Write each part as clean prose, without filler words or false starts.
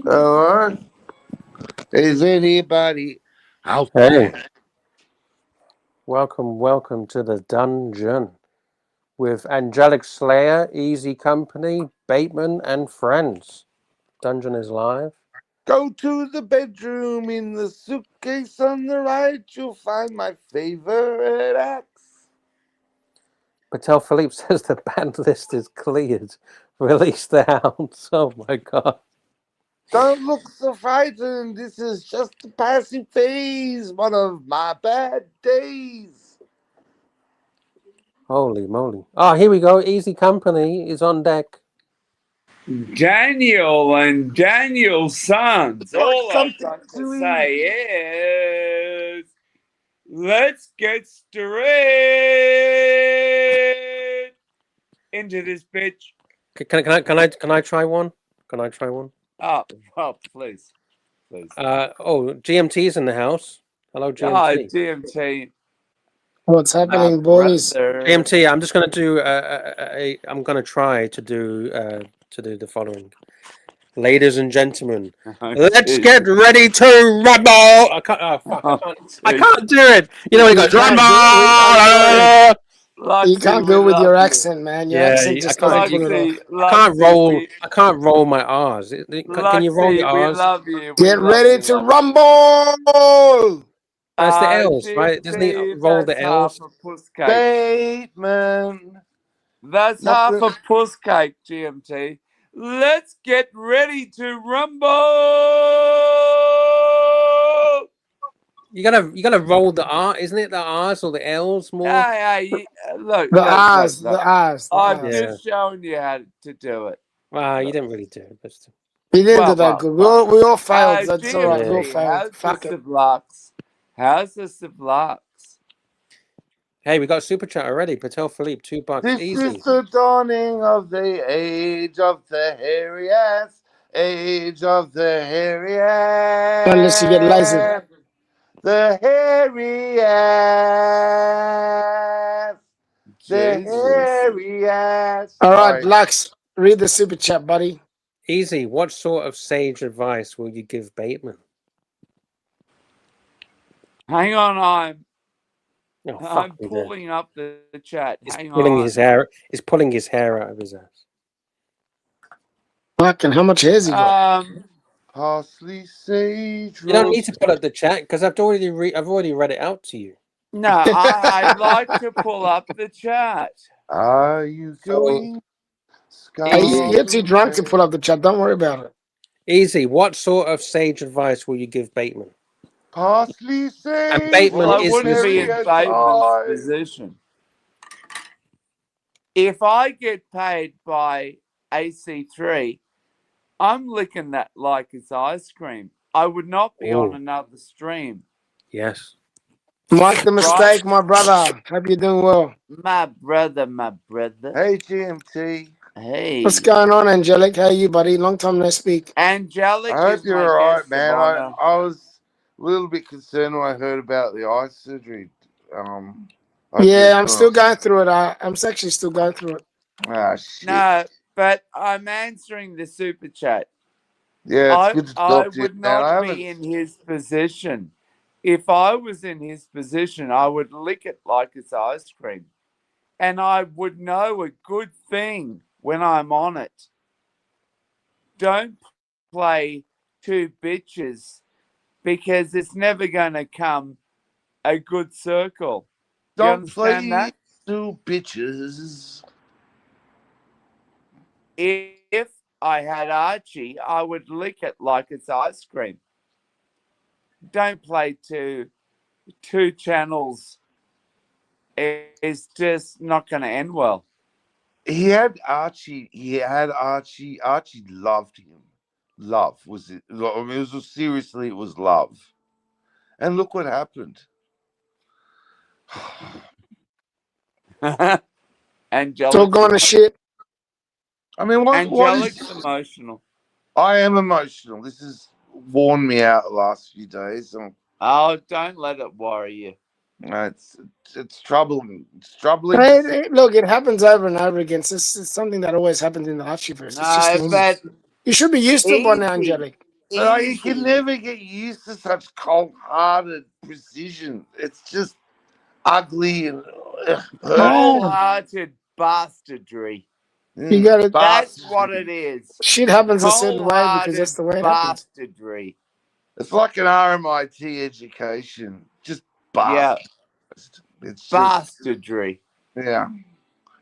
Alright. Is anybody out Hey, there? welcome to the dungeon with Angelic Slayer, Easy Company, Bateman, and friends. Dungeon is live. Go to the bedroom in the suitcase on the right. You'll find my favorite axe. Patel Philippe says the band list is cleared. Release the hounds. Oh my god. Don't look so frightened. This is just a passing phase. One of my bad days. Holy moly. Oh, here we go. Easy Company is on deck. Daniel and Daniel's sons. All I've Something got to to say is let's get straight into this bitch. Can I try one? Can I try one? Oh, well, please. GMT's in the house. Hello, Oh, GMT. DMT. What's happening, boys? GMT, I'm just going to do. I'm going to try to do the following. Ladies and gentlemen, let's get ready to rumble. I can't. Oh, fuck! I can't do it. You know when he goes rumble. You can't do it with your accent, man. Your accent just doesn't pull it off. I can't roll. I can't roll my R's. Can you roll the R's? We love you. Get ready to rumble. That's the L's, right? Doesn't he roll the L's? Bateman. That's half a puss cake, GMT. Let's get ready to rumble. You gotta roll the R, isn't it? The R's or the L's more? Look, the R's. I'm just showing you how to do it. Well, you didn't really do it, but still. You didn't do that good. We all failed. That's GMT, all right. We all failed. Fuck it. How's the sublux? Hey, we got a super chat already. Patel Philippe, $2. This Easy. is the dawning of the age of the hairy ass. Age of the hairy ass. Unless you get lazy. The hairy ass. The hairy ass. All right, Lux, read the super chat, buddy. Easy. What sort of sage advice will you give Bateman? Hang on, I'm I'm pulling up the chat. He's pulling his hair out of his ass. Fucking, how much hair's he got? Parsley, sage. You don't need to pull up the chat because I've already read it out to you. No, I'd like to pull up the chat. Are you going? You're too drunk to pull up the chat. Don't worry about it. Easy. What sort of sage advice will you give Bateman? Parsley, sage. And Bateman I wouldn't be in Bateman's position. If I get paid by AC3, I'm licking that like it's ice cream. I would not be on another stream. Yes. Mark the mistake, my brother. Hope you're doing well. My brother. Hey, GMT. Hey. What's going on, Angelic? How are you, buddy? Long time no speak. Angelic, I hope you're all right, man. I was a little bit concerned when I heard about the eye surgery. Yeah, I'm still going through it. I'm actually still going through it. Ah, shit. No, but I'm answering the super chat. Yeah, it's good to talk to you, I would not be in his position. If I was in his position, I would lick it like it's ice cream. And I would know a good thing when I'm on it. Don't play two bitches because it's never going to come a good circle. Don't play two bitches. If I had Archie, I would lick it like it's ice cream. Don't play two channels. It's just not going to end well. He had Archie. Archie loved him. Love was it? I mean, it was seriously, it was love. And look what happened. Angelic. Still going to shit. I mean, Angelic's emotional. I am emotional. This has worn me out the last few days. Oh, don't let it worry you. It's troubling. It's troubling. Look, it happens over and over again. It's something that always happens in the Archieverse. No, but You should be used to it by now, Easy. Angelic. You can Easy. never get used to such cold-hearted precision. It's just ugly and Cold-hearted bastardry. You got to. That's what it is. Shit happens a certain way because Cold-hearted that's the way it happens. bastardry. It's like an RMIT education. Just Yeah, bastard. It's just bastardry. yeah.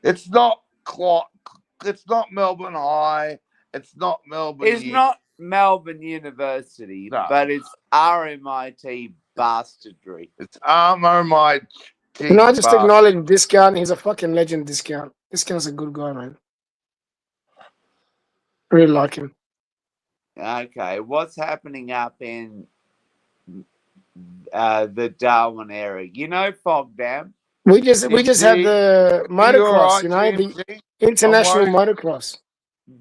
It's not It's not Melbourne High. It's not Melbourne. It's not Melbourne University, No. but it's RMIT bastardry. It's RMIT. Can I just acknowledge Discount? He's a fucking legend, Discount. Discount's a good guy, man. Really like him. Okay, what's happening up in the Darwin area? You know Fog Dam? We just had the motocross, right, the international motocross.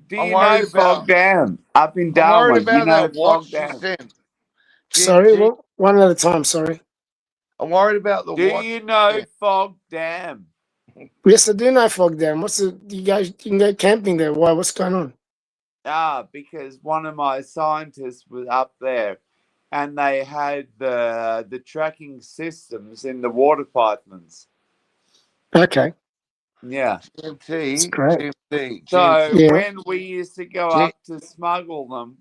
Do you know Fog Dam up in Darwin? You know Fog Dam. Sorry, one at a time. Sorry. I'm worried about the Do watch. you know Fog Dam? Yes, I do know Fog Dam. You can go camping there? Why? What's going on? Because one of my scientists was up there, and they had the tracking systems in the water pipelines. Okay. Yeah. GMT. So when we used to go up to smuggle them,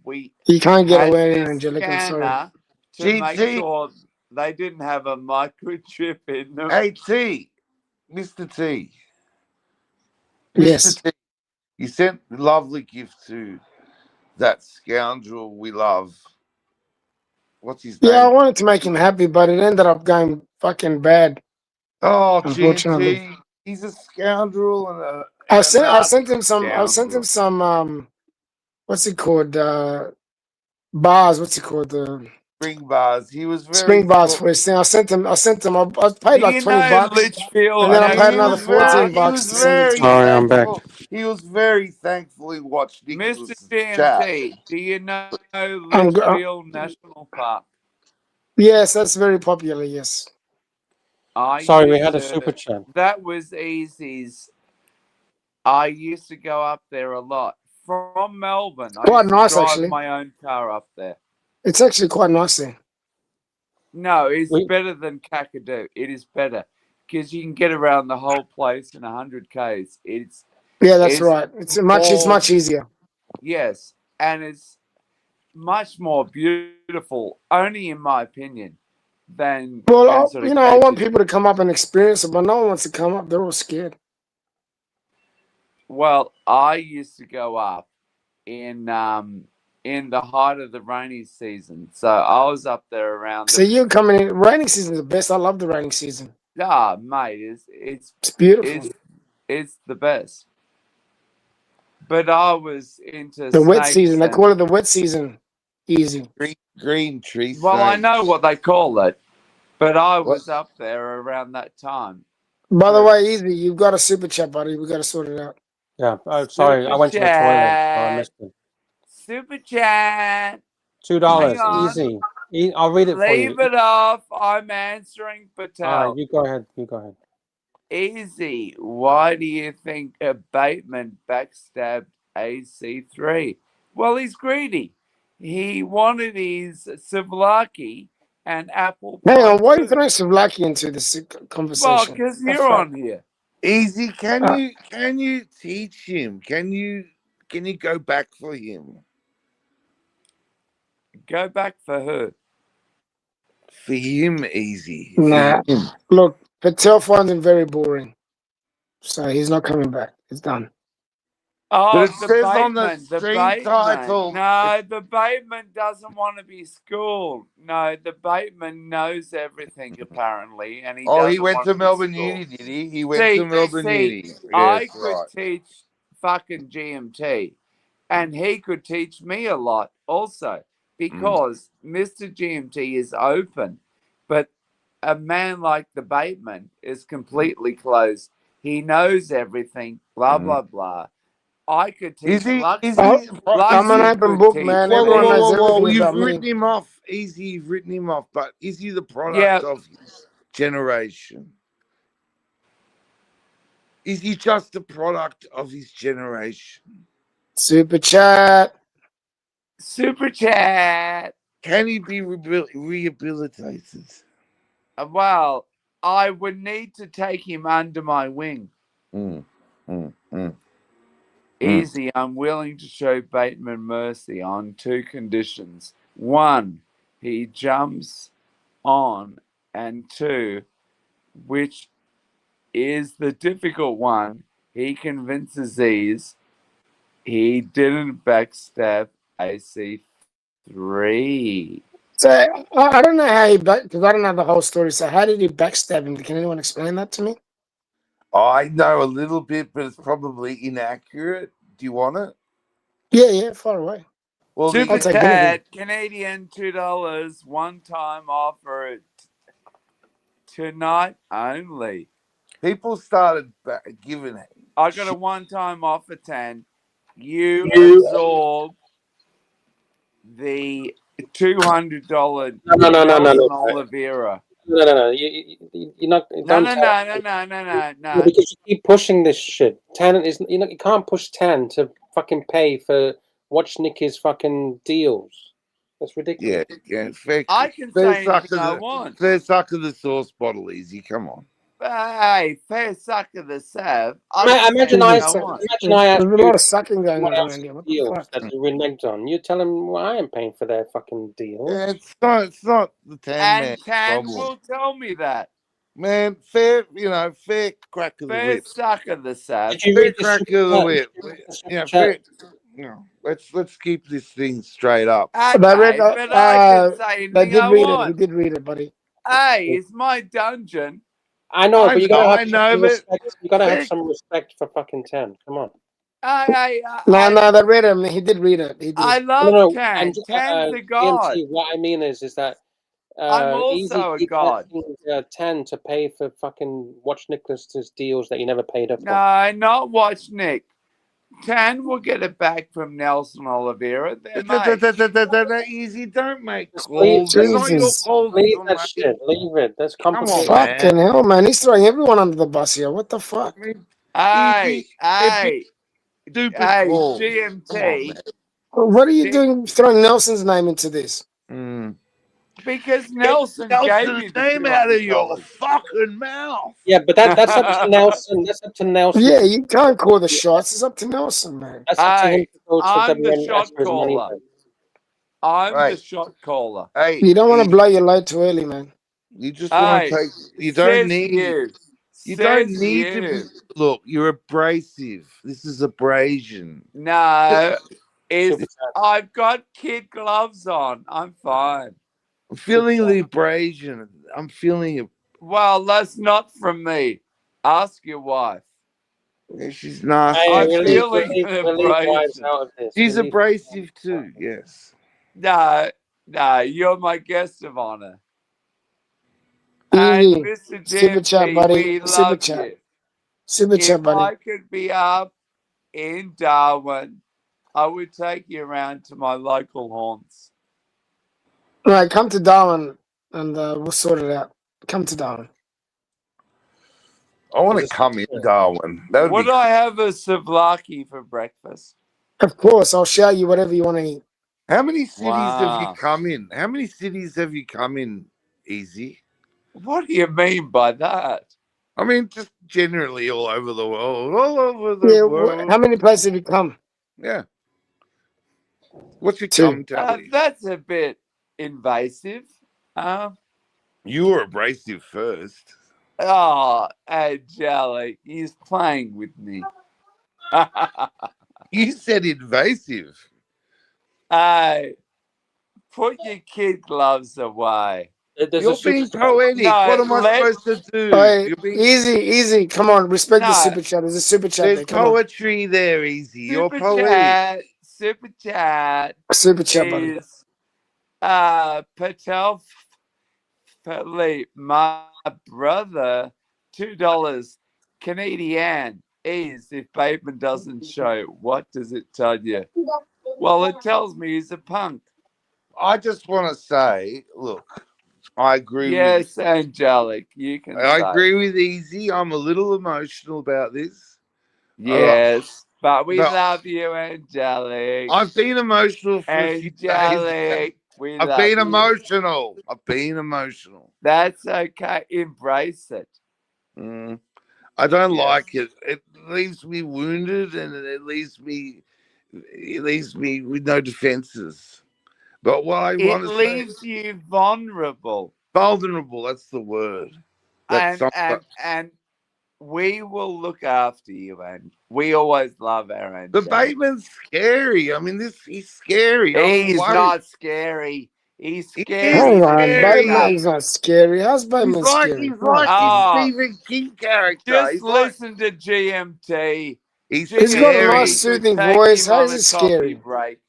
you can't get away, this Angelic. I'm sorry. scanner to make sure they didn't have a microchip in them. Hey T, Mr. T. Yes. Mr. T, you sent a lovely gift to that scoundrel we love. What's his name? Yeah, I wanted to make him happy, but it ended up going fucking bad. Oh, unfortunately, GMT, he's a scoundrel and a. I sent him some. What's it called? Bars. What's it called? Spring bars. He was very spring bars for his thing. I sent him. I paid like $20, Litchfield, and then I paid another $14 to send it to him. I'm back. He was very thankful he watched Nicholas' Mr. DMT, chat. do you know Litchfield National Park? Yes, that's very popular. Yes. Sorry, we had a super chat. That was Easy's. I used to go up there a lot from Melbourne. Quite nice, drive actually. My own car up there. It's actually quite nice there. No, it's better than Kakadu. It is better because you can get around the whole place in 100 k's. That's right. It's much easier. Yes, and it's much more beautiful, only in my opinion, than. Well, I want people to come up and experience it, but no one wants to come up. They're all scared. Well, I used to go up in the height of the rainy season, so I was up there around. So you're coming in. Raining season is the best. I love the raining season. Mate, it's beautiful. It's the best. But I was into the wet season. They call it the wet season. Easy. Green tree. Well, I know what they call it, but I was up there around that time. By the way, Easy, you've got a super chat, buddy. We got to sort it out. Yeah. Oh, sorry, I went to the toilet. I missed it. Super chat. $2. Easy. I'll read it for you. Leave it off. I'm answering Patel. You go ahead. Easy. Why do you think Bateman backstabbed AC3? Well, he's greedy. He wanted his souvlaki and apple pie. Hang on, why are you throwing souvlaki into this conversation? Well, because you're on here. Easy, can you teach him? Can you go back for him? Go back for her. For him, Easy. Nah. Look, Patel finds him very boring. So he's not coming back. It's done. Oh, but it the says Bateman, on the stream title. No, the Bateman doesn't want to be schooled. No, the Bateman knows everything apparently, and he. Oh, he went to Melbourne Uni, did he? He went to Melbourne Uni. Yes, I could teach fucking GMT, and he could teach me a lot also because Mr. GMT is open, but a man like the Bateman is completely closed. He knows everything. Blah blah blah. I could teach. I'm an open book, man. Everyone knows everything about me. You've written him off. Easy, you've written him off. But is he the product of his generation? Is he just the product of his generation? Super chat. Super chat. Can he be rehabilitated? Well, I would need to take him under my wing. Mm, mm, mm. Easy, I'm willing to show Bateman mercy on 2 conditions. 1, he jumps on, and 2, which is the difficult one, he convinces these he didn't backstab AC3. So I don't know how he because I don't know the whole story. So how did he backstab him? Can anyone explain that to me? I know a little bit, but it's probably inaccurate. Do you want it? Yeah, far away. Well, Super I'll take anything. chat, Canadian $2, one-time offer tonight only. people started giving. I got a one-time offer, Tan. You absorb the $200 No. Nelson Oliveira. No. You're not. No. Because you keep pushing this shit. Tan is. You can't push Tan to fucking pay for Watch Nicky's fucking deals. That's ridiculous. Yeah. Fair, I can fair say suck anything of I the want. fair suck of the sauce bottle, Easy. Come on. Hey, fair suck of the Sav. Imagine I asked There's you a lot of sucking going what on else around here. What the deals fuck? that you reneged on. You tell them, well, I am paying for their fucking deals. Yeah, it's not the Tan man And Tan problem. will tell me that. Man, fair crack of the Fair whip. suck of the Sav. Did you Fair read the crack super of the chat? whip. Did you read the super Yeah, chat? fair. Let's keep this thing straight up. Okay, But I read, but I can say I anything did I read it. He want. did read it, buddy. Hey, it's my dungeon. I know, but you gotta have some but respect. You gotta have Vic- some respect for fucking Tan. Come on. No, they read him. He did read it. He did. I love No. Tan. And Tan's the god. TNT, what I mean is that I'm Easy also a keeps god. asking Tan to pay for fucking Watch Nicholas's deals that you never paid up on. No, not Watch Nick. Tan will get it back from Nelson Oliveira. They're mates. Easy, don't make Just calls. They're not your Jesus. calls. Leave you're that making. shit. Leave it. That's Come on, complicated. man. Fucking hell, man. He's throwing everyone under the bus here. What the fuck? I mean, Hey, stupid hey, calls. Come on, GMT. man. What are you doing throwing Nelson's name into this? Because Nelson gave me the name out of your $200. fucking mouth. Yeah, but that's up to Nelson. That's up to Nelson. Yeah, you can't call the shots. It's up to Nelson, man. That's up to him Hey, to go to I'm the WN shot for his money caller. back. I'm the Right. shot caller. Hey, You don't want to blow your load too early, man. You just want Hey, to take. You don't says need. You don't Says need to be. Look, you're abrasive. This is abrasion. No, Super I've got kid gloves on. I'm fine. I'm feeling the abrasion. I'm feeling it. Well, that's not from me. Ask your wife. Yeah, she's nasty. I'm Hey, feeling relieve wives abrasion. out of this. She's Relieve- abrasive too. Yes. No, you're my guest of honor. Easy. And Mr. Super chat, JMP, buddy. we Super love chat. you. Super chat, If buddy. I could be up in Darwin, I would take you around to my local haunts. All right, come to Darwin and we'll sort it out. Come to Darwin. I want to come in Darwin. That Would I have a souvlaki for breakfast? Of course, I'll show you whatever you want to eat. How many cities have you Wow. come in? How many cities have you come in, Easy? What do you mean by that? I mean, just generally all over the world. All over the world. How many places have you come? Yeah. What's your 2. come tally? That's a bit invasive. You were abrasive first. Oh, Angelic, he's playing with me. You said invasive. Hey, put your kid gloves away. You're being poetic. What am I supposed to do? Right, easy. Come on, respect the super chat. There's a super chat There's there. Come poetry there, Easy. You're poetic. Super chat. Super chat, buddy. Is Patel Philippe, my brother, $2 Canadian. Is if Bateman doesn't show, what does it tell you? Well, it tells me he's a punk. I just want to say, look, I agree Yes, Angelic, you can I say. agree with Easy. I'm a little emotional about this. Yes. But we But love you, Angelic. I've been emotional for a few days. Angelic, we I've love been you. emotional. I've been emotional. That's okay. Embrace it. Mm. I don't Yes. like it. It leaves me wounded, and it leaves me with no defenses. But what I It want to say, leaves you vulnerable. vulnerable. That's the word. That And sums up. we will look after you, and we always love our The Angelic. Bateman's scary. I mean, he's scary. I'm He's worried. not scary. He's He scary. is Hang on, scary. Bateman's not scary. How's Bateman scary? He's Come on. like his Oh, Stephen King character. just He's like listen to GMT. he's He's got a nice, scary. GMT could soothing take voice. him How is on he a coffee scary? break.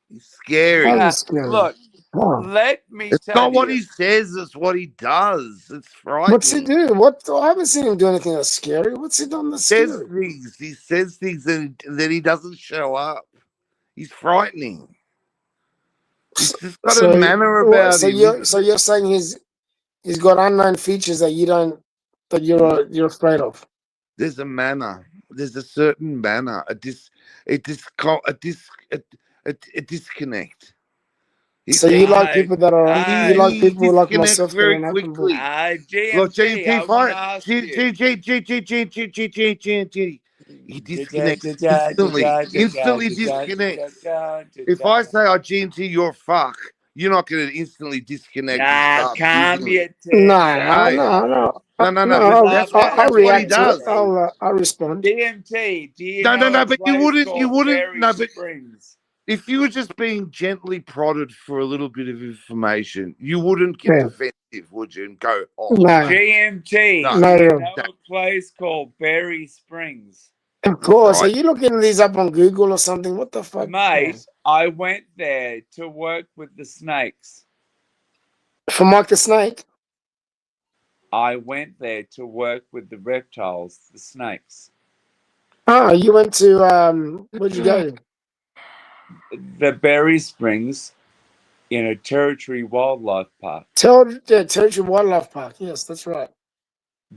He's scary. How's he scary? Look, Oh. let me It's tell not what you. he says, it's what he does. It's What's he frightening. do? What? I haven't seen him do anything that's scary. What's he done that's scary? He says things and then he doesn't show up. He's frightening. He's just got a So, manner about him. you're saying he's got unknown features that you don't that you're afraid of. There's a manner. There's a certain manner. A disconnect. He So you thinks like people that are you like he people like disconnects myself that are very an open book. quickly. Look, GMT, GMT I want to fine. ask you. He disconnects instantly. Instantly disconnects. If I say, "Oh, GMT, you're a fuck," you're not going to instantly disconnect and Nah, start calm using your it. tits. No, We but love I'll that's what he react to it. does. I'll respond. GMT, do you No, know a but place you called wouldn't. Berry No, but Springs? if you were just being gently prodded for a little bit of information, you wouldn't get Yeah. defensive, would you? And go, "Oh, No, GMT, no." do you no. know a place called Berry Springs? Of That's course. Are right. you looking these up on Google or something? What the fuck? Yeah. Mate, I went there to work with the snakes. For Mike the Snake? I went there to work with the reptiles, the snakes. Oh, you went to where'd you go? The Berry Springs in a territory wildlife park. Territory Wildlife Park. Yes, that's right.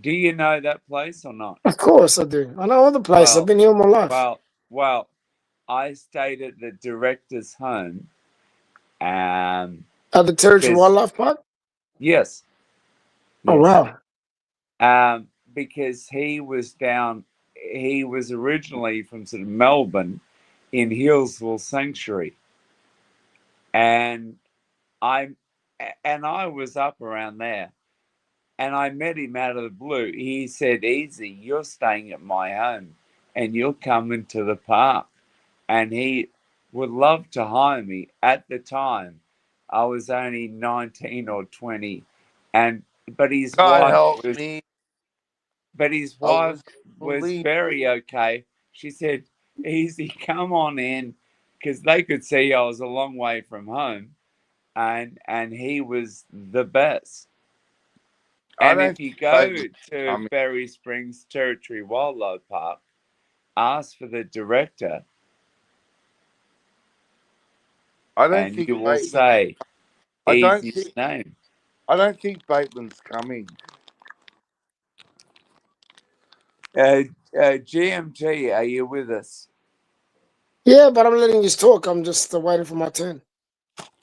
Do you know that place or not? Of course I do. I know all the places. I've been here all my life. Well, I stayed at the director's home. At the Territory because- Wildlife Park? Yes. Oh wow. Because he was originally from sort of Melbourne in Hillsville Sanctuary. And I was up around there. And I met him out of the blue. He said, "Easy, you're staying at my home and you'll come into the park." And he would love to hire me. At the time, I was only 19 or 20. But his God wife help was me. Believe. very okay. She said, "Easy, come on in," because they could see I was a long way from home, and he was the best. And if you go to Berry Springs Territory Wildlife Park, ask for the director, and you will say Easy's name. I don't think Bateman's coming. GMT, are you with us? Yeah, but I'm letting you talk. I'm just waiting for my turn.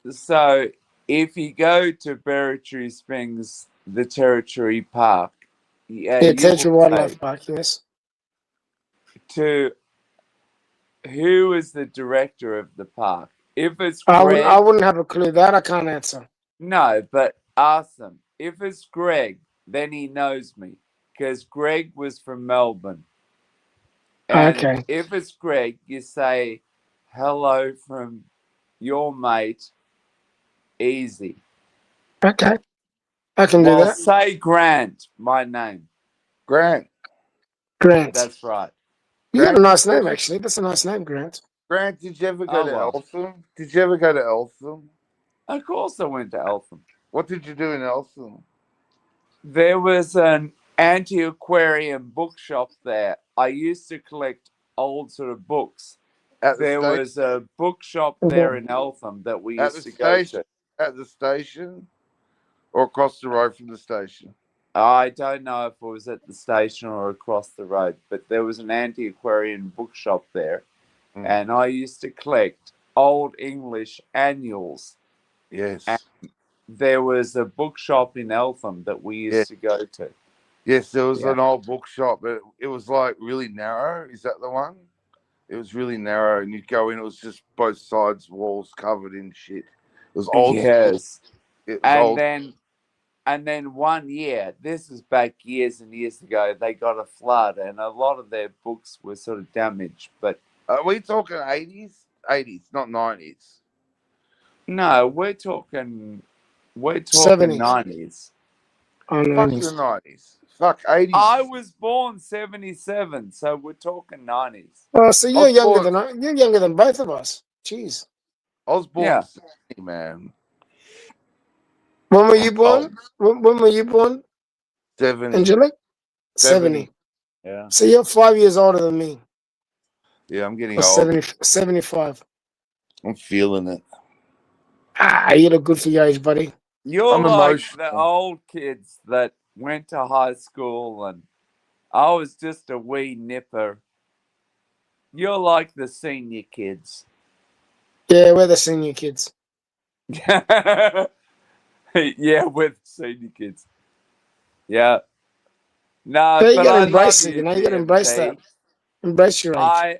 So, if you go to Berry Springs, the Territory Park, Territory Wildlife Park, yes. To who is the director of the park? If it's I Greg, wouldn't have a clue. That I can't answer. no, but ask them. If it's Greg, then he knows me because Greg was from Melbourne. And Okay. if it's Greg, you say hello from your mate, Easy. Okay. I can do that. Say Grant, my name. Grant. That's right. You got a nice name, actually. That's a nice name, Grant. Grant, did you ever go to Eltham? Did you ever go to Eltham? Of course I went to Eltham. What did you do in Eltham? There was an antiquarian bookshop there. I used to collect old sort of books. There was a bookshop there in Eltham that we used to go to. At the station? Or across the road from the station? I don't know if it was at the station or across the road, but there was an antiquarian bookshop there. and I used to collect old English annuals. Yes. And there was a bookshop in Eltham that we used to go to. Yes, there was an old bookshop, but it was like really narrow. Is that the one? It was really narrow, and you'd go in. It was just both sides walls covered in shit. It was old. Yes. It was old. And then one year, this was back years and years ago, they got a flood, and a lot of their books were sort of damaged. But are we talking 80s? 80s, not 90s. No, we're talking 70s. 90s. Oh, Fuck 90s. the 90s. Fuck 80s. I was born 77, so we're talking 90s. Oh, so you're younger than both of us. Jeez. I was born 70, man. When were you born? When were you born? 70. Angelic? 70. Yeah. So you're 5 years older than me. Yeah, I'm getting Or old. 75. I'm feeling it. You look good for your age, buddy. You're I'm like emotional. the old kids that went to high school, and I was just a wee nipper. You're like the senior kids. Yeah, we're the senior kids. Yeah, we're the senior kids. Yeah. No, Yeah, you but gotta I embrace love it, you, you gotta embrace that. GMT. Embrace your age.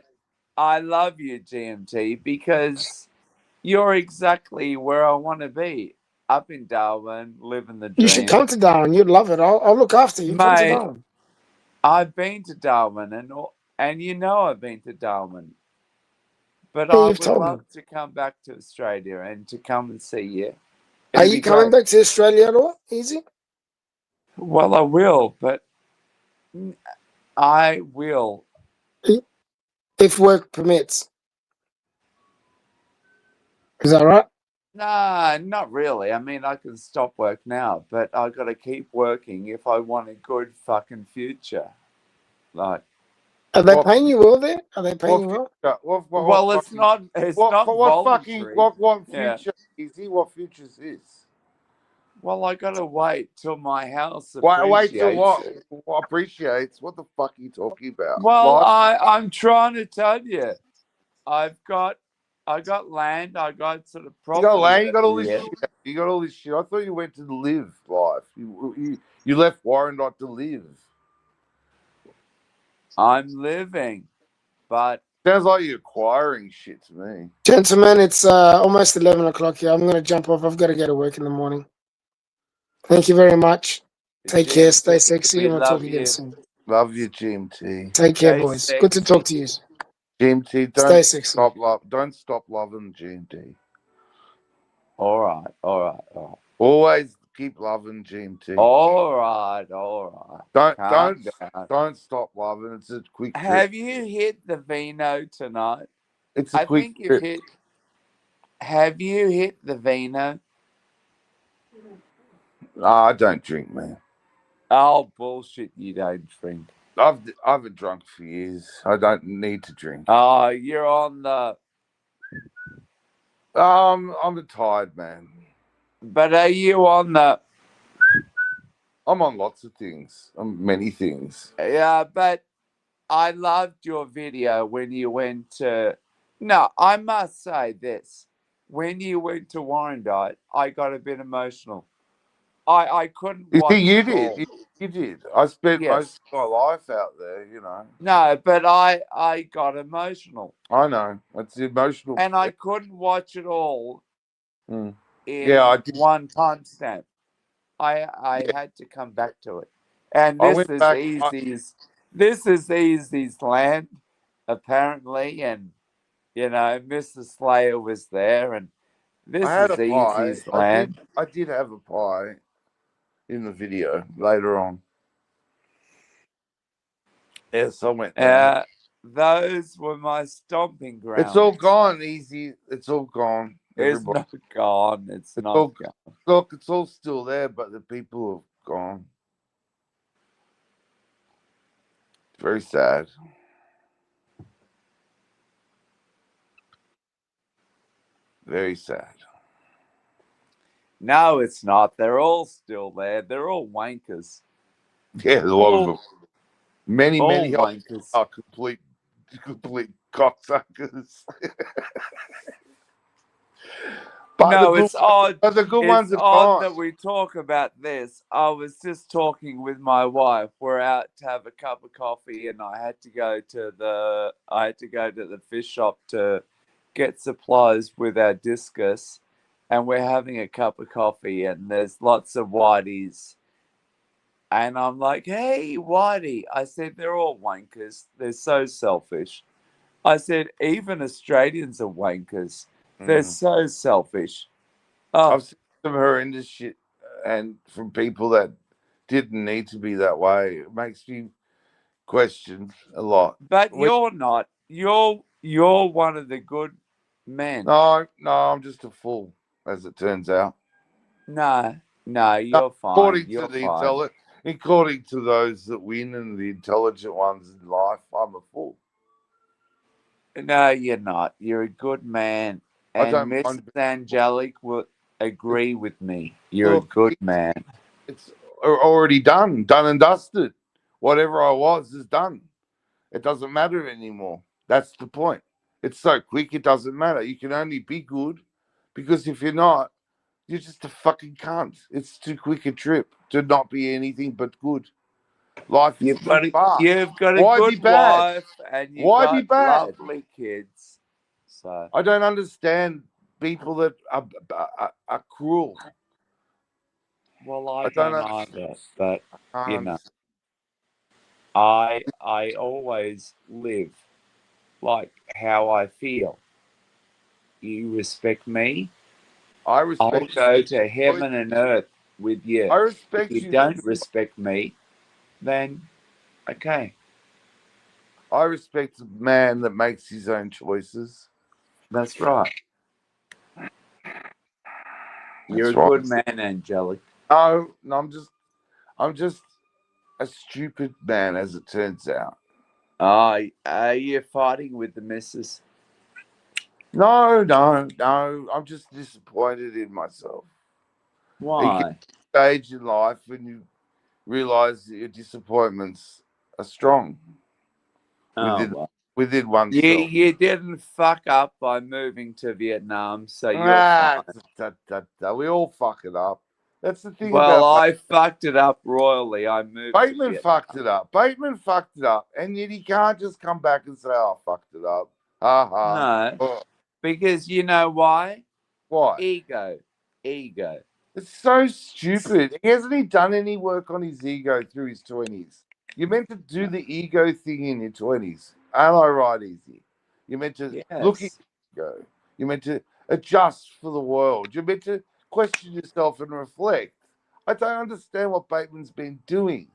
I love you, GMT, because you're exactly where I want to be. Up in Darwin, living the dream. You should come to Darwin. You'd love it. I'll look after you. Come to Mate, Darwin. I've been to Darwin, and you know I've been to Darwin. But Yeah, I you've would told love me. to come back to Australia and to come and see you. Are It'd you be coming great. back to Australia at all? Easy? Well, I will, but I will. If work permits. Is that right? Nah, not really. I mean, I can stop work now, but I got to keep working if I want a good fucking future. Like, Are they paying you well there? Are they paying you well? well, it's not voluntary. What Yeah. future is he? What future is this? Well, I got to wait till my house Wait till what? appreciates. What appreciates? What the fuck are you talking about? Well, Life? I'm trying to tell you, I got land, I got sort of You got property. land. You got all this here. shit. You got all this shit. I thought you went to live life. You left Warrandyte to live. I'm living, but Sounds like you're acquiring shit to me. Gentlemen, it's almost 11 o'clock here. I'm going to jump off. I've got to go to work in the morning. Thank you very much. Take care. Stay sexy. we And we'll talk love again you. soon. Love you, GMT. Take care, Stay boys. Good to sexy. talk to you. GMT, Stay sexy. don't stop loving GMT. All right. Always keep loving GMT. All right. Don't stop loving. It's a quick trip. Have you hit the vino tonight? It's a quick trip. Have you hit the vino? I don't drink, man. Oh, bullshit! You don't drink. I haven't drunk for years. I don't need to drink. Oh, you're on the. I'm a tired man. But are you on the? I'm on lots of things. On many things. Yeah, but I loved your video when you went to. No, I must say this: when you went to Warrandyte, I got a bit emotional. I couldn't watch. You did. You did. I spent most of my life out there, you know. No, but I got emotional. I know. It's emotional. And I couldn't watch it all in one time stamp. I had to come back to it. And this is Easy's land, apparently, and you know, Mr. Slayer was there, and this is Easy's land. I did have a pie in the video later on. Yes, I went there. Those were my stomping grounds. It's all gone, Easy. It's all gone. It's not gone. It's not gone. Look, it's all still there, but the people have gone. It's very sad. Very sad. No, it's not. They're all still there. They're all wankers. Yeah, a lot of them. Many wankers are complete cocksuckers. But No, it's odd. the good ones It's are odd gone. that we talk about this. I was just talking with my wife. We're out to have a cup of coffee, and I had to go to the fish shop to get supplies with our discus, and we're having a cup of coffee, and there's lots of whiteys. And I'm like, hey, whitey. I said, they're all wankers. They're so selfish. I said, even Australians are wankers. They're so selfish. Oh, I've seen some horrendous shit, and from people that didn't need to be that way. It makes me question a lot. but you're not. You're one of the good men. No, I'm just a fool, as it turns out. No, No, you're fine. You're fine. according to those that win and the intelligent ones in life, I'm a fool. No, you're not. You're a good man. I And don't Mrs. mind. Angelic will agree with me. You're a Look, good man. it's already done and dusted. Whatever I was is done. It doesn't matter anymore. That's the point. It's so quick, it doesn't matter. You can only be good because if you're not, you're just a fucking cunt. It's too quick a trip to not be anything but good. Life is too fast. You've got a Why be good bad? wife and you Why be got bad? lovely kids. So I don't understand people that are cruel. well, I I don't don't understand. either, but I you can't know, understand. I always live like how I feel. You respect me, I I'll respect you. go to heaven and earth with you. I If respect you you. don't respect me, then okay, I respect a man that makes his own choices. that's right. You're That's a right. good man, Angelic. No, I'm just a stupid man, as it turns out. Are you fighting with the missus? No. I'm just disappointed in myself. You get Why? to a stage in life when you realize that your disappointments are strong Oh within well. within You oneself. you didn't fuck up by moving to Vietnam, so you're Ah, fine. we all fuck it up. That's the thing Well, about I fucked it up royally. I moved to Bateman Vietnam. fucked it up. Bateman fucked it up, and yet he can't just come back and say, "Oh, I fucked it up." Ha ha. No, Oh, because you know why? why? Ego. It's so stupid. He hasn't done any work on his ego through his 20s. You're meant to do the ego thing in your 20s. Am I right, Easy? You're meant to look at Yes. your ego. You're meant to adjust for the world. You're meant to question yourself and reflect. I don't understand what Bateman's been doing.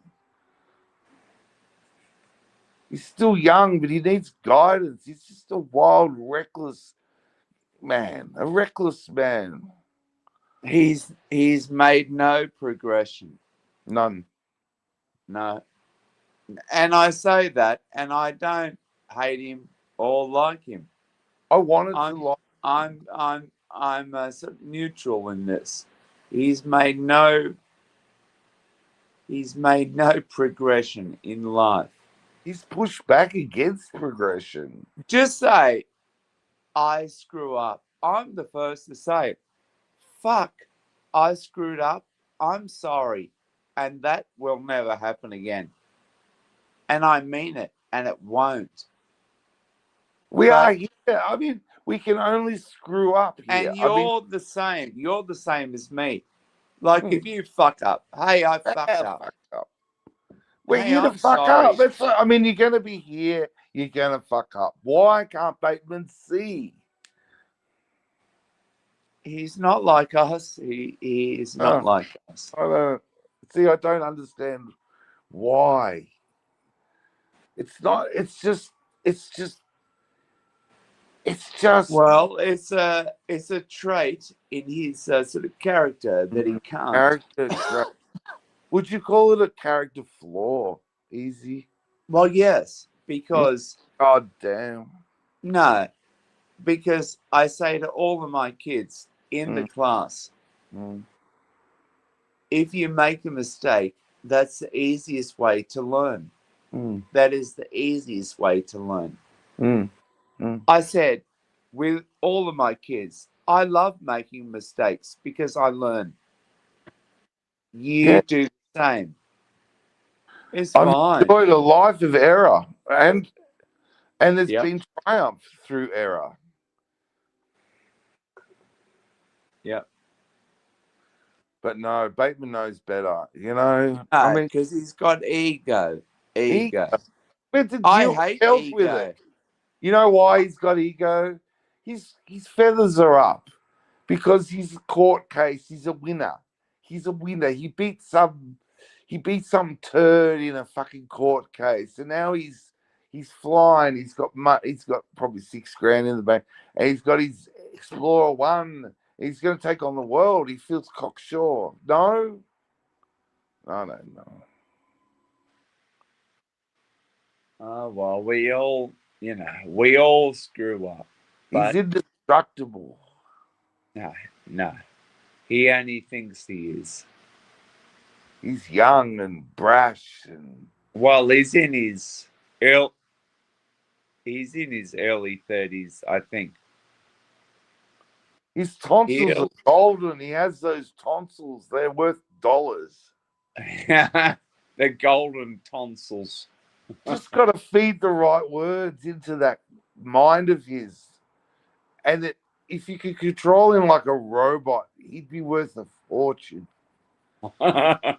He's still young, but he needs guidance. He's just a wild, reckless man. A reckless man. He's made no progression. None. No. And I say that, and I don't hate him or like him. I wanted to I'm like I'm sort of neutral in this. He's made no progression in life. he's pushed back against progression. Just say I screw up. I'm the first to say, fuck, I screwed up. I'm sorry. And that will never happen again. And I mean it, and it won't. We are But here. I mean, we can only screw up here. and I mean, you're the same. You're the same as me. Like hmm, if you fuck up, hey, I fucked up. fuck up. We're Hey, here to I'm fuck up. sorry. I mean, you're going to be here. You're going to fuck up. Why can't Bateman see? He's not like us. He is not Oh, like us. I don't see. I don't understand why. It's not. It's just. It's just. It's just Well, it's a trait in his sort of character that he can't. character trait. Would you call it a character flaw? Easy. Well, yes, because God damn. no, because I say to all of my kids in the Mm, class, mm, if you make a mistake, that's the easiest way to learn. mm, That is the easiest way to learn. mm. I said, with all of my kids, I love making mistakes because I learn. You Yeah. do the same. It's I've fine. enjoyed a life of error, and there's Yep. been triumph through error. Yep. But no, Bateman knows better. You know, I mean, Because he's got ego. he Ego. went to I deal hate health with ego. it. You know why he's got ego? His feathers are up because he's a court case. He's a winner. He's a winner. He beat some turd in a fucking court case, and now he's flying. He's got probably $6,000 in the bank, and he's got his Explorer One. He's going to take on the world. He feels cocksure. No, I don't know. Oh, well, we all screw up. He's But indestructible. no. He only thinks he is. He's young and brash, and Well, he's in his early 30s, I think. his tonsils are golden. He has those tonsils. They're worth dollars. The golden tonsils. Just got to feed the right words into that mind of his. And if you could control him like a robot, he'd be worth a fortune. I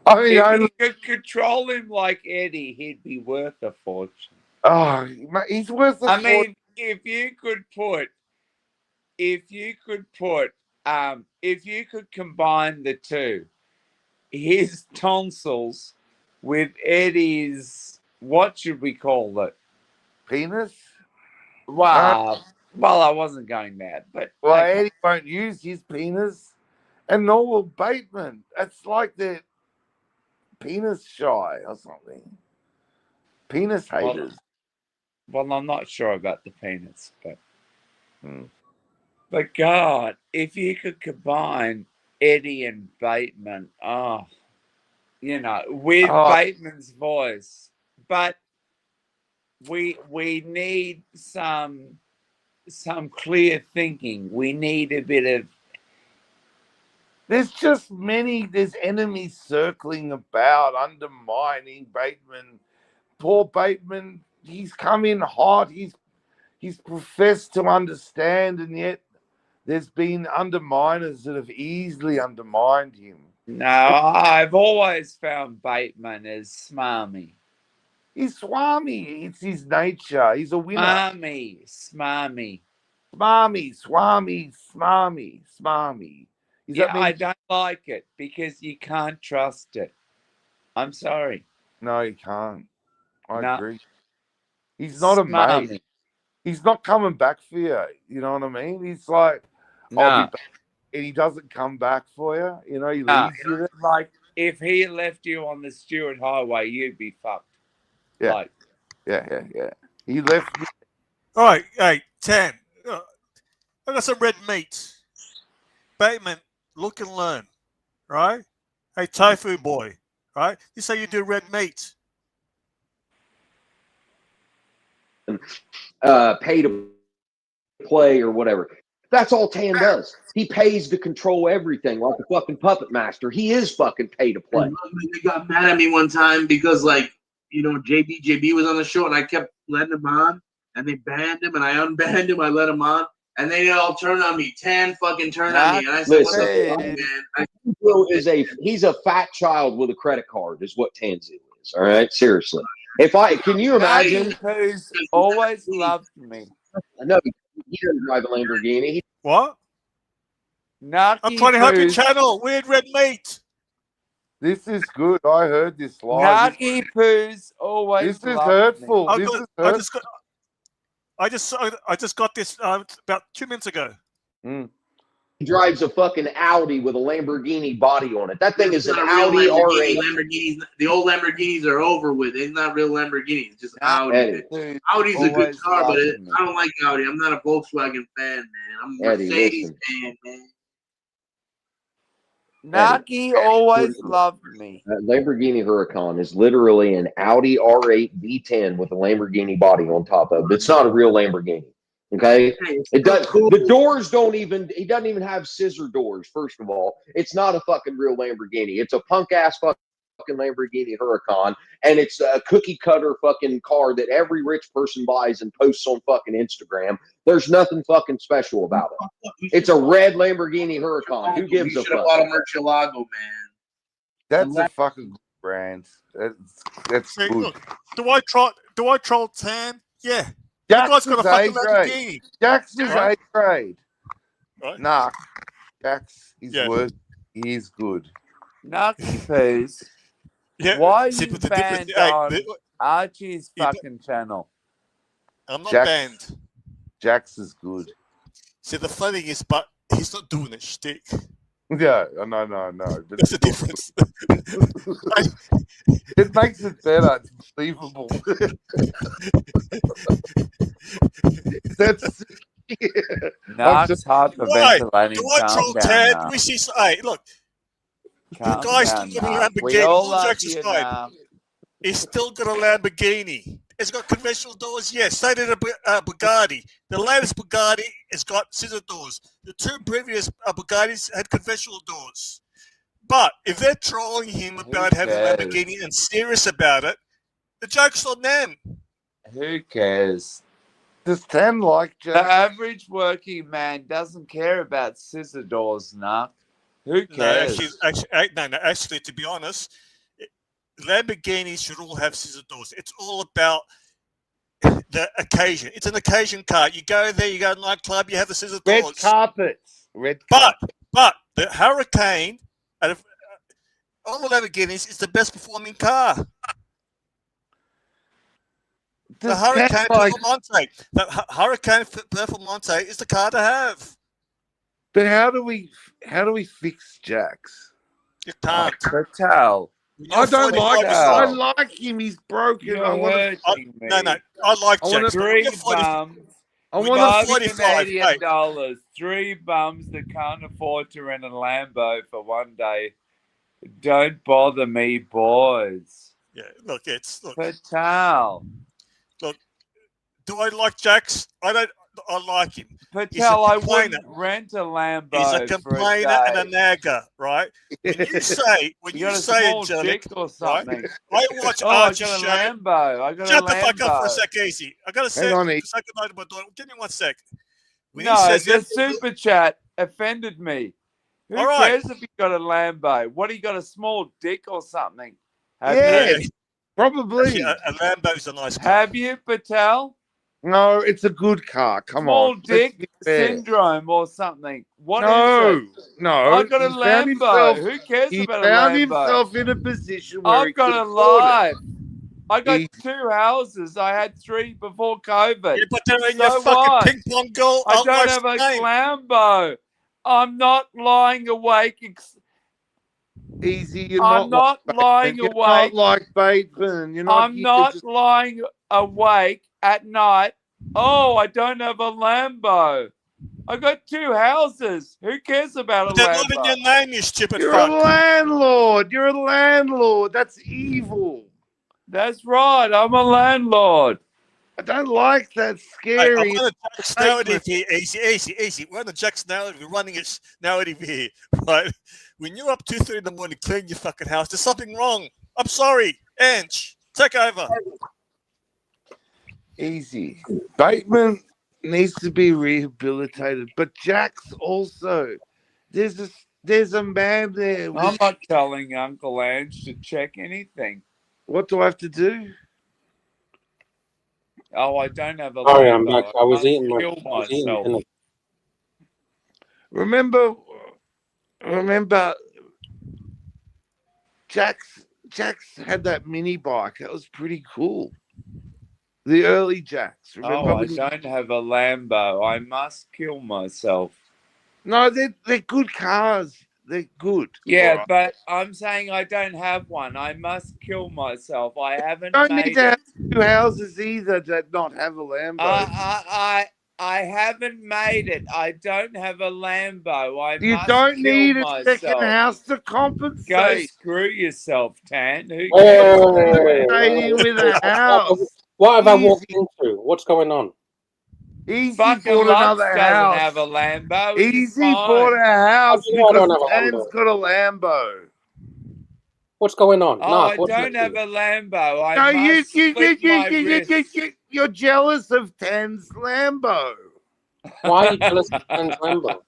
mean, If you could control him like Eddie, he'd be worth a fortune. oh, he's worth a fortune. I mean, if you could combine the two, his tonsils with Eddie's, what should we call it? Penis? Wow. Well, I wasn't going mad, but Well, okay. Eddie won't use his penis, and nor will Bateman. It's like they're penis shy or something. Penis haters. Well, I'm not sure about the penis, but God, if you could combine Eddie and Bateman, with Bateman's voice, but we need some clear thinking. We need a bit of. There's enemies circling about, undermining Bateman. Poor Bateman, he's come in hot. He's professed to understand, and yet there's been underminers that have easily undermined him. No, I've always found Bateman as smarmy. He's swami. It's his nature. He's a winner. Smarmy. Swami, swami, smarmy, smarmy. I don't like it because you can't trust it. I'm sorry. No, you can't. I agree. He's not a mate. He's not coming back for you. You know what I mean? He's like, I'll be back. And he doesn't come back for you. You know, he leaves you there. Like, if he left you on the Stewart Highway, you'd be fucked. Yeah. Like, yeah. He left me. All right, hey, Tan. I got some red meat. Bateman, look and learn, right? Hey, tofu boy, right? You say you do red meat. Pay to play or whatever. That's all Tan does. He pays to control everything like a fucking puppet master. He is fucking pay to play. They got mad at me one time because, like, JB was on the show and I kept letting him on, and they banned him, and I unbanned him. I let him on, and they all turned on me. Tan fucking turned on me, and I said, "What's up, man?" He's a fat child with a credit card, is what Tanzil is. All right, seriously. Can you imagine? Who's always loved me. I know he doesn't drive a Lamborghini. What? I'm trying to help your channel. Weird red meat. This is good. I heard this live. Naki Poo's always. This is hurtful. I just got this about 2 minutes ago. He drives a fucking Audi with a Lamborghini body on it. That thing is an Audi R8. Lamborghinis, the old Lamborghinis are over with. It's not real Lamborghinis. It's just Audi. Audi's a good car, but I don't like Audi. I'm not a Volkswagen fan, man. I'm a Mercedes fan, man. Naki always loved me. That Lamborghini Huracan is literally an Audi R8 V10 with a Lamborghini body on top of it. It's not a real Lamborghini. Okay, it does. The doors don't even. He doesn't even have scissor doors. First of all, it's not a fucking real Lamborghini. It's a punk ass fucking Lamborghini Huracan, and it's a cookie cutter fucking car that every rich person buys and posts on fucking Instagram. There's nothing fucking special about it. It's a red Lamborghini Huracan. Who gives a should have fuck? bought a Murcielago, man. That's a fucking good brand. That's See, good. look, do I troll Tam? Yeah. Jax guy's got a is fucking A-grade. Lamborghini. Jax is Right. A-grade. Right? Nah, Jax is Yeah. worth. He is good. Naki Poos. Yeah. Why are See, you but the banned difference, hey, on Archie's Yeah, but- fucking channel? I'm not Jax. banned. Jax is good. See, the funny thing is, but he's not doing a shtick. Yeah, no. But That's the difference. it makes it better. It's believable. That's Nark's hyperventilating. Do I troll Calm down, Tad? Nark. We see. Hey, look, Calm the guy's down, still got a Nark. We Lamborghini. all All love jokes you, aside, Nark. he's still got a Lamborghini. It's got conventional doors, yes. So did a Bugatti. The latest Bugatti has got scissor doors. The two previous Bugattis had conventional doors. But if they're trolling him about having a cares? Lamborghini and serious about it, the joke's on them. Who cares? Does Tam like The Jax? average working man doesn't care about scissor doors, Nark. Who cares? Actually, to be honest, Lamborghinis should all have scissor doors. It's all about the occasion. It's an occasion car. You go there, you go to a nightclub, you have the scissor Red doors. carpets. Red But carpet. the Hurricane, out of all the Lamborghinis, is the best performing car. The Does Hurricane Tam like? Performante. The Hurricane Performante is the car to have. But how do we fix Jax? You can't. Patel. I don't like him. I Patel. like him. He's broken. You're I want to. hurting me. No, I like I wanna- Jack. Three You're 40 bums. I We want got to. 45, hey. $40. Three bums that can't afford to rent a Lambo for one day. Don't bother me, boys. Yeah, look. Patel. Do I like Jax? I don't. I like him. Patel, I complainer. wouldn't rent a Lambo. He's a for complainer day. and a nagger, right? When You got a small Angelic, dick or right? something. I watch Oh, I Archie got a show. Lambo. I got Shut a the fuck up for a Lambo. sec, easy. I got to Hang on, say goodnight to my daughter. Give me 1 sec. When he No, says the that, super chat offended me. Who All right. cares if you got a Lambo? What, he got a small dick or something? Have Yeah, you? probably. a Lambo's a nice car. Have you, Patel? No, it's a good car. Come Small on. Let's dick be fair. syndrome or something. What is No, it? no. I got a He's found Lambo. himself- Who cares He about a found Lambo? himself in a position where he I've got could a afford it. life. I got He- 2 houses. I had 3 before COVID. Yeah, but they're in So your fucking what? ping pong goal. I don't have a Lambo. I'm not lying awake. Easy. You're I'm not like lying Bateman. You're awake. not like Bateman. You're not. I'm here not just- lying awake at night. Oh, I don't have a Lambo. I got 2 houses. Who cares about a They're not in Lambo? your name, you stupid You're fuck. a landlord. You're a landlord. That's evil. That's right. I'm a landlord. I don't like that. Hey, Scary. I'm on the Jack's narrative here. Easy. We're on the Jack's narrative. We're running its narrative here, right? When you're up 2:30 in the morning cleaning your fucking house, there's something wrong. I'm sorry, Ange. Take over. Easy. Bateman needs to be rehabilitated, but Jax also. There's a man there. I'm With, not telling Uncle Ange to check anything. what do I have to do? Oh, I don't have a Sorry, Lambo. I'm back. I was can't eating kill myself. dinner. Remember, Jax had that mini bike. That was pretty cool. The early Jax. Remember? Oh, I don't have a Lambo. I must kill myself. No, they're good cars. They're good. Yeah, Alright. but I'm saying I don't have one. I must kill myself. I haven't Don't made need to it. have 2 houses either to not have a Lambo. I haven't made it. I don't have a Lambo. I You must don't kill need a myself. second house to Go compensate. screw yourself, Tan. Who cares? Compensating with a house. What have I walked Easy. into? What's going on? Easy Fucking bought Lux another doesn't have house. a Lambo. He's Easy bought fine. a house do you know I because don't have a Tan's Lambo? got a Lambo. What's going on? Oh, Narc, I what's don't have happening? a Lambo. I No, must slit my wrist. you're jealous of Tan's Lambo Why are you jealous of Dan's Lambo?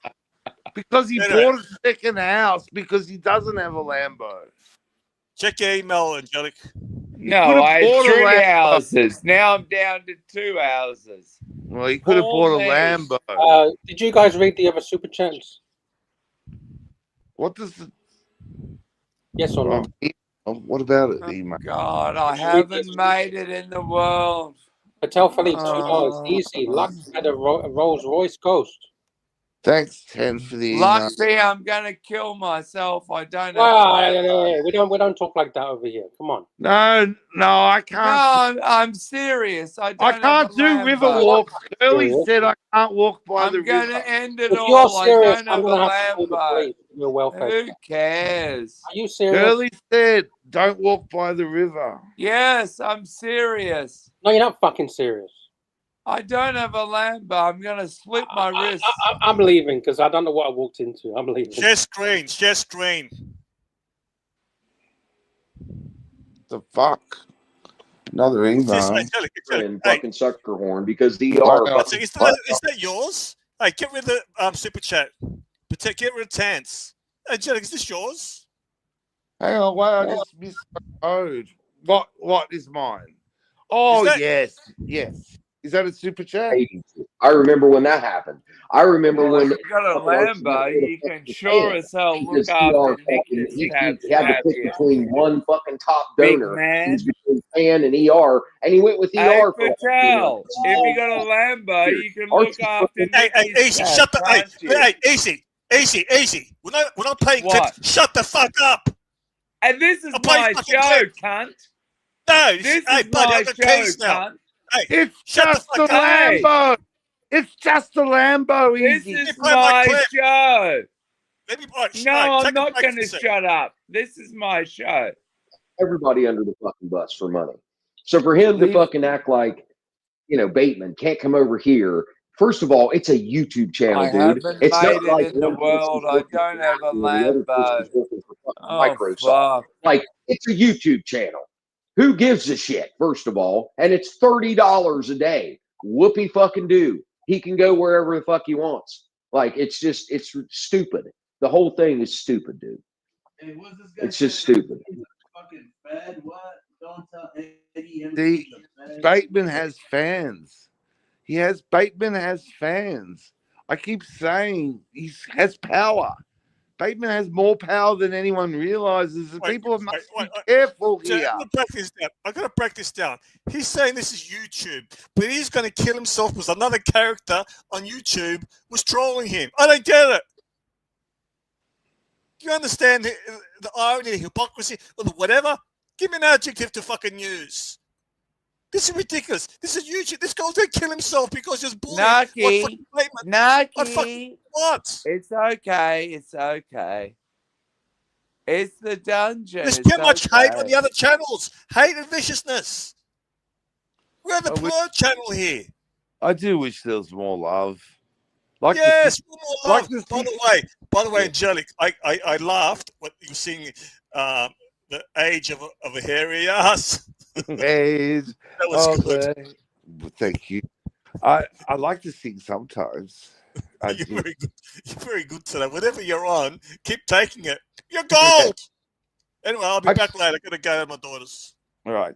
because he Anyway. bought a second house because he doesn't have a Lambo. Check your email, Angelic. No, could've I had bought a 3 Lambo. houses. Now I'm down to 2 houses. Well, he could have Poor bought a me. Lambo. Did you guys read the other super chats? What does the, Yes or no? what about it, Oh, email? God, I haven't made it in the world. Patel Philly, $2. Easy. Lux had a Rolls Royce Ghost. Thanks, Tan, for the email. Luxy, I'm gonna kill myself. I don't have Wow, a Lambo. we don't talk like that over here. Come on. No, I No, can't. I'm serious. I I don't have can't a do river Lambo. walks. Curly Serious? said I can't walk by the I'm gonna river. end it If you're all. I serious, don't I'm have a gonna have to call the Lambo. police. Your welfare. Who cares? Are you serious? Curly said don't walk by the river. Yes, I'm serious. No, you're not fucking serious. I don't have a Lambo. I'm gonna split my wrist. I'm leaving because I don't know what I walked into. I'm leaving. Share screen. Share screen. The fuck? Another What's this? email. Angelic, And Hey, fucking sucker horn because the Wow. ER. is that yours? Hey, get rid of the super chat. Get rid of Tans. Angelic, is this yours? Hang on, wait, I just missed the code. What is mine? Oh, Is that- yes. Is that a super chat? I remember when that happened. I remember Well, when if you got a Lambo, you can sure as hell look after Nick's he tab. had to pick between one fucking top Big donor. man. He was between Pan and ER, and he went with Hey, ER. Patel, if you got a Lambo, you can look after Hey, Nick's easy. tab, Shut the. can't you? Hey, easy. We're not playing What? clips. Shut the fuck up. And this is I'll play my fucking show, clips. cunt. No, This hey, is buddy, my I've got show, keys now. cunt. Hey, It's shut the just a fuck up. Lambo. It's just a Lambo, This easy. is play my my clip. show. Let me, right, No, take I'm a not break going for to a second. shut up. This is my show. Everybody under the fucking bus for money. So for him to fucking act like, Bateman can't come over here. First of all, it's a YouTube channel, I dude. haven't It's made not it like in the one person's world. I working don't for have a Apple and the other Lambo. person's working for fucking Oh, Microsoft. fuck. Like, it's a YouTube channel. Who gives a shit, first of all? And it's $30 a day. Whoopee fucking do. He can go wherever the fuck he wants. Like, it's stupid. The whole thing is stupid, dude. Hey, what's this guy It's just saying? stupid. He's a fucking fed. What? Don't tell Eddie him See, he's a fed. Bateman has fans. Bateman has fans. I keep saying he has power. Bateman has more power than anyone realizes. And people must be careful here. I'm going to break this down. He's saying this is YouTube, but he's going to kill himself because another character on YouTube was trolling him. I don't get it. Do you understand the irony, the hypocrisy, or the whatever? Give me an adjective to fucking use. This is ridiculous. This is YouTube. This guy's going to kill himself because he's bullying. Naki. Naki. What? It's okay. It's okay. It's the dungeon. There's It's too much okay. hate on the other channels. Hate and viciousness. We're the Blur channel here. I do wish there was more love. Yes, more love. like By the way, Angelic, I laughed when you were seeing the age of a hairy ass. That was good. Thank you. I like to sing sometimes. You're very good. You're very good today. Whatever you're on, keep taking it. You're gold. Anyway, I'll be back later. I gotta go to my daughter's. All right.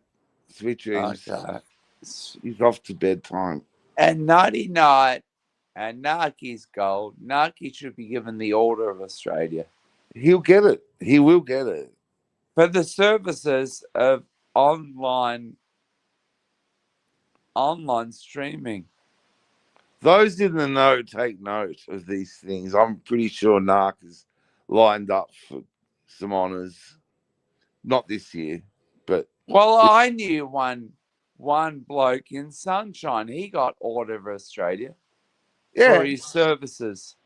Sweet dreams. Okay. He's off to bedtime. And Naughty Night and Naki's gold. Naki should be given the Order of Australia. He'll get it. He will get it. For the services of online streaming. Those in the know take note of these things. I'm pretty sure Narc is lined up for some honours. Not this year, but well, I knew one bloke in Sunshine. He got Order of Australia. Yeah, for his services.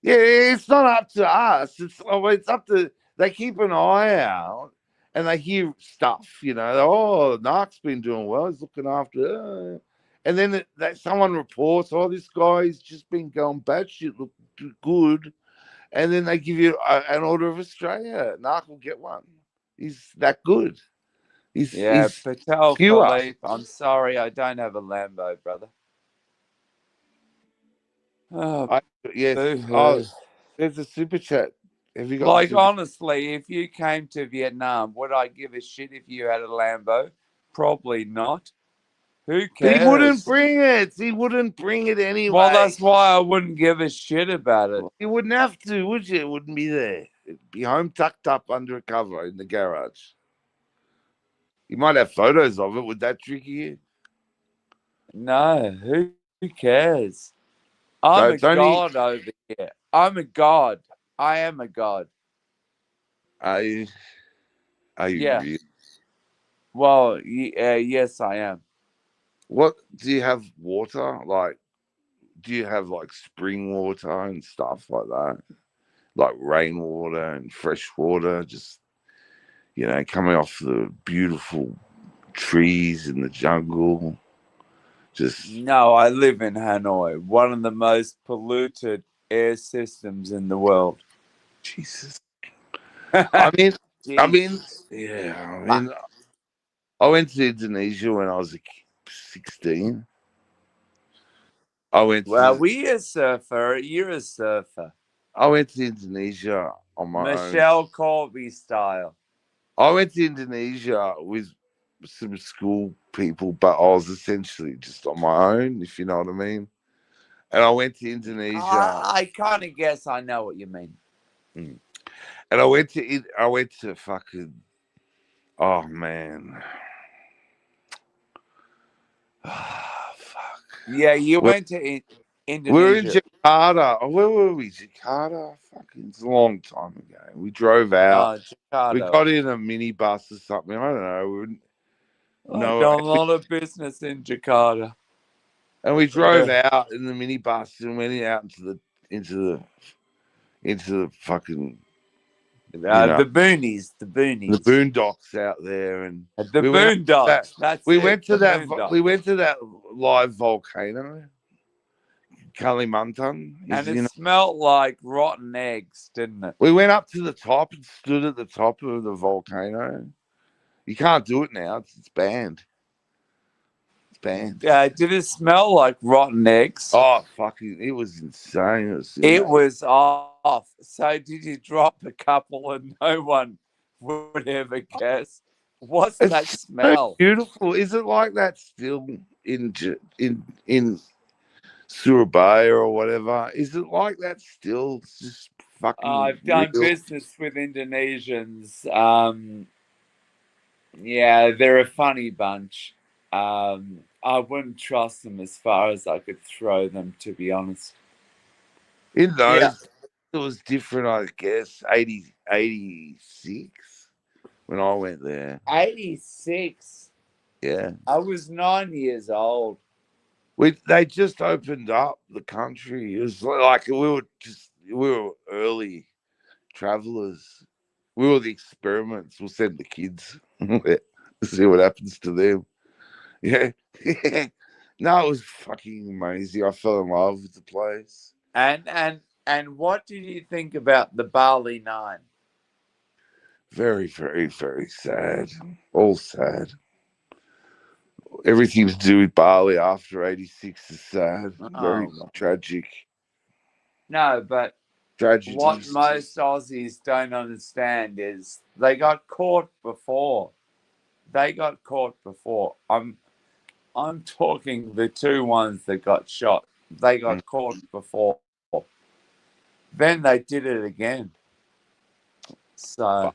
yeah. It's not up to us. It's up to they keep an eye out and they hear stuff. You know, oh, Narc's been doing well. He's looking after. And then someone reports, oh, this guy's just been going batshit, look good. And then they give you an Order of Australia. Narc will get one. He's that good. He's Patel pure. Philippe, I'm sorry, I don't have a Lambo, brother. Oh, Yes. boo-hoo. Oh, there's a super chat. Have you got Like, honestly, if you came to Vietnam, would I give a shit if you had a Lambo? Probably not. Who cares? He wouldn't bring it. He wouldn't bring it anyway. Well, that's why I wouldn't give a shit about it. You wouldn't have to, would you? It wouldn't be there. It'd be home tucked up under a cover in the garage. You might have photos of it. Would that trick you? No, who cares? I'm a god over here. I'm a god. I am a god. Are you Yeah. really? Well, yes, I am. What do you have? Water? Like, do you have like spring water and stuff like that? Like rainwater and fresh water, just coming off the beautiful trees in the jungle. Just No, I live in Hanoi, one of the most polluted air systems in the world. Jesus. I mean, Jesus. yeah. I went to Indonesia when I was 16. Well, we're a surfer. You're a surfer. I went to Indonesia on my own. Michelle Colby style. I went to Indonesia with some school people, but I was essentially just on my own, if you know what I mean. And I went to Indonesia. I kind of guess I know what you mean. And I went to fucking, oh man. Oh, fuck. Yeah, you went to Indonesia. We were in Jakarta. Where were we? Jakarta? Fucking, it's a long time ago. We drove out. Jakarta. We got in a minibus or something. I don't know. I've done a lot of business in Jakarta. And we drove out in the minibus and went out into the fucking the boonies, the boondocks out there, and the boondocks. We went to that live volcano, Kalimantan, and it smelled like rotten eggs, didn't it? We went up to the top and stood at the top of the volcano. You can't do it now; it's banned. It's banned. Did it smell like rotten eggs? Oh, fucking! It was insane. It was off. So did you drop a couple and no one would ever guess? What's that smell? So beautiful. Is it like that still in Surabaya or whatever? Is it like that still? It's just fucking. I've done business with Indonesians. Yeah, they're a funny bunch. I wouldn't trust them as far as I could throw them, to be honest. In those, it was different, I guess. 86 when I went there. 86? Yeah. I was 9 years old. They just opened up the country. It was like we were early travelers. We were the experiments. We'll send the kids. See what happens to them. Yeah. No, it was fucking amazing. I fell in love with the place. And what did you think about the Bali 9? Very, very, very sad. All sad. Everything to do with Bali after 86 is sad. Very tragic. No, but tragedy. What most Aussies don't understand is they got caught before. I'm talking the two ones that got shot. They got caught before. Then they did it again. So,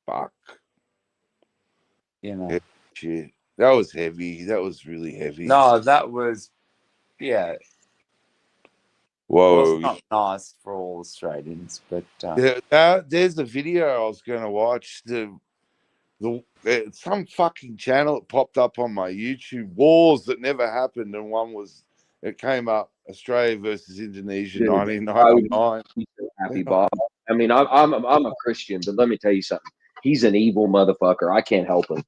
fuck. Shit. That was heavy. That was really heavy. No, that was, yeah. Whoa. Well, it's not nice for all Australians, but there's the video I was going to watch. Some fucking channel that popped up on my YouTube, wars that never happened, and one was It came up Australia versus Indonesia, Dude, 1999. He's so happy, Bob. I mean, I'm a Christian, but let me tell you something. He's an evil motherfucker. I can't help him.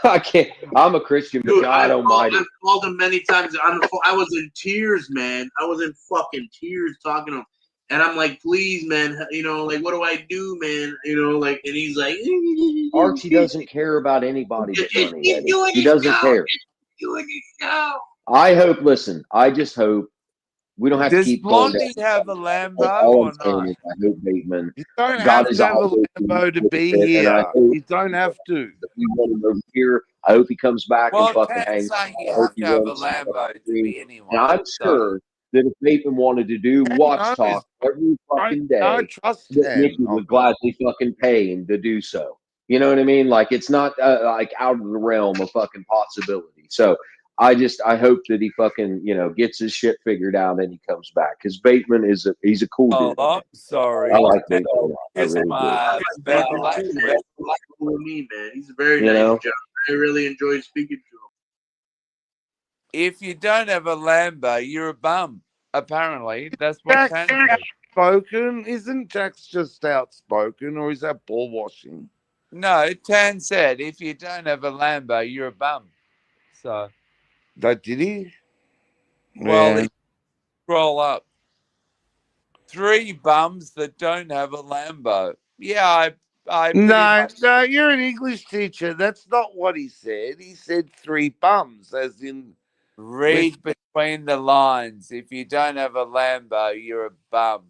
I can't. I'm a Christian, but Dude, God Almighty. I've called him many times on the phone. I was in tears, man. I was in fucking tears talking to him. And I'm like, please, man, like, what do I do, man? Like, and he's like, Archie doesn't care about anybody but money. He's Eddie. doing He his doesn't job. care. He's doing his job. I hope. Listen, I just hope we don't have to Does keep going Blondie down. have a Lambo All or I'm saying not? is, I hope Bateman. You don't God have is to have a always Lambo to with be it, and I here. hope You don't have to. that we want him over here. I hope he comes back and Well, fucking Tan's hangs. saying I you hope have he to have a runs some Lambo to stream. be And anyone. I'm So, sure that if Bateman wanted to do watch knows? talk every fucking I day, trust that Tan. Nikki would gladly fucking pay him to do so. You know what I mean? Like, it's not like out of the realm of fucking possibility. So I hope that he fucking, gets his shit figured out and he comes back. Because Bateman he's a cool dude. I'm sorry. I like Bateman a lot. I Here's really do. my bad language. With me, man. He's a very You nice know? job. I really enjoyed speaking to him. If you don't have a Lambo, you're a bum. Apparently, that's what Jack's Tan said. outspoken. Isn't Jack's just outspoken, or is that ball washing? No, Tan said if you don't have a Lambo, you're a bum. So, That did he? well, Yeah. scroll up. 3 bums that don't have a Lambo. Yeah, I pretty No, much you're an English teacher. That's not what he said. He said 3 bums, as in read between the lines. If you don't have a Lambo, you're a bum.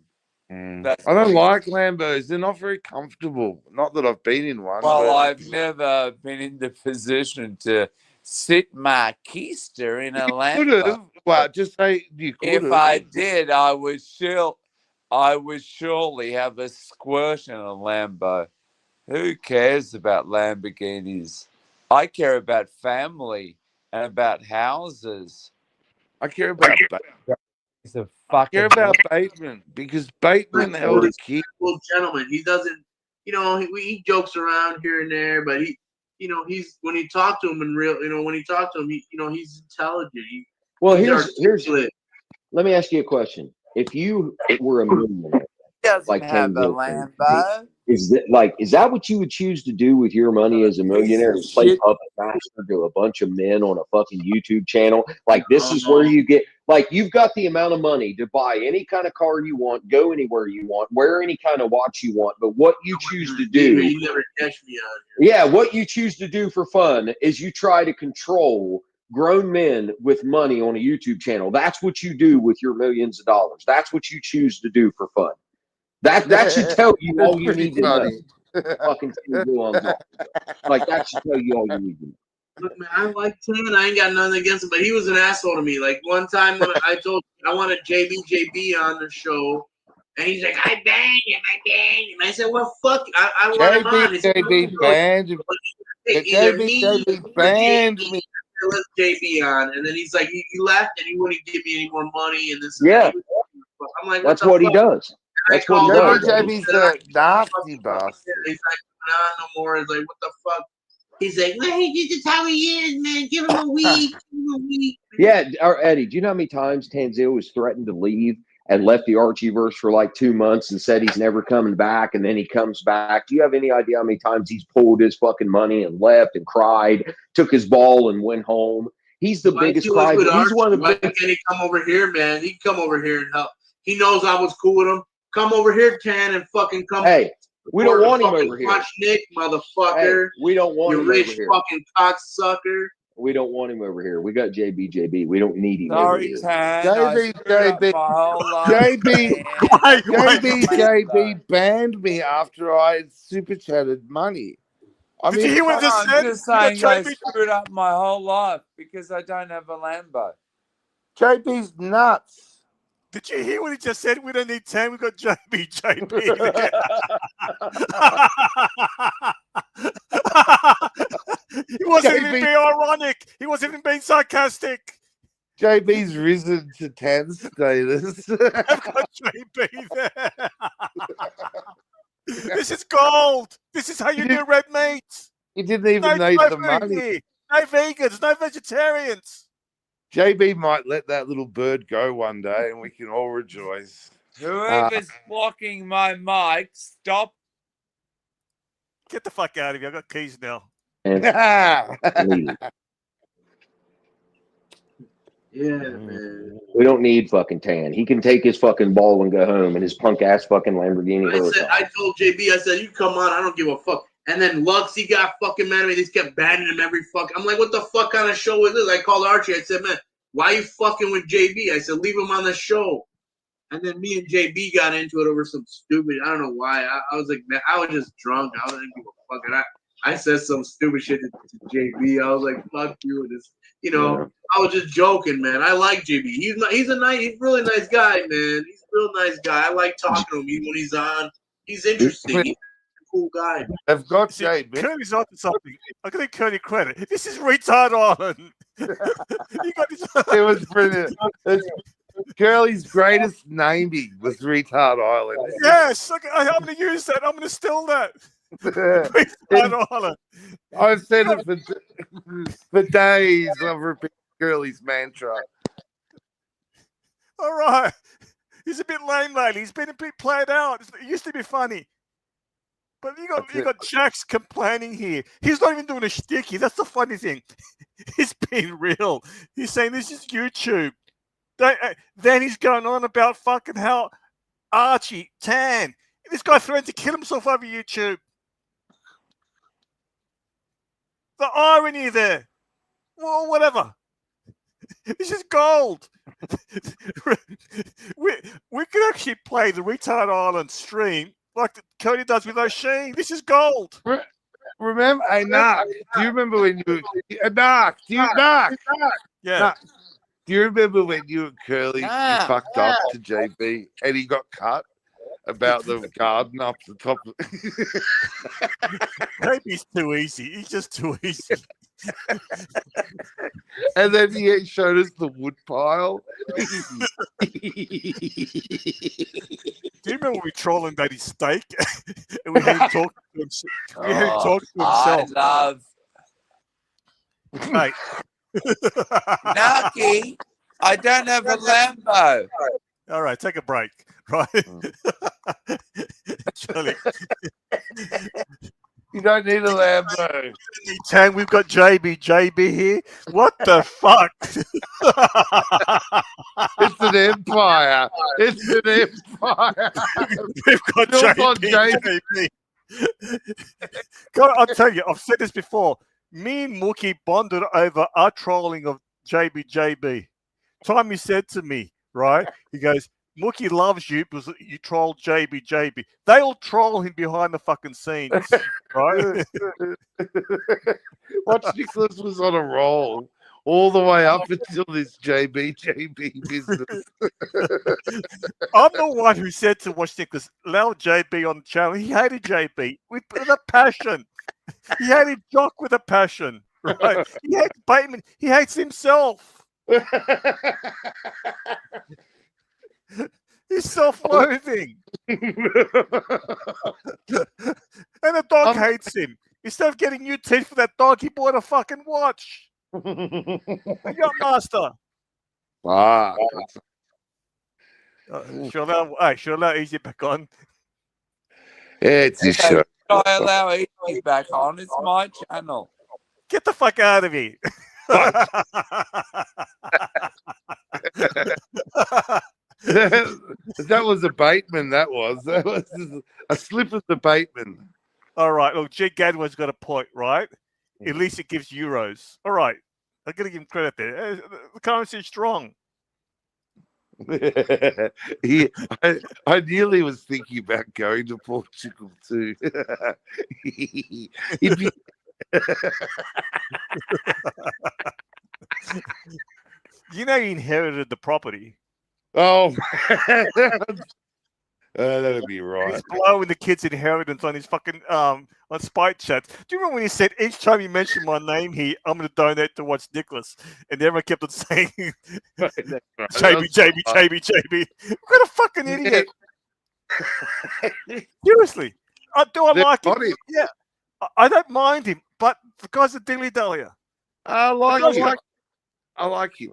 That's I what don't he like Lambos. They're not very comfortable. Not that I've been in one. Well, but I've never been in the position to sit my keister in a could Lambo. have. Well, just say you could If have. I did, I would surely have a squirt in a Lambo. Who cares about Lamborghinis? I care about family and about houses. I care about He's a fucking. Bateman because Bateman held a key. Well, gentleman, he doesn't, he jokes around here and there, but he's when you talk to him in real, when you talk to him, he's intelligent. Well, He's here's. articulate. Let me ask you a question. If you were a millionaire, He doesn't like have a Tangier, Lambo. is that what you would choose to do with your money as a millionaire? Is play puppet master to a bunch of men on a fucking YouTube channel? Like, this is where you get, like, you've got the amount of money to buy any kind of car you want, go anywhere you want, wear any kind of watch you want. But what you choose to do, You never catch me out here. yeah, what you choose to do for fun is you try to control grown men with money on a YouTube channel. That's what you do with your millions of dollars. That's what you choose to do for fun. That should tell you all you need to know. Fucking like, that should tell you all you need to know. Look, man, I like Tan. I ain't got nothing against him, but he was an asshole to me. Like, one time when I wanted JB on the show, and he's like, I bang him. I said, well, fuck, I want him on. JB banned me. JB banned me. Let JB on, and then he's like, he left, and he wouldn't give me any more money, and this. Yeah, I'm like, that's what he does. That's what he does. JB's a nasty bastard. He's like, no more. It's like, what the fuck? He's like, well, this is how he is, man. Give him a week. Yeah, Eddie, do you know how many times Tanzil was threatened to leave and left the Archieverse for like 2 months and said he's never coming back, and then he comes back? Do you have any idea how many times he's pulled his fucking money and left and cried, took his ball and went home? He's the biggest cry. He's one of the biggest. Can he come over here, man? He can come over here and help. He knows I was cool with him. Come over here, Tan, and fucking come. Hey, we don't want him over here. Watch Nick, motherfucker. Hey, we don't want him over here. You rich fucking cocksucker. We don't want him over here. We got JB. We don't need him over Sorry, here. Tan. JB banned me after I super chatted money. Did you hear what this said? I'm just saying I screwed up my whole life because I don't have a Lambo. JB's nuts. Did you hear what he just said? We don't need 10. We've got JB. He wasn't even being ironic. He wasn't even being sarcastic. JB's risen to 10 status. I've got JB there. This is gold. This is how you do red meat. He didn't even need the money. No vegans, no vegetarians. JB might let that little bird go one day, and we can all rejoice. Whoever's blocking my mic, stop. Get the fuck out of here. I got keys now. Leave. Yeah, man. We don't need fucking Tan. He can take his fucking ball and go home, and his punk ass fucking Lamborghini. I told JB, I said, you come on, I don't give a fuck. And then Lux, he got fucking mad at me. They just kept banning him every fuck. I'm like, what the fuck kind of show is this? I called Archie. I said, man, why are you fucking with JB? I said, leave him on the show. And then me and JB got into it over some stupid, I don't know why. I was like, man, I was just drunk. I wasn't give a fuck. And I said some stupid shit to JB. I was like, fuck you. And this, you know, yeah. I was just joking, man. I like JB. He's a really nice guy, man. He's a real nice guy. I like talking to him when he's on. He's interesting. He's a cool guy. I've got JB. Curly's onto something. I'm going to Curly credit. This is retard Island. You got this. It was brilliant. Curly's greatest naming was Retard Island. Yes, okay, I'm going to use that. I'm going to steal that. Retard Island. I've said it for days. I've repeated Curly's mantra. All right. He's a bit lame lately. He's been a bit played out. It used to be funny. But you got Jax complaining here. He's not even doing a shticky. That's the funny thing. He's being real. He's saying this is YouTube. Then he's going on about fucking how Archie, Tan, this guy threatened to kill himself over YouTube. The irony there. Well, whatever. This is gold. we could actually play the Retard Island stream like Cody does with O'Sheen. This is gold. Remember, hey, Nark, do you remember when you Nark? Yeah. Nark, do you remember when you and Curly you fucked up to JB and he got cut about the garden up the top? Maybe he's too easy. He's just too easy. And then he showed us the wood pile. Do you remember we trolling about his steak? And we had him talk to himself. I love. Hey. Nucky, I don't have a Lambo. All right, take a break. Right. Charlie. You don't need a Lambo. Tang, we've got JB here. What the fuck? It's an empire. It's an empire. We've got JB. God, I'll tell you, I've said this before. Me and Mookie bonded over our trolling of JB. Time he said to me, right? He goes, Mookie loves you because you troll JB. They all troll him behind the fucking scenes, right? Watch Nicholas was on a roll all the way up until this JB business. I'm the one who said to Watch Nicholas, allow JB on the channel. He hated JB with a passion. He hated Jock with a passion, right? He hates Bateman. He hates himself. He's self-loathing. And the dog hates him. Instead of getting new teeth for that dog, he bought a fucking watch. A yacht master. Wow. Should I allow Easy back on? It's a show. I allow Easy back on. It's my channel. Get the fuck out of here. That was a Bateman. That was a slip of the Bateman. All right. Look, G. Gadwin's got a point, right? At least it gives euros. All right. I'm going to give him credit there. The currency is strong. I nearly was thinking about going to Portugal too. You know, he inherited the property. Oh, that'd be right. He's blowing the kid's inheritance on his fucking on Spite Chat. Do you remember when he said each time you mention my name here, I'm going to donate to Watch Nicholas, and everyone kept on saying JB. What a fucking idiot! Seriously, do I like him? Yeah, I don't mind him, but the guy's a dilly-dallier. I like him. I like him.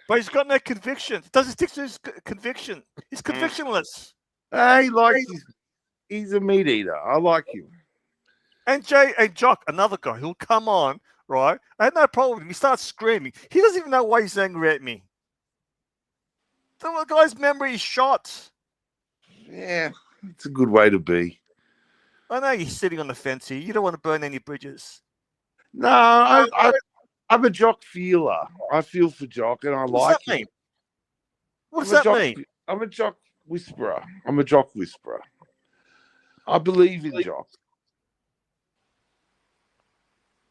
But he's got no conviction. He doesn't stick to his conviction. He's convictionless. He likes he's a meat eater. I like him. And Jock, another guy, he'll come on, right? I had no problem with him. He starts screaming. He doesn't even know why he's angry at me. The guy's memory is shot. Yeah, it's a good way to be. I know you're sitting on the fence here. You don't want to burn any bridges. No, I'm a Jock feeler. I feel for Jock, and I What's like that him. mean? What's I'm a that Jock, mean? I'm a Jock whisperer. I'm a Jock whisperer. I believe in Jock.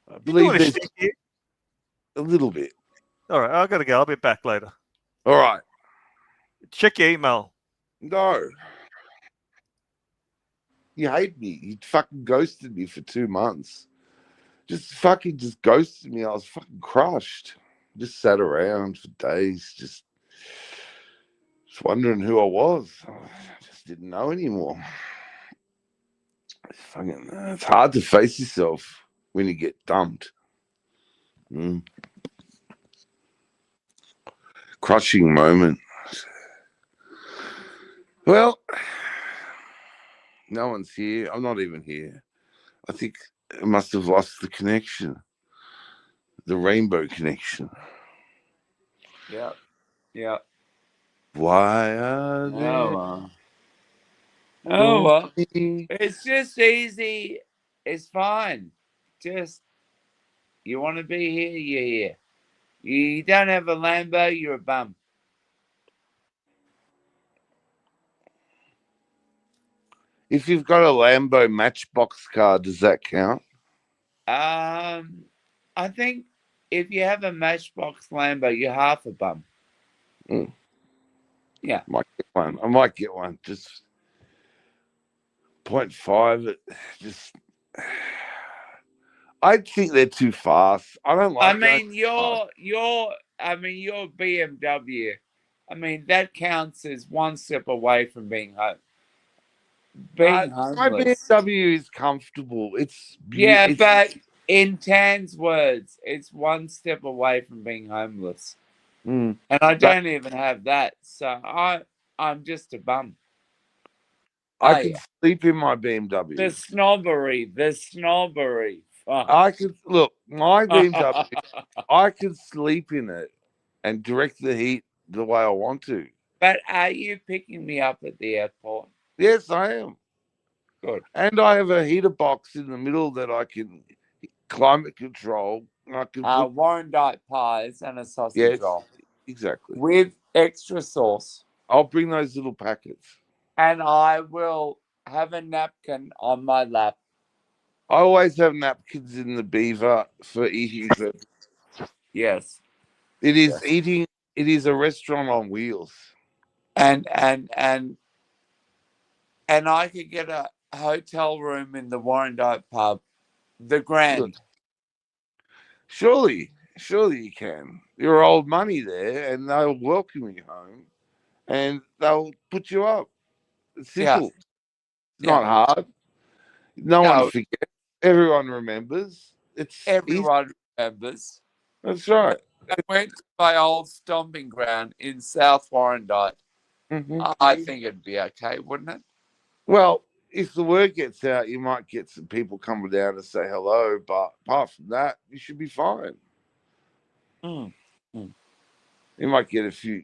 I You doing believe a there's shtick here? a little bit. All right, I gotta go. I'll be back later. All right. Check your email. No. You hate me. You fucking ghosted me for 2 months. Just ghosted me. I was fucking crushed. Just sat around for days, just wondering who I was. I just didn't know anymore. It's hard to face yourself when you get dumped. Crushing moment. Well, no one's here. I'm not even here. I think I must have lost the connection. The rainbow connection. Yeah. Yeah. Why are Oh, there well. Oh, well. many- It's just easy. It's fine. Just, you want to be here, you're here. You don't have a Lambo, you're a bum. If you've got a Lambo Matchbox car, does that count? I think if you have a Matchbox Lambo, you're half a bum. Yeah. Might get one. I might get one. Just 0.5. It just. I think they're too fast. I don't like. I mean, your BMW. I mean, that counts as one step away from being home. My Homeless. BMW is comfortable. It's Yeah, beautiful. but in Tan's words, it's one step away from being homeless. And I don't even have that. So I'm just a bum. I can sleep in my BMW. The snobbery. Fuck. I could look my BMW. I could sleep in it and direct the heat the way I want to. But are you picking me up at the airport? Yes, I am. Good. And I have a heater box in the middle that I can climate control. I can put Warrandyte pies and a sausage roll. Exactly. With extra sauce. I'll bring those little packets. And I will have a napkin on my lap. I always have napkins in the beaver for eating purposes. Yes. It is eating. It is a restaurant on wheels. And I could get a hotel room in the Warrandyte pub, the Grand. Look, surely you can. You're old money there, and they'll welcome you home, and they'll put you up. It's simple. It's not hard. No one forgets. Everyone remembers. Everyone remembers. That's right. I went to my old stomping ground in South Warrandyte. I think it'd be okay, wouldn't it? Well, if the word gets out, you might get some people coming down to say hello, but apart from that, you should be fine. You might get a few,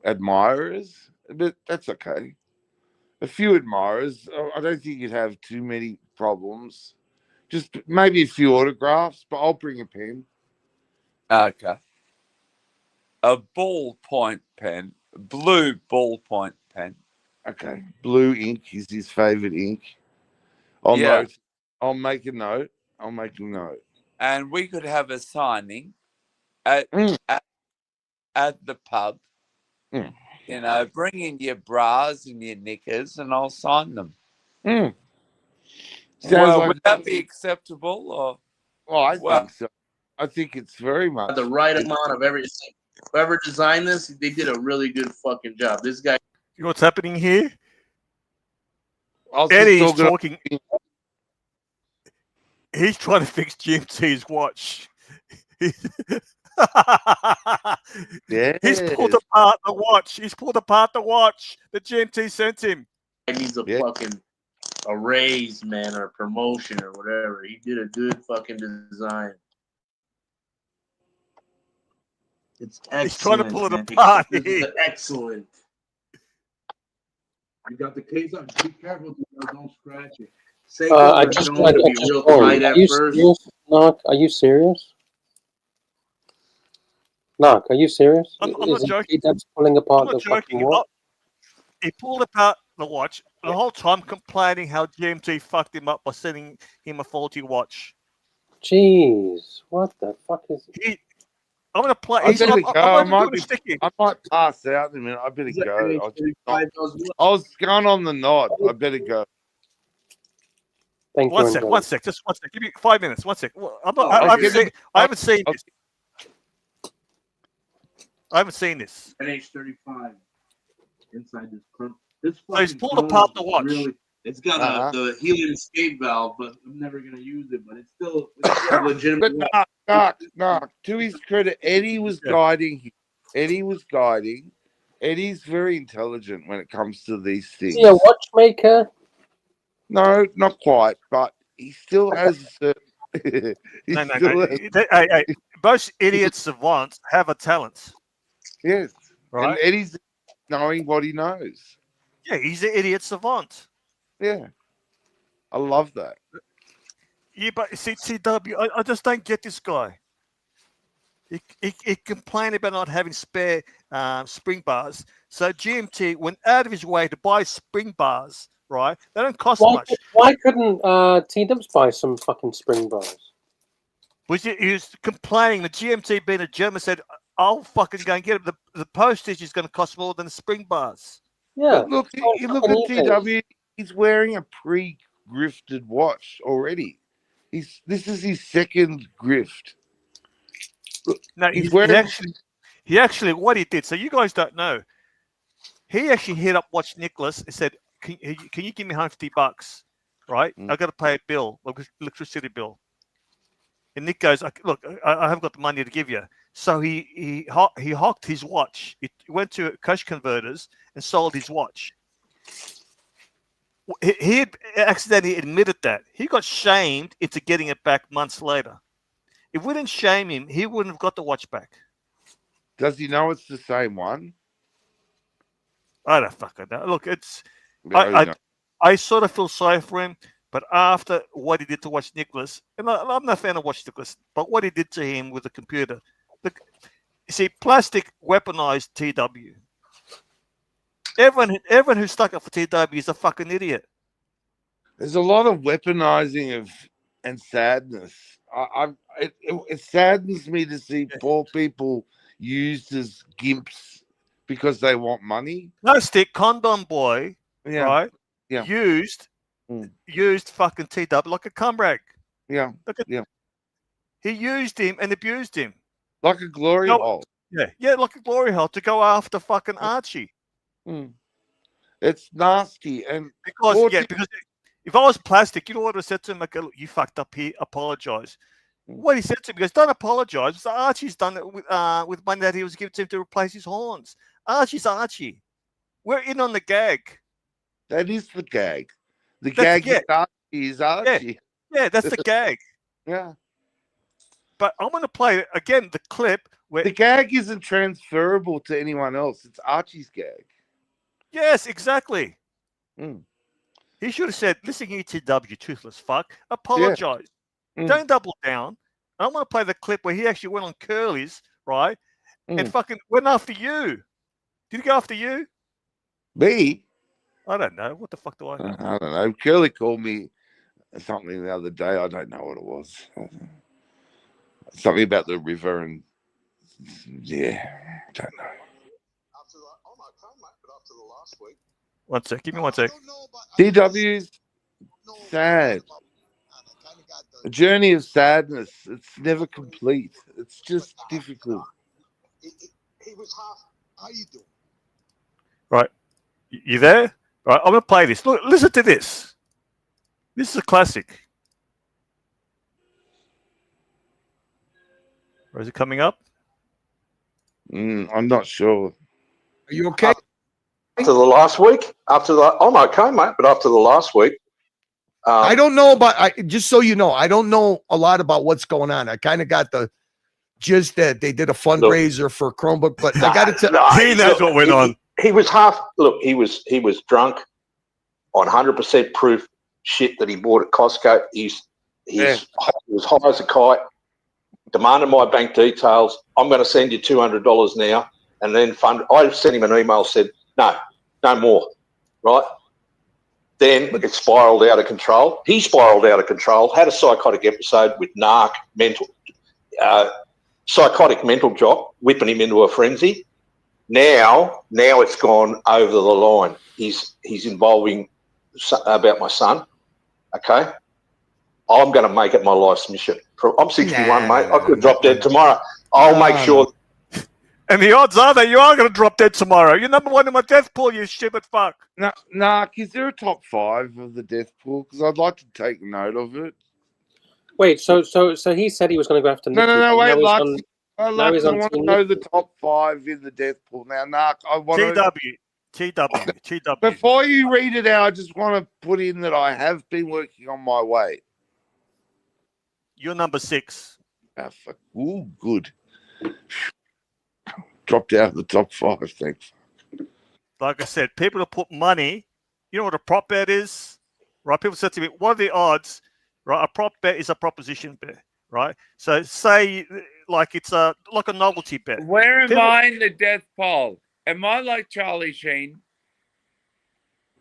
admirers, but that's okay. A few admirers. I don't think you'd have too many problems. Just maybe a few autographs, but I'll bring a pen. Okay. A ballpoint pen, blue ballpoint pen. Okay. Blue ink is his favorite ink. I'll make a note. And we could have a signing at the pub. You know, bring in your bras and your knickers, and I'll sign them. Would that be acceptable? Or I think so. I think it's very much the right amount of everything. Whoever designed this, they did a really good fucking job. This guy. You know what's happening here? Eddie's talking. He's trying to fix GMT's watch. Yeah. He's pulled apart the watch. He's pulled apart the watch that GMT sent him. It needs a fucking a raise, man, or a promotion or whatever. He did a good fucking design. It's excellent. He's trying to pull it man. apart. It's excellent. You got the case on. Be careful, don't scratch it. I just Be real tight at first. Serious? Narc, are you serious? Narc, are you serious? I'm not joking. That's pulling apart I'm not the fucking joking. watch? He pulled apart the watch the whole time, complaining how GMT fucked him up by sending him a faulty watch. Jeez, what the fuck is it? I'm gonna play. I better go. I might pass out in a minute. I better go. I was going on the night. I better go. Thank you. One sec. Just one sec. Give me 5 minutes. One sec. I haven't seen this. I haven't seen this. NH35 inside this chrome. This so he's pulled apart the watch. Really, it's got the helium escape valve, but I'm never gonna use it. But it's still legitimate. But no. To his credit, Eddie was guiding him. Eddie's very intelligent when it comes to these things. Is he a watchmaker? No, not quite, but he still has a certain. No. Most idiot savants have a talent. Yes. Right. And Eddie's knowing what he knows. Yeah, he's an idiot savant. Yeah. I love that. Yeah, but see, TW, I just don't get this guy. He complained about not having spare spring bars. So GMT went out of his way to buy spring bars, right? They don't cost much. Why couldn't T-Dubs buy some fucking spring bars? He was complaining. The GMT, being a German, said, I'll fucking go and get it. The postage is going to cost more than the spring bars. Yeah. But look, you look at TW, he's wearing a pre-grifted watch already. This is his second grift. No, he actually what he did. So you guys don't know. He actually hit up Watch Nicholas and said, "Can you give me $150? Right, I got to pay a bill, electricity bill." And Nick goes, "Look, I haven't got the money to give you." So he hocked his watch. He went to cash converters and sold his watch. He had accidentally admitted that. He got shamed into getting it back months later. If we didn't shame him, he wouldn't have got the watch back. Does he know it's the same one? I don't fucking know. Look, I sort of feel sorry for him, but after what he did to Watch Nicholas, and I'm not a fan of Watch Nicholas, but what he did to him with the computer, you see, plastic weaponized TW. Everyone who stuck up for TW is a fucking idiot. There's a lot of weaponizing and sadness. It saddens me to see poor people used as gimps because they want money. Plastic condom boy, right? Yeah. Used fucking TW like a cum rag. Yeah. He used him and abused him. Like a glory hole. Yeah, like a glory hole to go after fucking Archie. It's nasty. And because if I was plastic, you know what I said to him? Like, you fucked up here, apologize. What he said to me, he goes, don't apologize. So Archie's done it with money that he was given to him to replace his horns. Archie's Archie. We're in on the gag. That is the gag. The gag is Archie. Yeah, that's the gag. Yeah. But I'm going to play, again, the clip where... The gag isn't transferable to anyone else. It's Archie's gag. Yes, exactly. He should have said, listen here, TW, toothless fuck. Apologize. Don't double down. I want to play the clip where he actually went on Curly's, right? And fucking went after you. Did he go after you? Me? I don't know. What the fuck do I know? I don't know. Curly called me something the other day. I don't know what it was. Something about the river and I don't know. One sec. Give me 1 sec. TW's sad. A journey of sadness. It's never complete. It's just difficult. He was half. How you doing? Right. You there? Right. I'm going to play this. Look, listen to this. This is a classic. Or is it coming up? I'm not sure. Are you okay? After the last week, I'm okay, mate. But after the last week, I don't know about. Just so you know, I don't know a lot about what's going on. I kind of got the gist that they did a fundraiser for Chromebook, but I got to tell. He knows what went on. He was half. Look, he was drunk on 100% proof shit that he bought at Costco. He was high as a kite. Demanded my bank details. I'm going to send you $200 now, and then I sent him an email. Said no more. Right. Then it spiraled out of control. He spiraled out of control. Had a psychotic episode with psychotic mental jock, whipping him into a frenzy. Now it's gone over the line. He's involving about my son. Okay, I'm going to make it my life's mission. I'm 61, mate. I could drop dead tomorrow. I'll make sure. And the odds are that you are going to drop dead tomorrow. You're number one in my death pool, you stupid fuck. Nah, is there a top 5 of the death pool? Because I'd like to take note of it. Wait, so he said he was going to go after Nicky. No, wait, Lux. I want to know the top 5 in the death pool. Now, Narc, I want TW. Before you read it out, I just want to put in that I have been working on my way. You're number 6. Ooh, good. Dropped out of the top 5, thanks. Like I said, people that put money, you know what a prop bet is? Right? People said to me, what are the odds? Right? A prop bet is a proposition bet, right? So say like it's like a novelty bet. Where am I in the death poll? Am I like Charlie Sheen?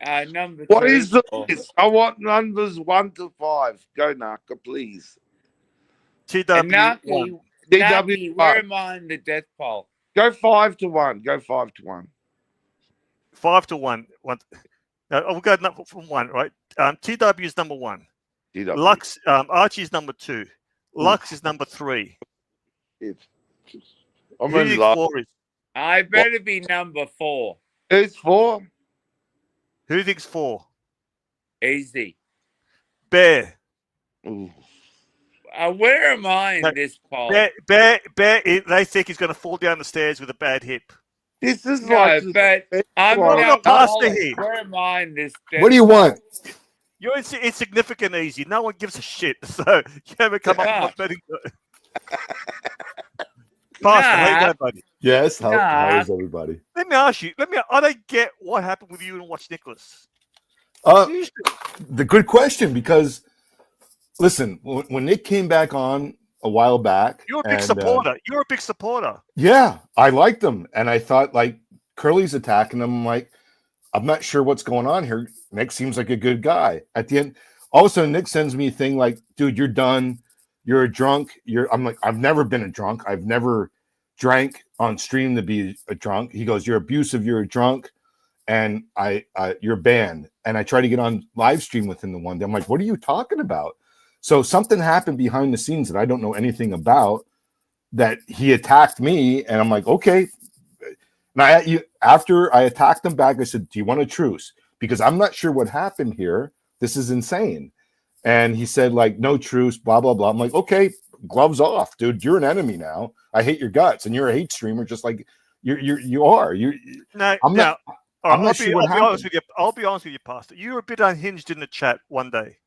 Number 2. What is the list? I want numbers 1 to 5. Go, Narca, please. Naki, where am I in the death poll? Go 5 to 1. Go 5 to 1. 5 to 1. We'll go from 1, right? TW is number 1. TW. Lux, Archie is number 2. Lux is number 3. I'm Who do you think 4 is? I better be number 4. Who's 4? Who thinks 4? Easy. Bear. Ooh. Where am I in this poll? Bear, they think he's going to fall down the stairs with a bad hip. This is but I'm not pastor here. Where am I in this? What do you want? You're insignificant, easy. No one gives a shit. So you haven't come up with betting. Pastor, how you going, buddy? Yes. How is everybody? Let me ask you. I don't get what happened with you and Watch Nicholas. The good question, because listen, when Nick came back on a while back, you're a big supporter. You're a big supporter. Yeah, I liked him, and I thought like Curly's attacking him. I'm like, I'm not sure what's going on here. Nick seems like a good guy. At the end, all of a sudden, Nick sends me a thing like, "Dude, you're done. You're a drunk." I'm like, I've never been a drunk. I've never drank on stream to be a drunk. He goes, "You're abusive. You're a drunk, and you're banned." And I try to get on live stream with him the one day. I'm like, "What are you talking about?" So something happened behind the scenes that I don't know anything about, that he attacked me, and I'm like, okay. Now, after I attacked him back, I said, "Do you want a truce? Because I'm not sure what happened here. This is insane." And he said, like, "No truce, blah, blah, blah." I'm like, okay, gloves off, dude. You're an enemy now. I hate your guts, and you're a hate streamer, just like you are. I'm not sure what happened. I'll be honest with you, Pastor. You were a bit unhinged in the chat one day.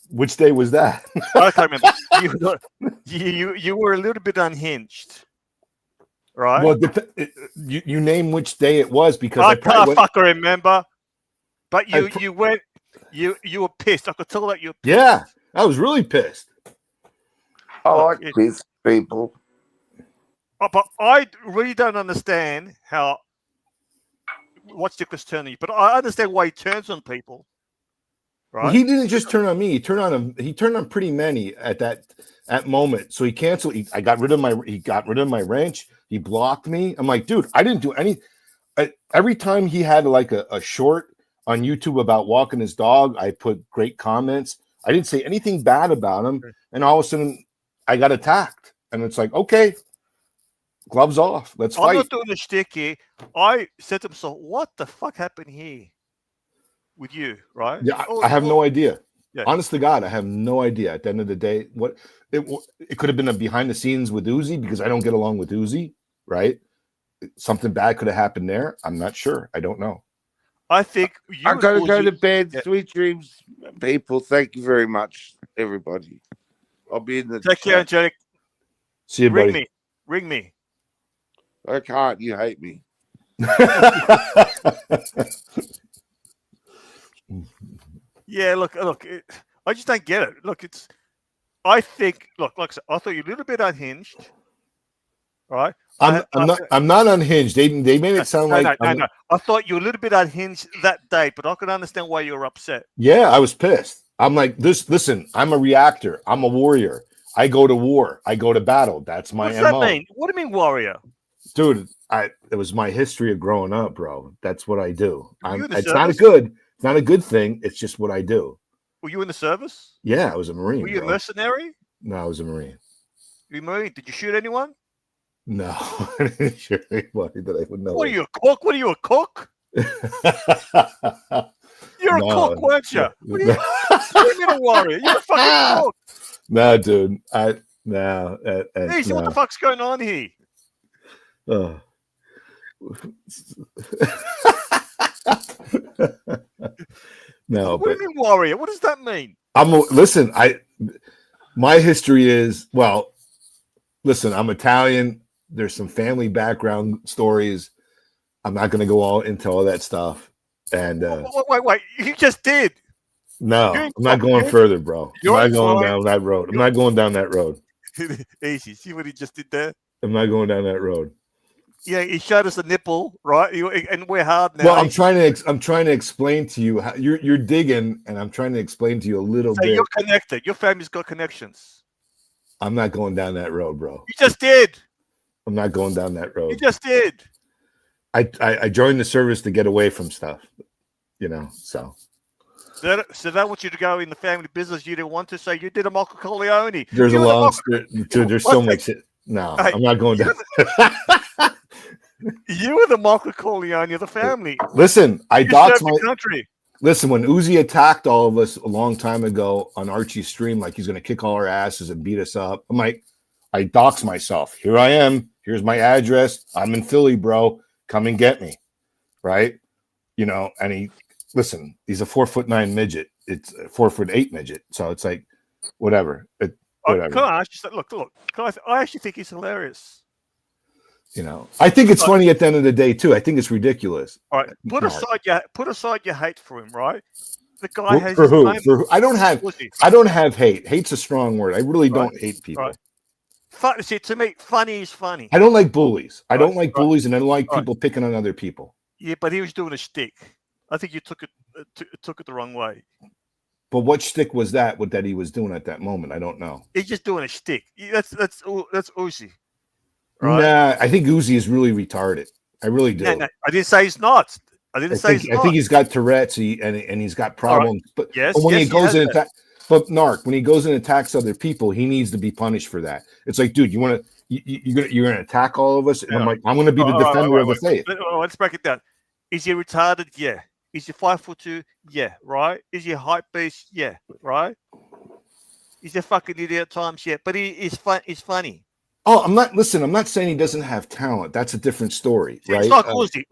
Which day was that? I can't remember. You were a little bit unhinged, right? Well, you name which day it was, because I can't fucking remember. But you were pissed. I could tell that you were pissed. Yeah, I was really pissed. I like pissed people. But I really don't understand how Watch Nicholas turning you. But I understand why he turns on people. Right. Well, he didn't just turn on me. He turned on pretty many at that moment. So he canceled. He got rid of my wrench. He blocked me. I'm like, dude, I didn't do any. Every time he had like a short on YouTube about walking his dog, I put great comments. I didn't say anything bad about him. And all of a sudden I got attacked. And it's like, okay, gloves off. Let's fight. I'm not doing a shtick here. I said to myself, what the fuck happened here with you, right? Yeah, I have no idea. Yeah. Honest to God, I have no idea. At the end of the day, it could have been a behind the scenes with Uzi, because I don't get along with Uzi, right? something bad could have happened there. I'm not sure. I don't know. I think I gotta go to bed. Yeah. Sweet dreams, people. Thank you very much, everybody. I'll be in the Take care, chat. Angelic. See you, Ring buddy. me. Ring me. I can't. You hate me. Yeah, look. I just don't get it. Look, I think. Look, like I said, I thought you're a little bit unhinged, right? I'm not unhinged. They made it sound like no. I thought you were a little bit unhinged that day, but I can understand why you were upset. Yeah, I was pissed. I'm like, listen, I'm a reactor. I'm a warrior. I go to war. I go to battle. That's my What does MO. that mean? What do you mean, warrior? Dude, it was my history of growing up, bro. That's what I do. It's service? not a good thing. It's just what I do. Were you in the service? Yeah, I was a Marine. Were you bro. a mercenary? No, I was a Marine. Were you a Marine? Did you shoot anyone? No, I didn't shoot anybody that I would know. What are you, a cook? What are you, a cook? You're a cook, weren't you? What do you mean a warrior? You're a fucking cook. No, dude. Hey, so what the fuck's going on here? No, What do you mean warrior? What does that mean? Listen, my history is, well, listen, I'm Italian. There's some family background stories. I'm not going to go all into all that stuff. And wait, you just did. No, I'm not going further, bro. I'm not going down that road. I'm not going down that road. Easy. See what he just did there? I'm not going down that road. Yeah, he showed us a nipple, right? And we're hard now. Well, I'm trying to explain to you how you're digging, and I'm trying to explain to you a little bit. You're connected. Your family's got connections. I'm not going down that road, bro. You just did. I'm not going down that road. You just did. I joined the service to get away from stuff, so. So they want you to go in the family business you didn't want to, so you did a Michael Corleone. There's there's so much. No, I'm not going down. You were the Michael Corleone of the family. Listen, I doxed my country. Listen, when Uzi attacked all of us a long time ago on Archie's stream, like he's going to kick all our asses and beat us up, I'm like, I doxed myself. Here I am. Here's my address. I'm in Philly, bro. Come and get me. Right? And he's a 4'9" midget. It's a 4'8" midget. So it's like, whatever. Whatever. Can I ask you, look. I actually think he's hilarious. I think it's funny at the end of the day too. I think it's ridiculous. All right, put aside your hate for him, right? The guy has for who? For who? I don't have hate. Hate's a strong word. I really don't hate people. Right. See, to me, funny is funny. I don't like bullies. I don't like bullies, and I don't like people picking on other people. Yeah, but he was doing a shtick. I think you took it the wrong way. But what shtick was that? What that he was doing at that moment? I don't know. He's just doing a shtick. That's Uzi. Right? Nah, I think Uzi is really retarded. I really do. No, I didn't say he's not. I think he's got Tourette's and he's got problems. Right. But when he goes in attack, but Narc, when he goes and attacks other people, he needs to be punished for that. It's like, dude, you're gonna attack all of us, and I'm like, I'm gonna be the defender of the faith. Let's break it down. Is he retarded? Yeah. Is he 5'2"? Yeah. Right. Is he a hype beast? Yeah. Right. He's a fucking idiot at times. Yeah. But he's funny. Oh, I'm not saying he doesn't have talent. That's a different story, right? It's like Uzi.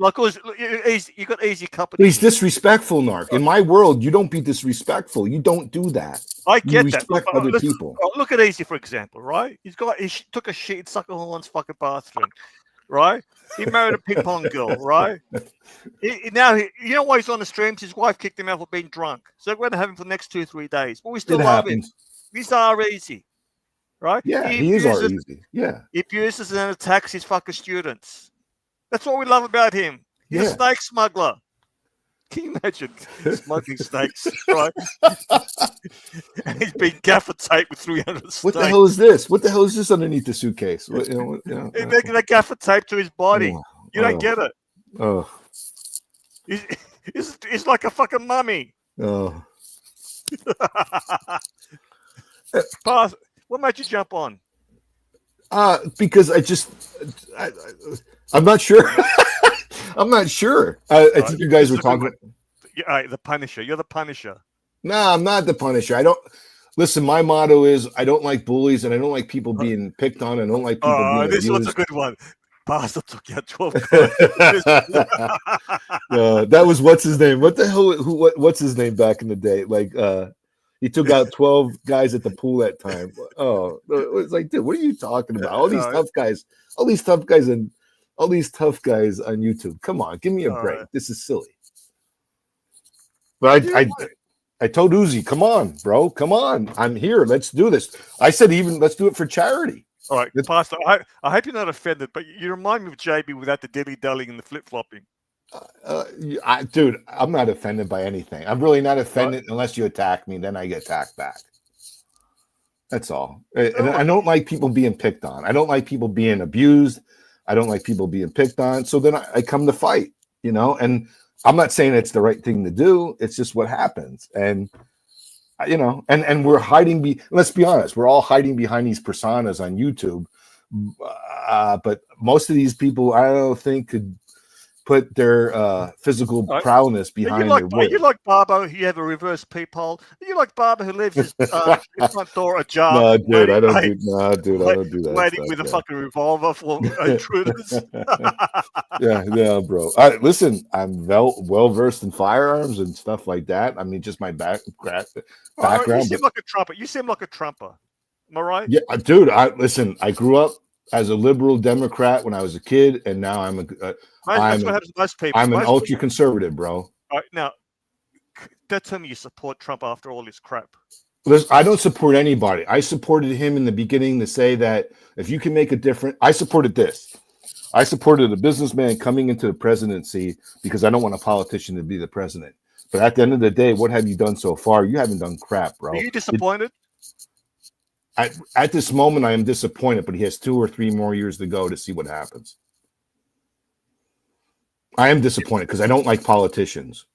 You got easy company. He's disrespectful, Narc. In my world, you don't be disrespectful. You don't do that. I get you respect other people. Look at Easy, for example, right? He took a shit in Suckerhorn's fucking bathroom, right? He married a ping pong girl, right? You know why he's on the streams? His wife kicked him out for being drunk. So we're going to have him for the next 2-3 days. But we still love him. These are easy. Right? Yeah, he is our Easy. Yeah. He abuses and attacks his fucking students. That's what we love about him. He's a snake smuggler. Can you imagine smuggling snakes, right? And he's been gaffer taped with 300 snakes. What the hell is this? What the hell is this underneath the suitcase? They're making a gaffer tape to his body. You don't get it. Oh. It's like a fucking mummy. Oh. Pass. What made you jump on? Because I'm not sure. I'm not sure. I think you guys were talking. The Punisher. You're the Punisher. No, I'm not the Punisher. I don't listen. My motto is I don't like bullies and I don't like people being picked on. I don't like people being this abused. one's a good one. Pastor took out 12 that was what's his name? What the hell? What's his name back in the day? Like, he took out 12 guys at the pool that time. Oh, it's like, dude, what are you talking about? All these tough guys, all these tough guys on YouTube. Come on, give me a break. This is silly. But I told Uzi, come on, bro, come on. I'm here. Let's do this. I said, even let's do it for charity. All right, Pastor, I hope you're not offended, but you remind me of JB without the dilly-dallying and the flip-flopping. Dude, I'm not offended by anything. I'm really not offended unless you attack me. Then I get attacked back. That's all. And I don't like people being picked on. I don't like people being abused. I don't like people being picked on. So then I come to fight, you know, and I'm not saying it's the right thing to do. It's just what happens. And, you know, and we're hiding. Let's be honest. We're all hiding behind these personas on YouTube. But most of these people, I don't think could put their physical prowess behind their words. You like Barbo who have a reverse peephole? You like Barbo who leaves his front door ajar? No, dude, I don't do that. Waiting with a fucking revolver for intruders. yeah, bro. Listen, I'm well versed in firearms and stuff like that. I mean, just my background. You seem like a trumper. You seem like a trumper. Am I right? Yeah, dude. Listen. I grew up as a liberal Democrat when I was a kid, and now I'm what happens to most people. I'm an ultra conservative, bro. All right, now, don't tell me you support Trump after all this crap. Listen, I don't support anybody. I supported him in the beginning to say that if you can make a difference, I supported this. I supported a businessman coming into the presidency because I don't want a politician to be the president. But at the end of the day, what have you done so far? You haven't done crap, bro. Are you disappointed? At this moment, I am disappointed, but he has 2 or 3 more years to go to see what happens. I am disappointed because I don't like politicians.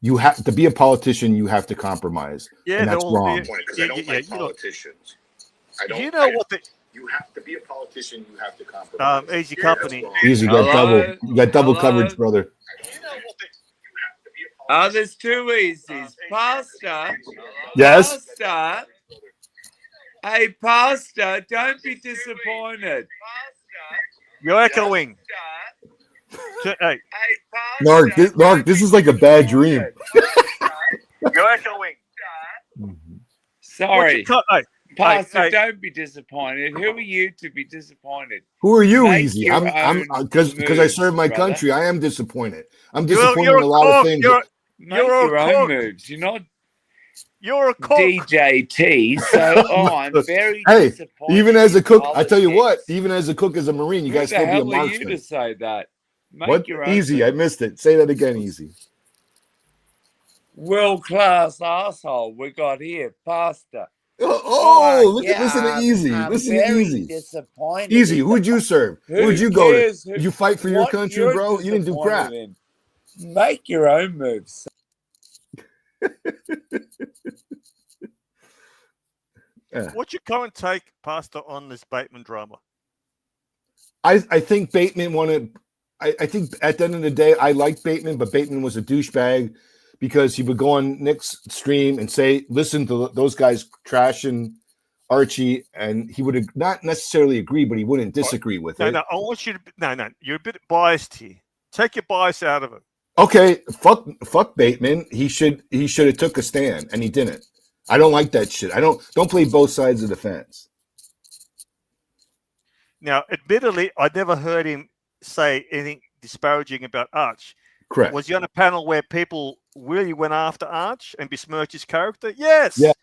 You have to be a politician. You have to compromise. Yeah, and that's wrong. Because I don't like politicians. You have to be a politician. You have to compromise. Easy company. Easy, you got double coverage, brother. Oh, there's 2 easies. Pastor. Yes. Pastor. Hey, Pastor, don't be disappointed. You're echoing. Hey, Mark, this is like a bad dream. You're echoing. Sorry. Pastor, don't be disappointed. Who are you to be disappointed? Who are you, Easy? I'm because I serve my country. I am disappointed. I'm disappointed in a lot of things. Make your own moves. You're a cook. DJT. So, I'm very disappointed. Even as a cook, I tell you what. Even as a cook, as a Marine, you guys still be a monster. Who the hell are you to say that? What? Easy. I missed it. Say that again, Easy. World-class asshole we got here, Pastor. Listen to Easy. Listen to Easy. Disappointed. Easy. Who'd you serve? Who'd you go to? Did you fight for your country, bro? You didn't do crap. Make your own moves. What's your current take, Pastor, on this Bateman drama? I think Bateman wanted. I think at the end of the day, I liked Bateman, but Bateman was a douchebag because he would go on Nick's stream and say, "Listen to those guys trashing Archie," and he would not necessarily agree, but he wouldn't disagree with it. No, I want you to. No, you're a bit biased here. Take your bias out of it. Okay, fuck Bateman. He should have took a stand, and he didn't. I don't like that shit. Don't play both sides of the fence. Now, admittedly, I never heard him say anything disparaging about Arch. Correct. Was he on a panel where people really went after Arch and besmirched his character? Yes. Yeah.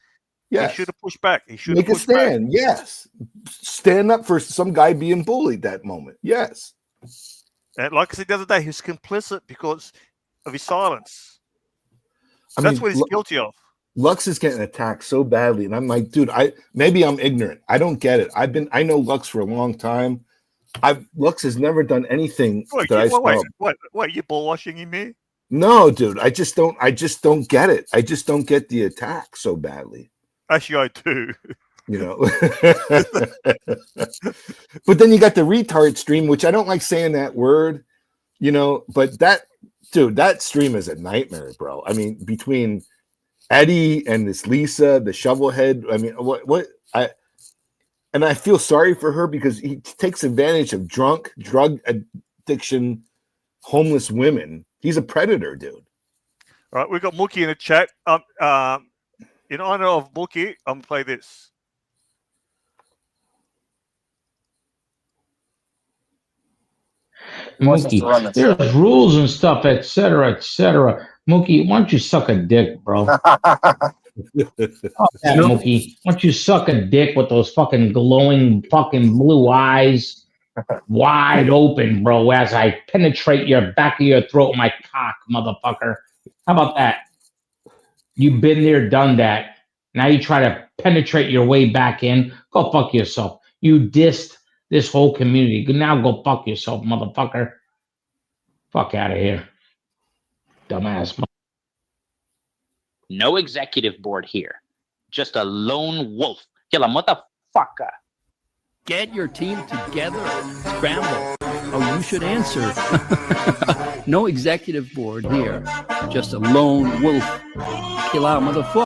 Yes. He should have pushed back. He should make have a stand. Back. Yes. Stand up for some guy being bullied that moment. Yes. And like I said the other day, he was complicit because of his silence. That's what he's guilty of. Lux is getting attacked so badly, and I'm like, dude, maybe I'm ignorant. I don't get it. I know Lux for a long time. Lux has never done anything Wait, you bullwashing him here? No, dude. I just don't get it. I just don't get the attack so badly. Actually, I do. You know. But then you got the retard stream, which I don't like saying that word, you know, but that stream is a nightmare, bro. I mean, between Eddie and this Lisa, the shovelhead. I mean, And I feel sorry for her because he takes advantage of drug addiction, homeless women. He's a predator, dude. All right, we've got Mookie in the chat. In honor of Mookie, I'm gonna play this. Mookie, there's rules and stuff, etc., etc. Mookie, why don't you suck a dick, bro? Mookie, why don't you suck a dick with those fucking glowing fucking blue eyes wide open, bro, as I penetrate your back of your throat with my cock, motherfucker. How about that? You've been there, done that. Now you try to penetrate your way back in. Go fuck yourself. You dissed this whole community. Now go fuck yourself, motherfucker. Fuck out of here. Dumbass. No executive board here. Just a lone wolf. Kill a motherfucker. Get your team together. Scramble. Oh, you should answer. No executive board here. Just a lone wolf. Kill out, motherfucker.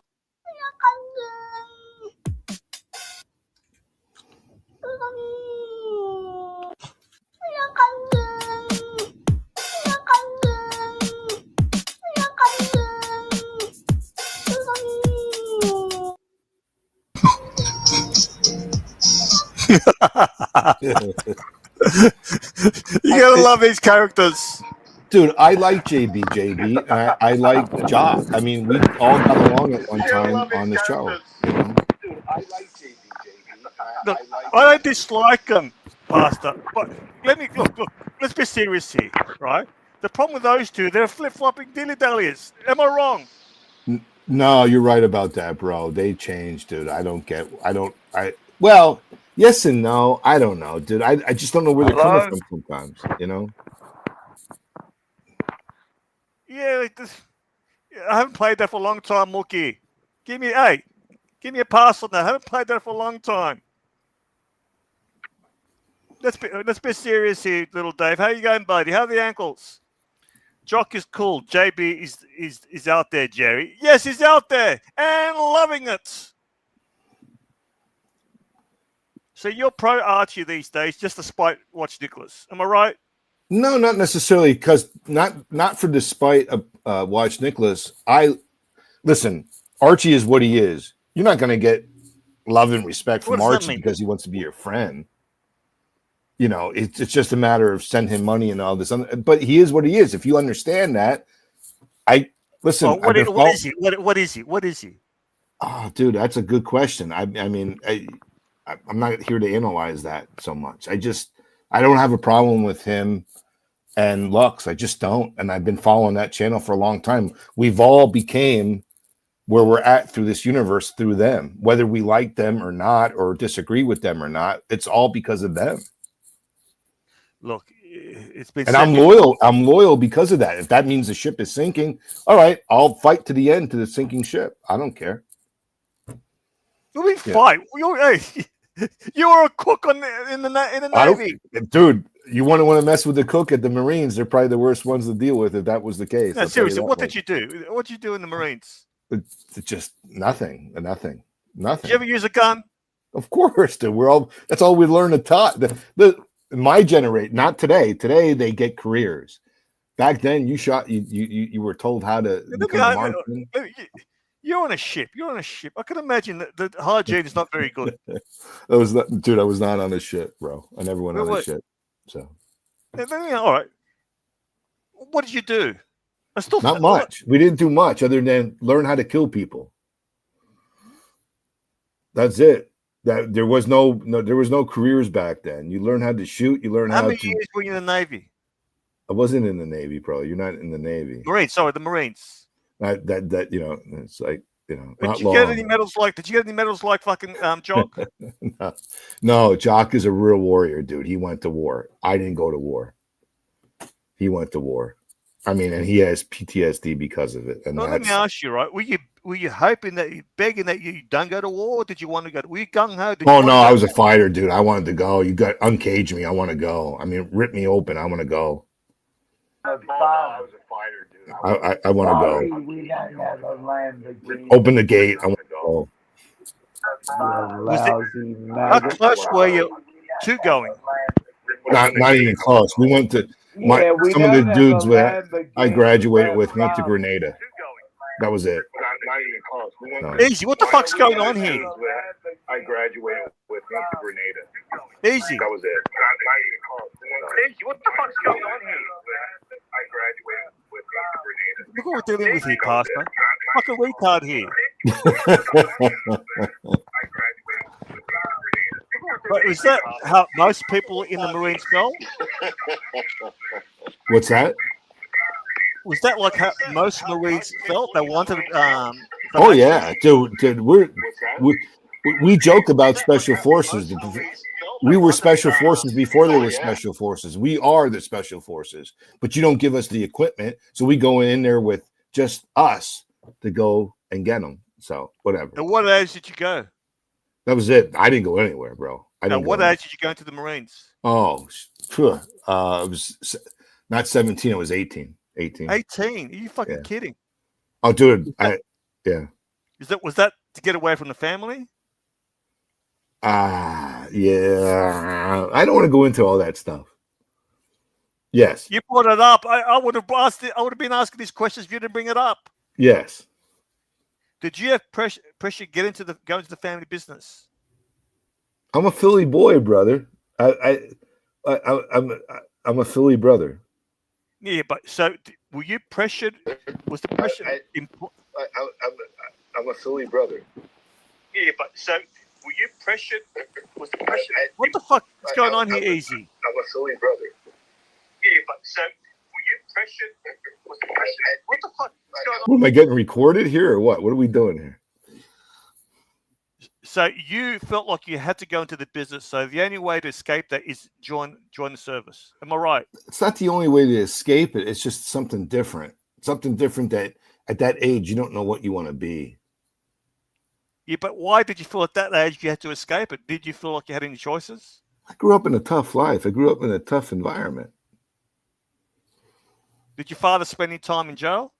You gotta love these characters. Dude, I like JB, and I like Jock. I mean, we all got along at one time on the show. You know? Dude, I like JB. Look, I don't dislike them, Pastor. But look. Let's be serious here, right? The problem with those two, they're flip-flopping dilly-dallies. Am I wrong? No, you're right about that, bro. They changed, dude. Well, yes and no. I don't know, dude. I just don't know where they're coming from sometimes, you know? Yeah, I haven't played that for a long time, Mookie. Give me a pass on that. I haven't played that for a long time. Let's be serious here, little Dave. How you going, buddy? How are the ankles? Jock is cool. JB is out there, Jerry. Yes, he's out there and loving it. So you're pro Archie these days, just to spite Watch Nicholas. Am I right? No, not necessarily, because not for despite Watch Nicholas. Listen, Archie is what he is. You're not going to get love and respect from Archie because he wants to be your friend. You know, it's just a matter of send him money and all this. But he is what he is. If you understand that, listen. Oh, what is he? What is he? What is he? Oh, dude, that's a good question. I'm not here to analyze that so much. I don't have a problem with him and Lux. I just don't. And I've been following that channel for a long time. We've all became where we're at through this universe through them, whether we like them or not, or disagree with them or not. It's all because of them. Look, it's been. And I'm loyal. I'm loyal because of that. If that means the ship is sinking, all right, I'll fight to the end to the sinking ship. I don't care. We fight. You're a cook in the Navy, dude. You want to mess with the cook at the Marines? They're probably the worst ones to deal with if that was the case. No, seriously, what did you do? What did you do in the Marines? It's just nothing. Nothing. Did you ever use a gun? Of course, dude. That's all we learned to taught. My generation, not today. Today they get careers. Back then, you were told how to become a marksman. You're on a ship. I can imagine that the hygiene is not very good. I was not on a ship, bro. I never went on a ship. So, all right. What did you do? Not much. We didn't do much other than learn how to kill people. That's it. There was no careers back then. You learn how to shoot. You learn how many years were you in the Navy? I wasn't in the Navy, bro. You're not in the Navy. Marines. Sorry, the Marines. That it's like Did you get any medals like? Did you get any medals like fucking Jock? No, Jock is a real warrior, dude. He went to war. I didn't go to war. He went to war. I mean, and he has PTSD because of it. And let me ask you, right? Were you hoping that begging that you don't go to war? Or did you want to go? Were you gung ho? Oh no, I was a fighter, dude. I wanted to go. You got uncage me. I want to go. I mean, rip me open. I want to go. I was a fighter, dude. I want to go. Open the gate. I want to go. Was it? How close were you to going? Not even close. We went to Yeah, we some of the don't have dudes a that I Lamborghini graduated with without went to cars. Grenada. That was it. Not even close. We went So, to Easy. What the fuck's going on here? I graduated with went to Grenada. Easy. That was it. Not even close. Easy. What the fuck's going on here? I graduated with Grenada. Look what we're dealing with here, Pastor. Fucking retard here. But is that how most people in the Marines felt? what's that? Was that like how most Marines felt? They wanted. Oh yeah, dude. We joke about special forces. We were special forces before they were special forces. We are the special forces, but you don't give us the equipment, so we go in there with just us to go and get them. So whatever. At what age did you go? That was it. I didn't go anywhere, bro. I didn't. At what age did you go into the Marines? Oh, phew. It was not 17. It was 18. 18. 18. Are you fucking kidding? Oh, dude. Yeah. Was that to get away from the family? Yeah. I don't want to go into all that stuff. Yes. You brought it up. I would have asked it. I would have been asking these questions if you didn't bring it up. Yes. Did you have pressure to go into the family business? I'm a Philly boy, brother. I'm a Philly brother. Yeah, but so were you pressured? Was the pressure? I'm a Philly brother. Yeah, but so were you pressured? Was the pressure? What the fuck is going on here, Easy? I'm a Philly brother. Yeah, but so were you pressured? Was the pressure? What the fuck is going on? Am I getting recorded here or what? What are we doing here? So you felt like you had to go into the business. So the only way to escape that is join the service. Am I right? It's not the only way to escape it. It's just something different. Something different that at that age you don't know what you want to be. Yeah, but why did you feel at that age you had to escape it? Did you feel like you had any choices? I grew up in a tough life. I grew up in a tough environment. Did your father spend any time in jail?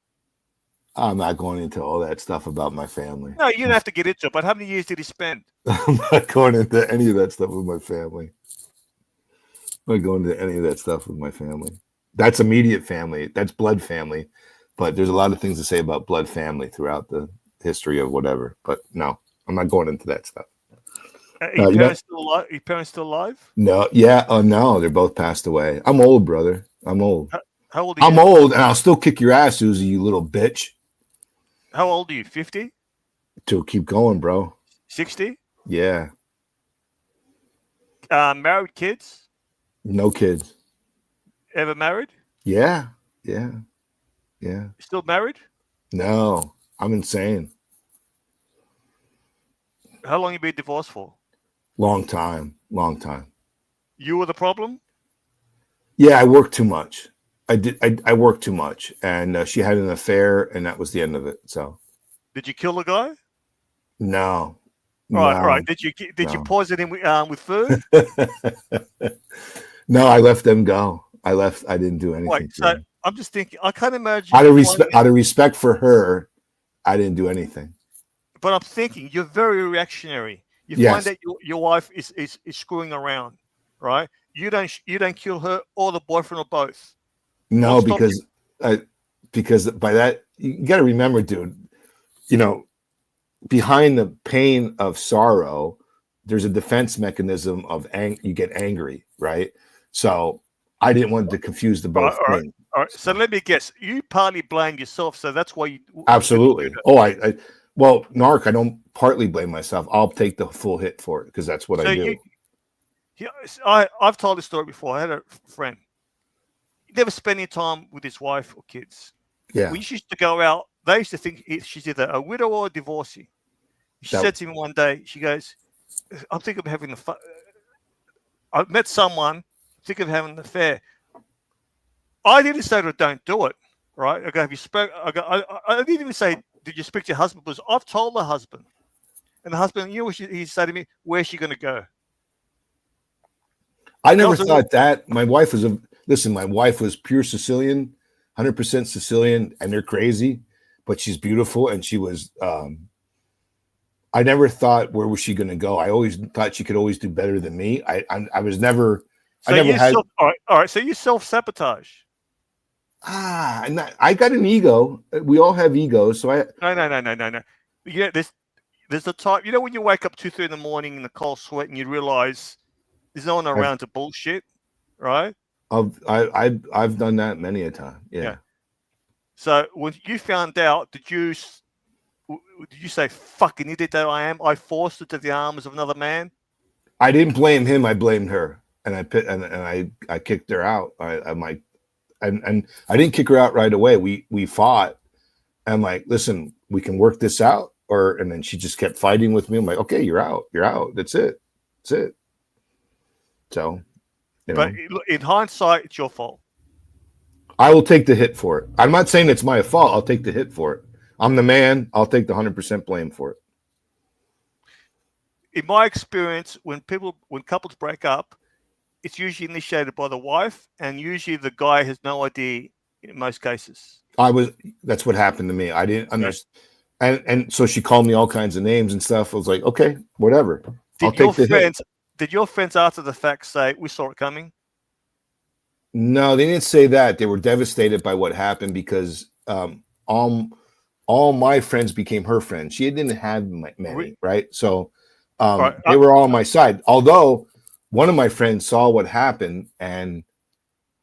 I'm not going into all that stuff about my family. No, you don't have to get into it. But how many years did he spend? I'm not going into any of that stuff with my family. I'm not going into any of that stuff with my family. That's immediate family. That's blood family. But there's a lot of things to say about blood family throughout the history of whatever. But no, I'm not going into that stuff. Your parents still alive? Your parents still alive? No, yeah. Oh no, they're both passed away. I'm old, brother. I'm old. How old are you? I'm old, and I'll still kick your ass, Susie, you little bitch. How old are you? 50? To keep going, bro. 60? Yeah. Married, kids? No kids. Ever married? Yeah. Still married? No, I'm insane. How long you been divorced for? Long time. You were the problem? Yeah, I worked too much. I worked too much, and she had an affair, and that was the end of it. So, did you kill the guy? No. All right. Did you poison him with food? No, I let them go. I didn't do anything. Wait, so I'm just thinking. I can't imagine. Out of respect for her, I didn't do anything. But I'm thinking you're very reactionary. You find that your wife is screwing around, right? You don't kill her or the boyfriend or both. No, because by that you got to remember, dude. You know, behind the pain of sorrow, there's a defense mechanism of you get angry, right? So I didn't want to confuse the both things. All right. So let me guess. You partly blame yourself, so that's why you absolutely. Well, Narc, I don't partly blame myself. I'll take the full hit for it because that's what I do. I've told this story before. I had a friend. He never spent any time with his wife or kids. Yeah. When she used to go out, they used to think she's either a widow or a divorcee. She said to me one day, she goes, I'm thinking of having I've met someone, think of having an affair. I didn't say to her, don't do it, right? I go, have you spoke? I didn't even say, did you speak to your husband? Because I've told the husband. And the husband, you know what he said to me? Where's she going to go? I never thought that. My wife was pure Sicilian, 100% Sicilian, and they're crazy, but she's beautiful. And she was, I never thought where was she going to go. I always thought she could always do better than me. I was never. So I never had. All right. So you self-sabotage. And I got an ego. We all have egos. So No. Yeah, there's a type. You know when you wake up 2-3 in the morning in the cold sweat and you realize there's no one around to bullshit, right? I've done that many a time. Yeah. So when you found out, did you say, "Fucking idiot that I am"? I forced her to the arms of another man. I didn't blame him. I blamed her, and I kicked her out. I'm like, and I didn't kick her out right away. We fought. I'm like, listen, we can work this out. And then she just kept fighting with me. I'm like, okay, you're out. You're out. That's it. So, But in hindsight, it's your fault. I will take the hit for it. I'm not saying it's my fault. I'll take the hit for it. I'm the man. I'll take the 100% blame for it. In my experience, when couples break up, it's usually initiated by the wife, and usually the guy has no idea in most cases. That's what happened to me. I didn't understand. And so she called me all kinds of names and stuff. I was like, okay, whatever. I'll take the hit. Did your friends after the fact say, we saw it coming? No, they didn't say that. They were devastated by what happened because all my friends became her friends. She didn't have many, right? So they were all on my side. Although one of my friends saw what happened and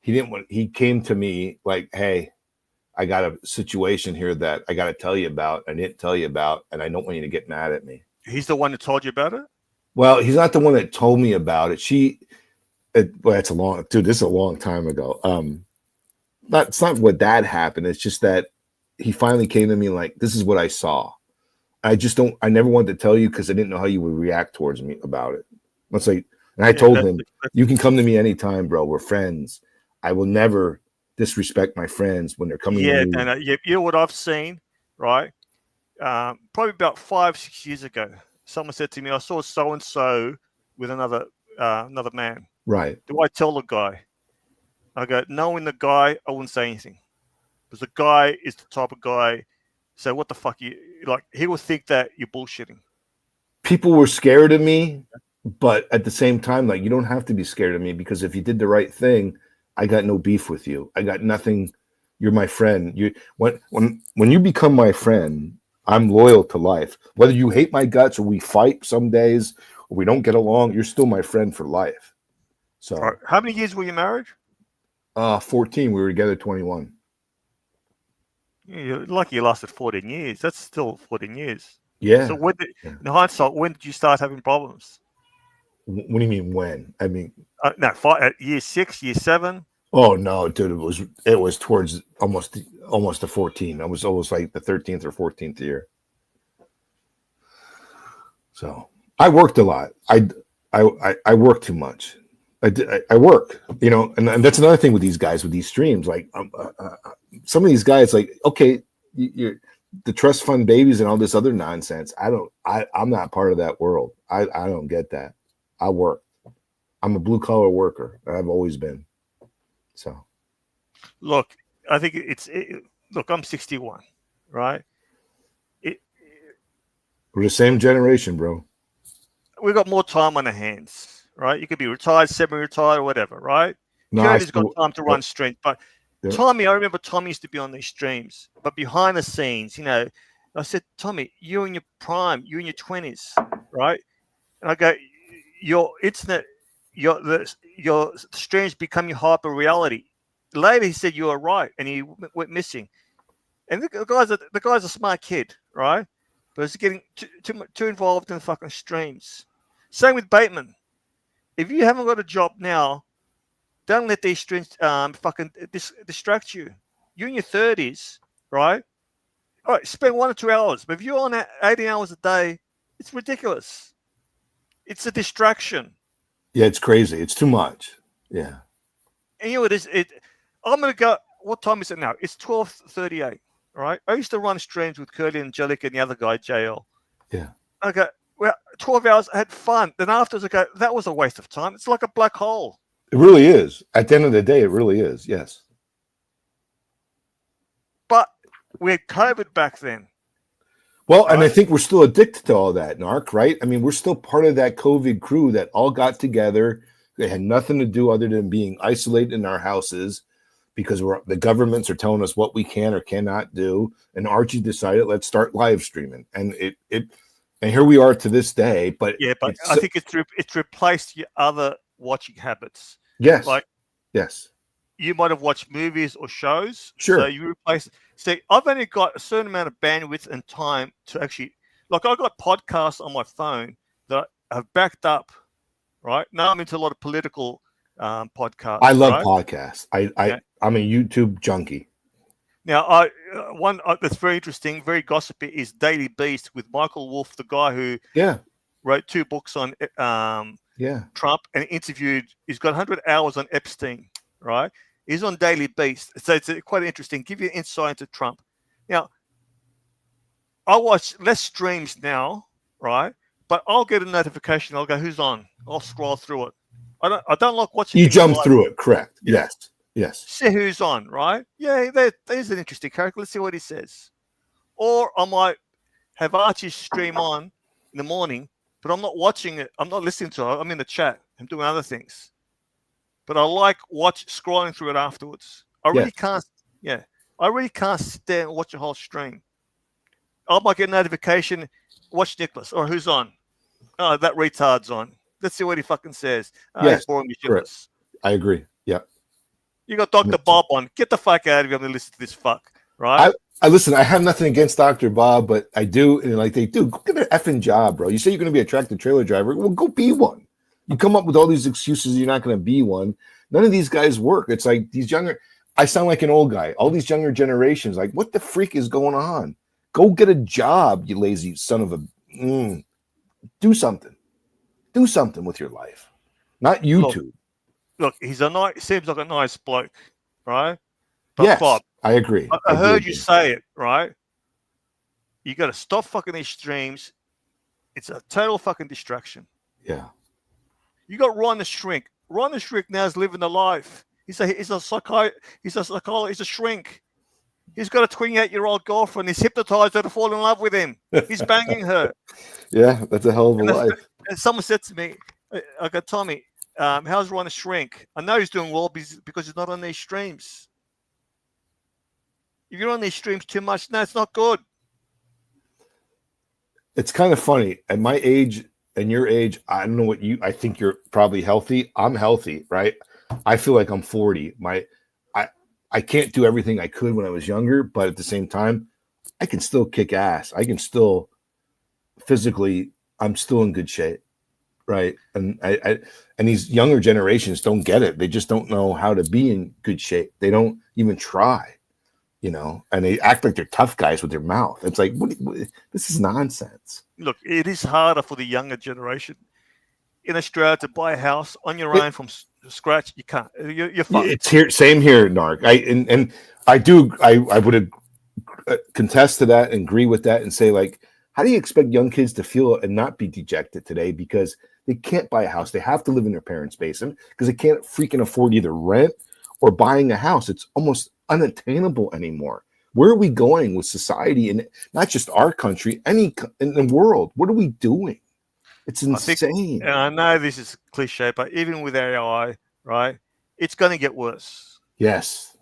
he came to me like, hey, I got a situation here that I got to tell you about. I didn't tell you about, and I don't want you to get mad at me. He's the one that told you about it? Well, he's not the one that told me about it. This is a long time ago. It's not what that happened. It's just that he finally came to me like, this is what I saw. I never wanted to tell you because I didn't know how you would react towards me about it. And I told him, you can come to me anytime, bro. We're friends. I will never disrespect my friends when they're coming to me. You know what I've seen, right? Probably about 5-6 years ago, someone said to me, I saw so-and-so with another man. Right. Do I tell the guy? I go, knowing the guy, I wouldn't say anything. Because the guy is the type of guy, say, what the fuck he will think that you're bullshitting. People were scared of me, but at the same time, like, you don't have to be scared of me because if you did the right thing, I got no beef with you. I got nothing. You're my friend. When you become my friend, I'm loyal to life. Whether you hate my guts or we fight some days or we don't get along, you're still my friend for life. So, right. How many years were you married? 14. We were together 21. Yeah, you're lucky you lasted 14 years. That's still 14 years. Yeah. So in hindsight, when did you start having problems? What do you mean when? I mean, year 6, year 7. Oh no, dude! It was towards almost the 14. I was almost like the 13th or 14th year. So I worked a lot. I worked too much. I work, and that's another thing with these guys with these streams. Like some of these guys, like, okay, you're the trust fund babies and all this other nonsense. I'm not part of that world. I don't get that. I work. I'm a blue collar worker. I've always been. So, look, I think look, I'm 61, right? We're the same generation, bro. We've got more time on our hands, right? You could be retired, semi-retired, or whatever, right? No, Cody's got time to run streams, but Tommy, I remember Tommy used to be on these streams, but behind the scenes, I said, Tommy, you're in your prime, you're in your 20s, right? And I go, your internet, your streams become your hyper reality. Later, he said you were right, and he went missing. And the guy's a smart kid, right? But he's getting too involved in fucking streams. Same with Bateman. If you haven't got a job now, don't let these streams fucking distract you. You're in your 30s, right? All right, spend 1 or 2 hours. But if you're on 18 hours a day, it's ridiculous. It's a distraction. Yeah, it's crazy. It's too much. Yeah. And you know what it is? I'm going to go. What time is it now? It's 12:38. All right. I used to run streams with Curly and Angelica and the other guy, JL. Yeah. I go, well, 12 hours. I had fun. Then afterwards, I go, that was a waste of time. It's like a black hole. It really is. At the end of the day, it really is. Yes. But we had COVID back then. Well, and I think we're still addicted to all that, Narc, right? I mean, we're still part of that COVID crew that all got together. They had nothing to do other than being isolated in our houses because the governments are telling us what we can or cannot do. And Archie decided, let's start live streaming. And and here we are to this day. But yeah, but I think it's replaced your other watching habits. Yes. Like, yes. You might have watched movies or shows. Sure. So you replace. See, I've only got a certain amount of bandwidth and time to actually, like, I've got podcasts on my phone that have backed up. Right now, I'm into a lot of political podcasts. I love podcasts. I'm a YouTube junkie. Now, one that's very interesting, very gossipy, is Daily Beast with Michael Wolff, the guy who wrote 2 books on Trump and interviewed. He's got 100 hours on Epstein. Right. He's on Daily Beast. So it's quite interesting. Give you insight into Trump. Now, I watch less streams now, right? But I'll get a notification. I'll go, who's on? I'll scroll through it. I don't like watching. You jump through it, correct? Yes. Yes. See who's on, right? Yeah, there's an interesting character. Let's see what he says. Or I might have Archie's stream on in the morning, but I'm not watching it. I'm not listening to it. I'm in the chat. I'm doing other things. But I like scrolling through it afterwards. I really can't stand and watch a whole stream. I might get a notification, watch Nicholas, or who's on? Oh, that retard's on. Let's see what he fucking says. He's boring me shitless. I agree. Yeah. You got Dr. Bob on. Get the fuck out of here. I'm gonna listen to this fuck. Right? I listen, I have nothing against Dr. Bob, but I do, and like they do, go get an effing job, bro. You say you're gonna be a tractor trailer driver, well, go be one. You come up with all these excuses you're not going to be one. None of these guys work. It's like these younger, I sound like an old guy. All these younger generations, like, what the freak is going on? Go get a job, you lazy son of a. Do something. Do something with your life. Not YouTube. Look, seems like a nice bloke, right? But yes, Bob, I agree. I heard you say it, right? You got to stop fucking these streams. It's a total fucking distraction. Yeah. You got Ron the Shrink. Ron the Shrink now is living the life. He's a psychologist. He's a shrink. He's got a 28-year-old girlfriend. He's hypnotized her to fall in love with him. He's banging her. Yeah, that's a hell of a life. And someone said to me, I go, Tommy, how's Ron the Shrink? I know he's doing well because he's not on these streams. If you're on these streams too much, no, it's not good. It's kind of funny. At my age and your age, I don't know I think you're probably healthy. I'm healthy, right? I feel like I'm 40. I can't do everything I could when I was younger, but at the same time, I can still kick ass. I can still physically, I'm still in good shape, right? And and these younger generations don't get it. They just don't know how to be in good shape. They don't even try, and they act like they're tough guys with their mouth. It's like, what this is nonsense. Look, it is harder for the younger generation in Australia to buy a house on your own from scratch. You can't. You're fucked. It's here. Same here, Narc. I would contest to that and agree with that and say, like, how do you expect young kids to feel and not be dejected today because they can't buy a house? They have to live in their parents' basement because they can't freaking afford either rent or buying a house. It's almost unattainable anymore. Where are we going with society, and not just our country, in the world? What are we doing? It's insane. And I know this is cliche, but even with AI, right, it's going to get worse. Yes.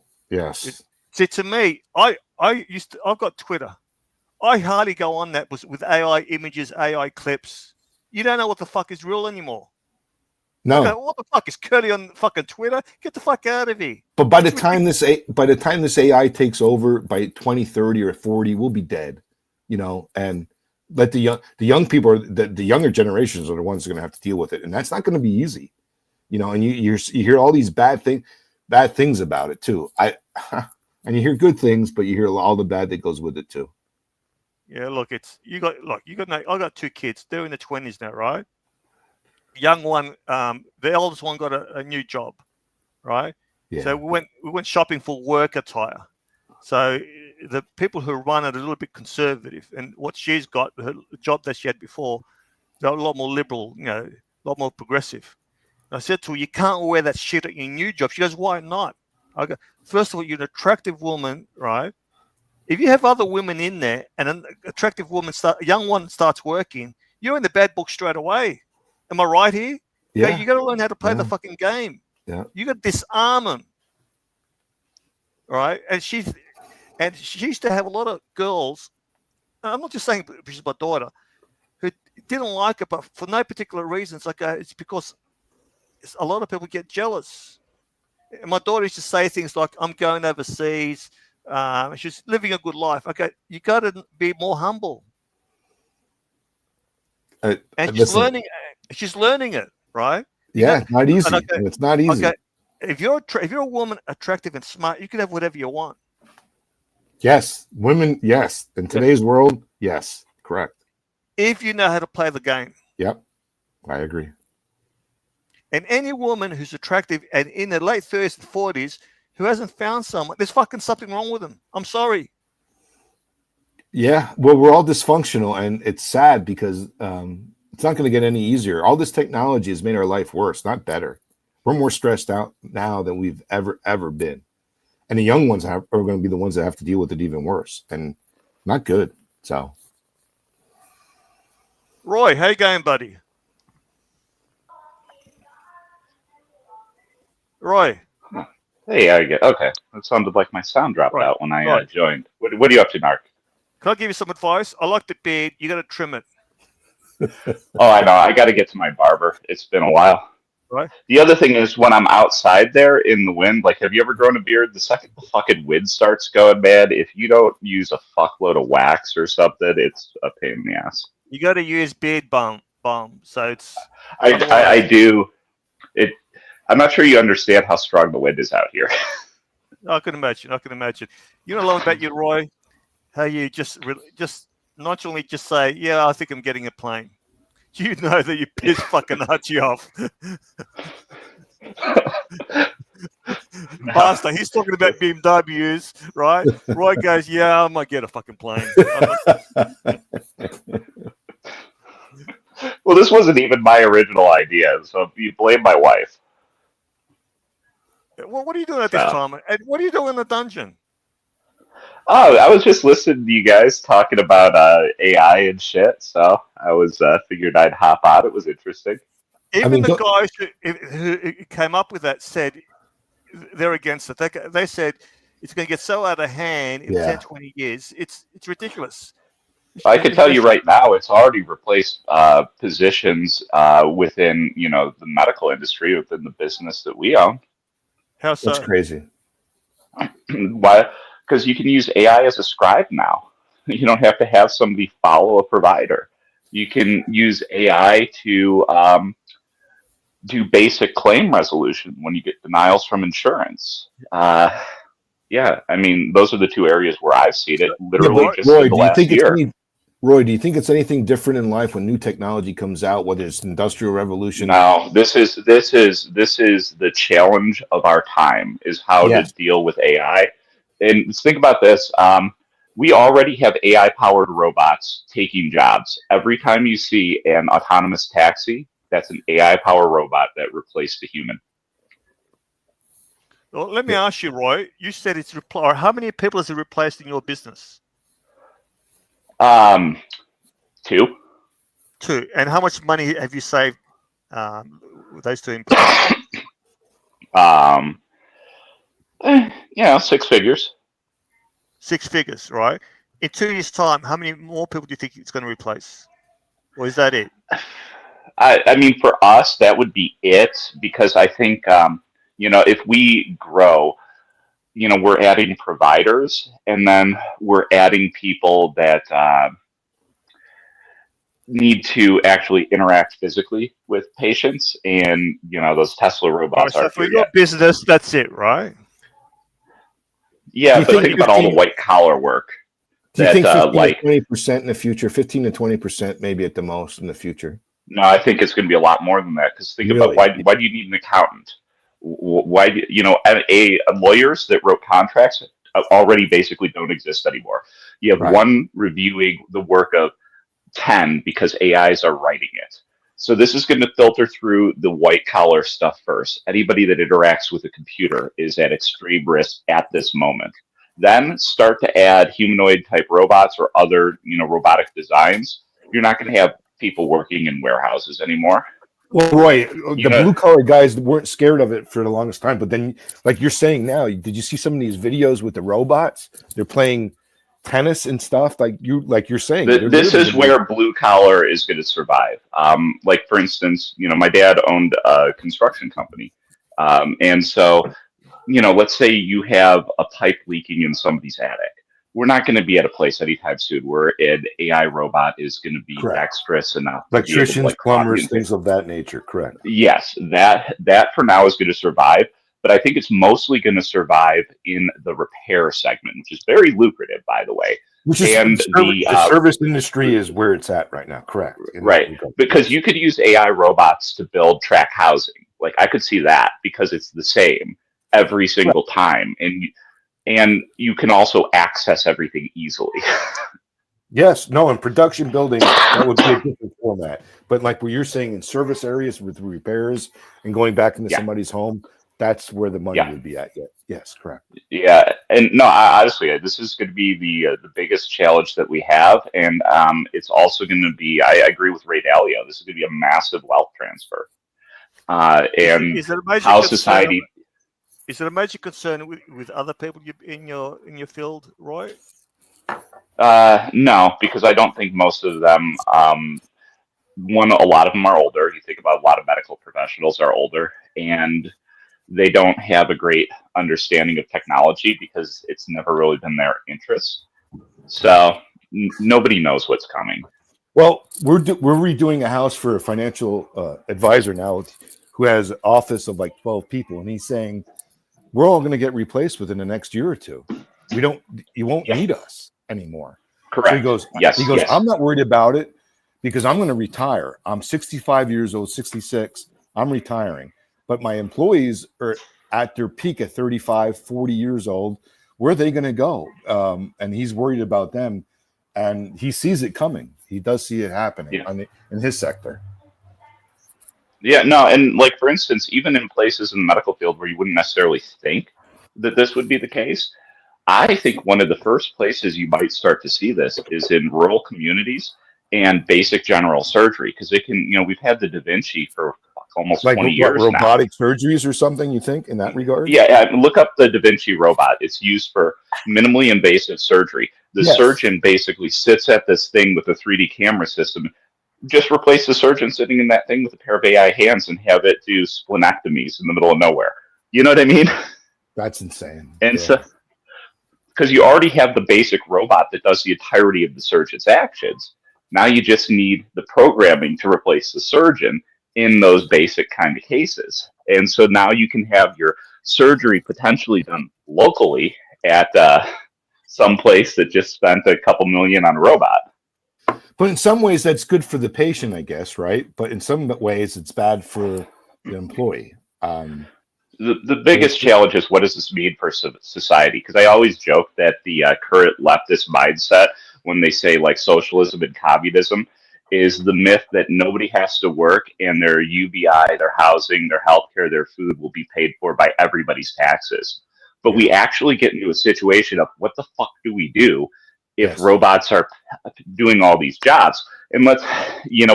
See, to me, I've got Twitter. I hardly go on that with AI images, AI clips. You don't know what the fuck is real anymore. No. Okay, what the fuck is Curly on fucking Twitter? Get the fuck out of here. But by the time this AI takes over by 2030 or 40, we'll be dead, and let the young people, the younger generations are the ones who are going to have to deal with it, and that's not going to be easy, and you hear all these bad things about it too. And you hear good things, but you hear all the bad that goes with it too. Yeah, look, I got 2 kids. They're in their 20s now, right? Young one, the eldest one got a new job, right? Yeah. So we went shopping for work attire. So the people who run it are a little bit conservative, and what she's got, her job that she had before, they're a lot more liberal, a lot more progressive. And I said to her, you can't wear that shit at your new job. She goes, why not? I go, first of all, you're an attractive woman, right? if you have other women in there and an attractive woman, a young one starts working, you're in the bad book straight away. Am I right here? Yeah. Okay, you got to learn how to play Yeah. the fucking game. Yeah. You got to disarm them, right? And she used to have a lot of girls. I'm not just saying she's my daughter, who didn't like her, but for no particular reason. It's like it's because a lot of people get jealous. And my daughter used to say things like, "I'm going overseas." She's living a good life. Okay, you got to be more humble. And she's listen, learning. She's learning it, right? Yeah, not easy. It's not easy. Okay, if you're a woman attractive and smart, you can have whatever you want. Yes, women. Yes, in today's world, yes, correct. If you know how to play the game. Yep, I agree. And any woman who's attractive and in their late 30s and 40s who hasn't found someone, there's fucking something wrong with them. I'm sorry. Yeah, well, we're all dysfunctional, and it's sad because it's not going to get any easier. All this technology has made our life worse, not better. We're more stressed out now than we've ever been. And the young ones are going to be the ones that have to deal with it even worse, and not good. So, Roy, how you going, buddy? Roy. Hey, how you get? Okay, that sounded like my sound dropped out when I joined. What are you up to, Mark? Can I give you some advice? I like the beard. You got to trim it. Oh, I know. I got to get to my barber. It's been a while. Right. The other thing is when I'm outside there in the wind, like, have you ever grown a beard? The second the fucking wind starts going bad, if you don't use a fuckload of wax or something, it's a pain in the ass. You got to use beard balm. So it's. I do. I'm not sure you understand how strong the wind is out here. I can imagine. You know a lot about you, Roy. How you just nonchalantly just say, "Yeah, I think I'm getting a plane." You know that you piss fucking Hutchie off. Basta, he's talking about BMWs, right? Roy goes, "Yeah, I might get a fucking plane." Well, this wasn't even my original idea, so you blame my wife. Well, what are you doing at this time? And what are you doing in the dungeon? Oh, I was just listening to you guys talking about AI and shit, so I was figured I'd hop on. It was interesting. Even the guys who came up with that said they're against it. They said it's going to get so out of hand in 10, 20 years. It's ridiculous. I can tell you right now, it's already replaced positions within the medical industry, within the business that we own. How so? That's crazy. Why? Because you can use AI as a scribe now. You don't have to have somebody follow a provider. You can use AI to do basic claim resolution when you get denials from insurance. Yeah, I mean, those are the two areas where I've seen it literally just in the last year. Roy, do you think it's anything different in life when new technology comes out, whether it's industrial revolution? No, this is the challenge of our time, is how to deal with AI. And think about this. We already have AI-powered robots taking jobs. Every time you see an autonomous taxi, that's an AI-powered robot that replaced a human. Well, let me ask you, Roy. You said it's how many people has it replaced in your business? 2. And how much money have you saved with those 2 employees? 6 figures. 6 figures, right? In 2 years' time, how many more people do you think it's going to replace? Or is that it? I mean, for us, that would be it, because I think, if we grow, we're adding providers, and then we're adding people that need to actually interact physically with patients, and those Tesla robots so are for your business, that's it, right? Yeah, but think about all the white collar work. Do you think 20% in the future, 15 to 20% maybe at the most in the future? No, I think it's going to be a lot more than that, because think about why do you need an accountant? Why lawyers that wrote contracts already basically don't exist anymore. You have one reviewing the work of 10 because AIs are writing it. So this is going to filter through the white collar stuff first. Anybody that interacts with a computer is at extreme risk at this moment. then start to add humanoid type robots or other, robotic designs, you're not going to have people working in warehouses anymore. Well, Roy, the blue collar guys weren't scared of it for the longest time, but then, like you're saying now, did you see some of these videos with the robots? They're playing tennis and stuff, like you're saying. This is where blue collar is going to survive. Like for instance, my dad owned a construction company, and so let's say you have a pipe leaking in somebody's attic. We're not going to be at a place anytime soon where an AI robot is going to be dexterous enough. Electricians, plumbers, things of that nature. Correct. Yes, that for now is going to survive, but I think it's mostly going to survive in the repair segment, which is very lucrative, by the way. The service industry is where it's at right now. Correct. Right, because you could use AI robots to build track housing. Like I could see that because it's the same every single time, and you can also access everything easily. Yes, no, in production building, that would be a different format. But like what you're saying, in service areas with repairs and going back into somebody's home, that's where the money would be at. Yes, correct. Yeah, and no, honestly, this is going to be the biggest challenge that we have, and it's also going to be. I agree with Ray Dalio. This is going to be a massive wealth transfer, and how society. Is there a major concern with other people in your field, Roy? No, because I don't think most of them. A lot of them are older. You think about a lot of medical professionals are older, and they don't have a great understanding of technology because it's never really been their interest. So nobody knows what's coming. Well, we're redoing a house for a financial advisor now who has an office of like 12 people, and he's saying we're all going to get replaced within the next year or two. You won't need us anymore. Correct. So he goes, I'm not worried about it because I'm going to retire. I'm 65 years old, 66. I'm retiring. But my employees are at their peak at 35, 40 years old. Where are they going to go? And he's worried about them. And he sees it coming. He does see it happening in his sector. Yeah, no, and like for instance, even in places in the medical field where you wouldn't necessarily think that this would be the case, I think one of the first places you might start to see this is in rural communities and basic general surgery, because they can, we've had the Da Vinci for almost 20 years now. Robotic surgeries or something, you think, in that regard? Yeah, look up the Da Vinci robot. It's used for minimally invasive surgery. The surgeon basically sits at this thing with a 3D camera system. Just replace the surgeon sitting in that thing with a pair of AI hands and have it do splenectomies in the middle of nowhere. You know what I mean? That's insane. And so, because you already have the basic robot that does the entirety of the surgeon's actions, now you just need the programming to replace the surgeon in those basic kind of cases. And so now you can have your surgery potentially done locally at some place that just spent a couple million on a robot. But in some ways, that's good for the patient, I guess, right? But in some ways, it's bad for the employee. The biggest challenge is, what does this mean for society? Because I always joke that the current leftist mindset, when they say like socialism and communism, is the myth that nobody has to work and their UBI, their housing, their healthcare, their food will be paid for by everybody's taxes. But we actually get into a situation of what the fuck do we do if robots are doing all these jobs? And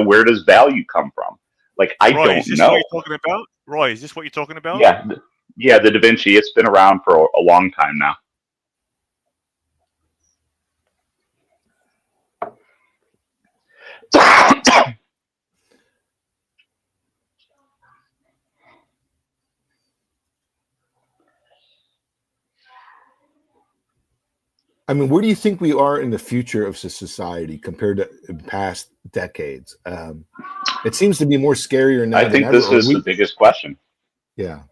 where does value come from? Like, I don't know. Is this what you're talking about? Roy, is this what you're talking about? Yeah, the Da Vinci, it's been around for a long time now. I mean, where do you think we are in the future of society compared to past decades? It seems to be more scarier now. I think this is the biggest question. Yeah.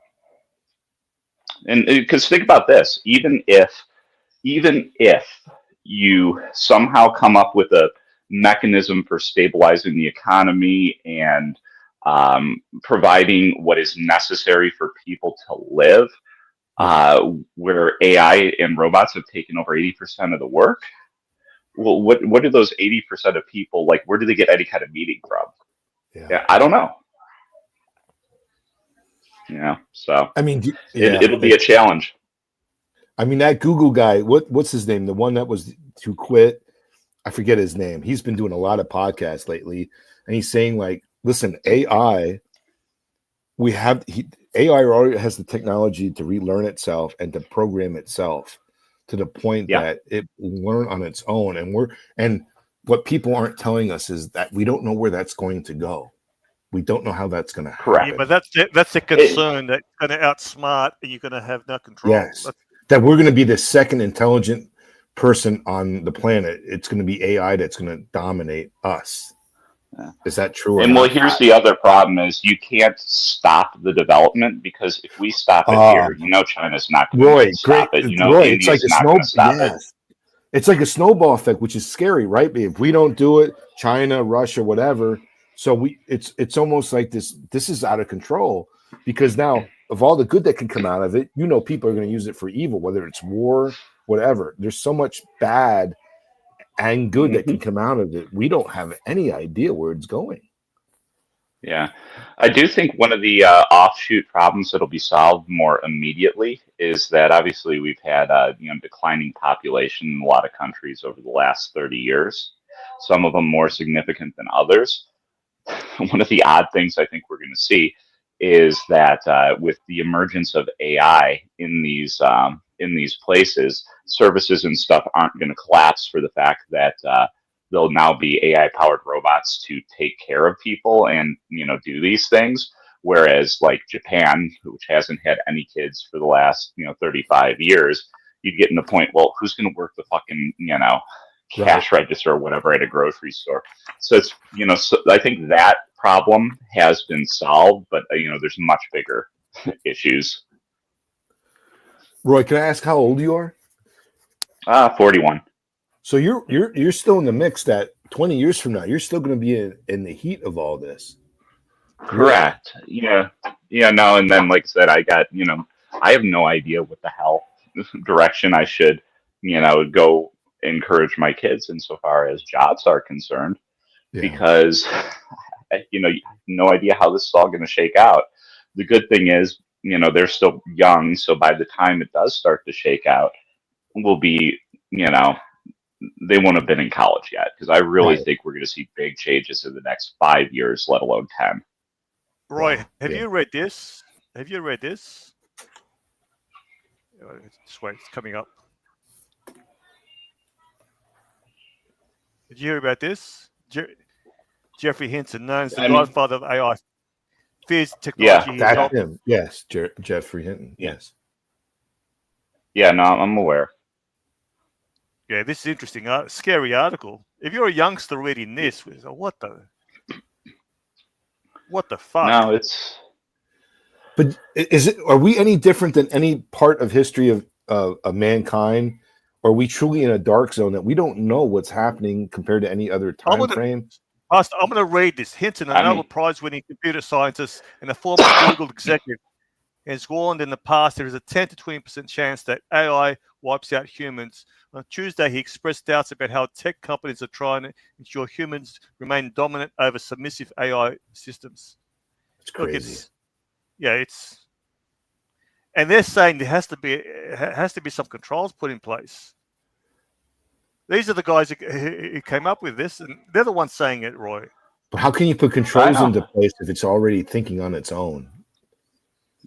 And because think about this, even if you somehow come up with a mechanism for stabilizing the economy and providing what is necessary for people to live, where AI and robots have taken over 80% of the work, well, what do those 80% of people, like, where do they get any kind of meaning from? Yeah, I don't know. So I mean, it'll be a challenge. I mean, that Google guy, what's his name? The one that was to quit. I forget his name. He's been doing a lot of podcasts lately, and he's saying like, listen, AI, AI already has the technology to relearn itself and to program itself to the point that it will learn on its own. And what people aren't telling us is that we don't know where that's going to go. We don't know how that's going to happen. Yeah, but that's the concern that it's going to outsmart and you're going to have no control. Yes, that we're going to be the second intelligent person on the planet. It's going to be AI that's going to dominate us. Is that true? And well, here's the other problem: is you can't stop the development, because if we stop it here, China's not going to stop it. India's not going to stop it. It's like a snowball effect, which is scary, right? If we don't do it, China, Russia, whatever. So it's almost like this is out of control, because now of all the good that can come out of it, people are going to use it for evil, whether it's war, whatever. There's so much bad and good that can come out of it. We don't have any idea where it's going. Yeah, I do think one of the offshoot problems that'll be solved more immediately is that obviously we've had declining population in a lot of countries over the last 30 years, some of them more significant than others. One of the odd things I think we're going to see is that with the emergence of AI in these places, services and stuff aren't going to collapse for the fact that there'll now be AI-powered robots to take care of people and do these things. Whereas like Japan, which hasn't had any kids for the last 35 years, you'd get in the point, well, who's going to work the fucking cash register or whatever at a grocery store? So it's so I think that problem has been solved, but there's much bigger issues. Roy, can I ask how old you are? 41. So you're still in the mix that 20 years from now you're still going to be in the heat of all this. Correct. Yeah. No, and then like I said, I got I have no idea what the hell direction I should go encourage my kids insofar as jobs are concerned, because you have no idea how this is all going to shake out. The good thing is they're still young, so by the time it does start to shake out, we'll be they won't have been in college yet, because I really think we're going to see big changes in the next 5 years, let alone 10. Roy, have you read this? Have you read this? Just wait, it's coming up. Did you hear about this? Jeffrey Hinton, known as the godfather of AI, fears technology. Yeah, that's him. Yes, Jeffrey Hinton. Yes. Yeah, no, I'm aware. Yeah, this is interesting. Scary article. If you're a youngster reading this, what the fuck? No, it's. But are we any different than any part of history of mankind? Or are we truly in a dark zone that we don't know what's happening compared to any other time frame? Pastor, I'm going to read this. Hinton, a Nobel Prize-winning computer scientist and a former Google executive, has warned in the past there is a 10 to 20% chance that AI wipes out humans. On Tuesday, he expressed doubts about how tech companies are trying to ensure humans remain dominant over submissive AI systems. It's crazy. And they're saying there has to be some controls put in place. These are the guys who came up with this, and they're the ones saying it, Roy. But how can you put controls into place if it's already thinking on its own?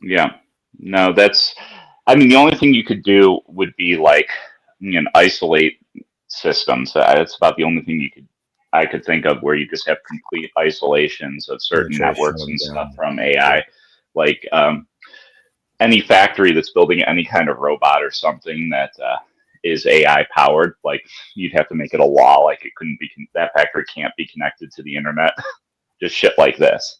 Yeah. No, I mean, the only thing you could do would be like, isolate systems. That's about the only thing I could think of where you just have complete isolations of certain networks and stuff from AI. Like any factory that's building any kind of robot or something that is AI powered, like you'd have to make it a law, like it couldn't be, that factory can't be connected to the internet. Just shit like this.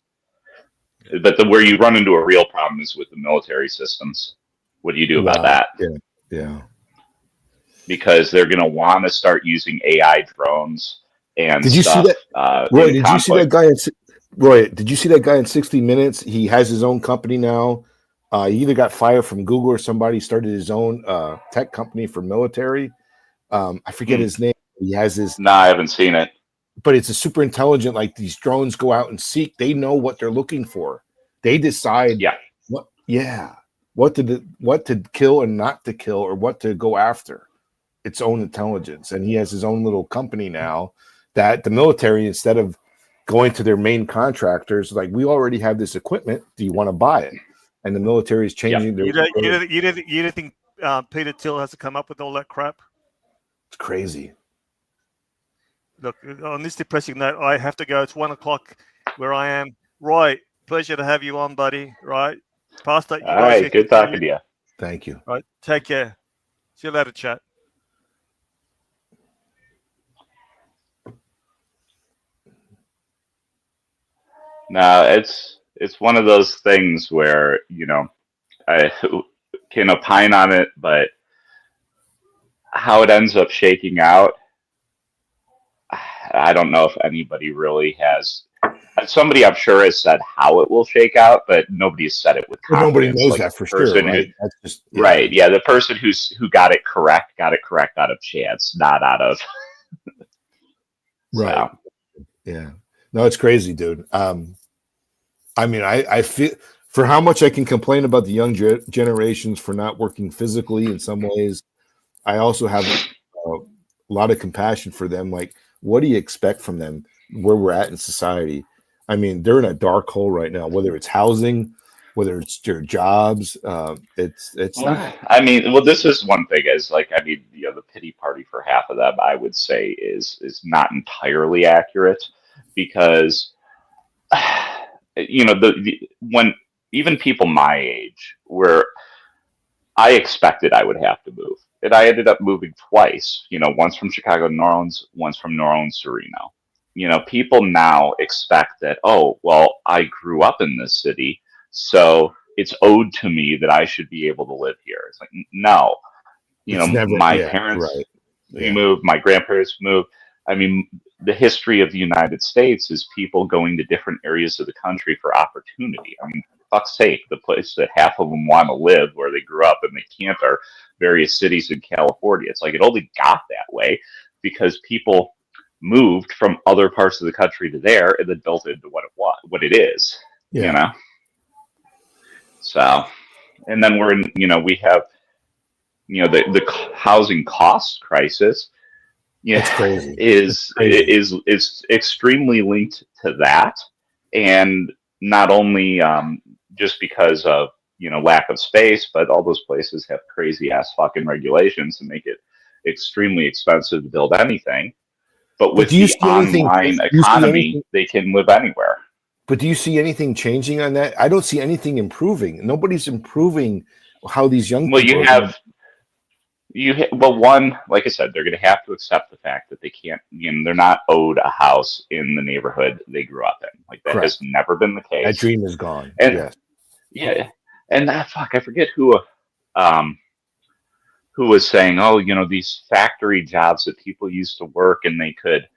But where you run into a real problem is with the military systems. What do you do about that? Yeah. Because they're going to want to start using AI drones and Did you stuff. see that? Roy, did you see that guy? Roy, did you see that guy in 60 Minutes? He has his own company now. He either got fired from Google or somebody started his own tech company for military. I forget his name. He has his. No, I haven't seen it. But it's a super intelligent. Like these drones go out and seek. They know what they're looking for. They decide. Yeah. Yeah. what to kill and not to kill, or what to go after. Its own intelligence, and he has his own little company now. That the military, instead of going to their main contractors, like, we already have this equipment. Do you want to buy it? And the military is changing their. You didn't think Peter Thiel has to come up with all that crap? It's crazy. Look, on this depressing note, I have to go. It's 1 o'clock where I am. Roy, pleasure to have you on, buddy. Right, Pastor. All right, good talking to you. Thank you. Right, take care. See you later, chat. No, it's one of those things where, I can opine on it, but how it ends up shaking out, I don't know if anybody really has. Somebody, I'm sure, has said how it will shake out, but nobody has said it with confidence. Nobody knows like that for sure, right? That's just right. Yeah, the person who got it correct out of chance, not out of right. So. Yeah, no, it's crazy, dude. I mean, I feel, for how much I can complain about the young generations for not working physically in some ways, I also have a lot of compassion for them. Like, what do you expect from them where we're at in society? I mean, they're in a dark hole right now, whether it's housing, whether it's their jobs. It's not. I mean, well, this is one thing is, like, I mean, the pity party for half of them, I would say, is not entirely accurate, because when even people my age, where I expected I would have to move, and I ended up moving twice, once from Chicago to New Orleans, once from New Orleans to Reno. People now expect that, oh, well, I grew up in this city, so it's owed to me that I should be able to live here. It's like, no, my parents moved, my grandparents moved. I mean, the history of the United States is people going to different areas of the country for opportunity. I mean, for fuck's sake, the place that half of them want to live where they grew up and they can't are various cities in California. It's like it only got that way because people moved from other parts of the country to there and then built it into what it is. So, and then we're in, we have, the housing cost crisis. That's crazy. Is extremely linked to that, and not only just because of lack of space, but all those places have crazy ass fucking regulations and make it extremely expensive to build anything. But with the online economy, they can live anywhere. But do you see anything changing on that? I don't see anything improving. Nobody's improving how these young people. Well, one, like I said, they're going to have to accept the fact that they can't, they're not owed a house in the neighborhood they grew up in. Like, that has never been the case. That dream is gone. And, yes. Yeah. And I forget who was saying, oh, these factory jobs that people used to work and they could,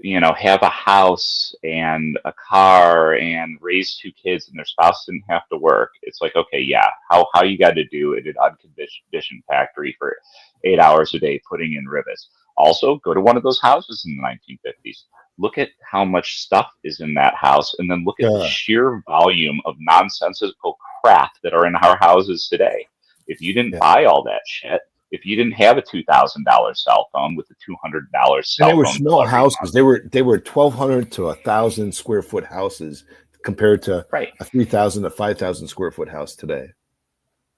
have a house and a car and raise 2 kids and their spouse didn't have to work. It's like, okay, yeah, how you got to do it in an unconditioned factory for 8 hours a day putting in rivets. Also, go to one of those houses in the 1950s. Look at how much stuff is in that house, and then look at the sheer volume of nonsensical crap that are in our houses today. If you didn't buy all that shit, if you didn't have a $2,000 cell phone with a $200 cell phone, and they were small houses. They were 1,200 to 1,000 square foot houses compared to a 3,000 to 5,000 square foot house today.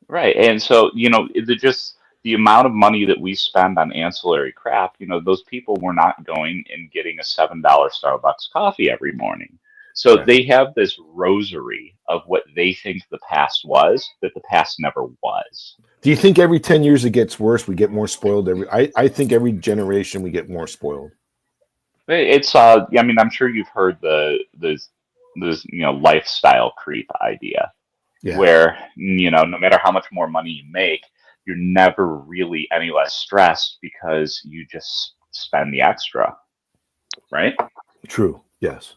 Right, and so the amount of money that we spend on ancillary crap. Those people were not going and getting a $7 Starbucks coffee every morning. So they have this rosary of what they think the past was that the past never was. Do you think every 10 years it gets worse? We get more spoiled. I think every generation we get more spoiled. It's I mean, I'm sure you've heard the lifestyle creep idea, where no matter how much more money you make, you're never really any less stressed because you just spend the extra, right? True. Yes.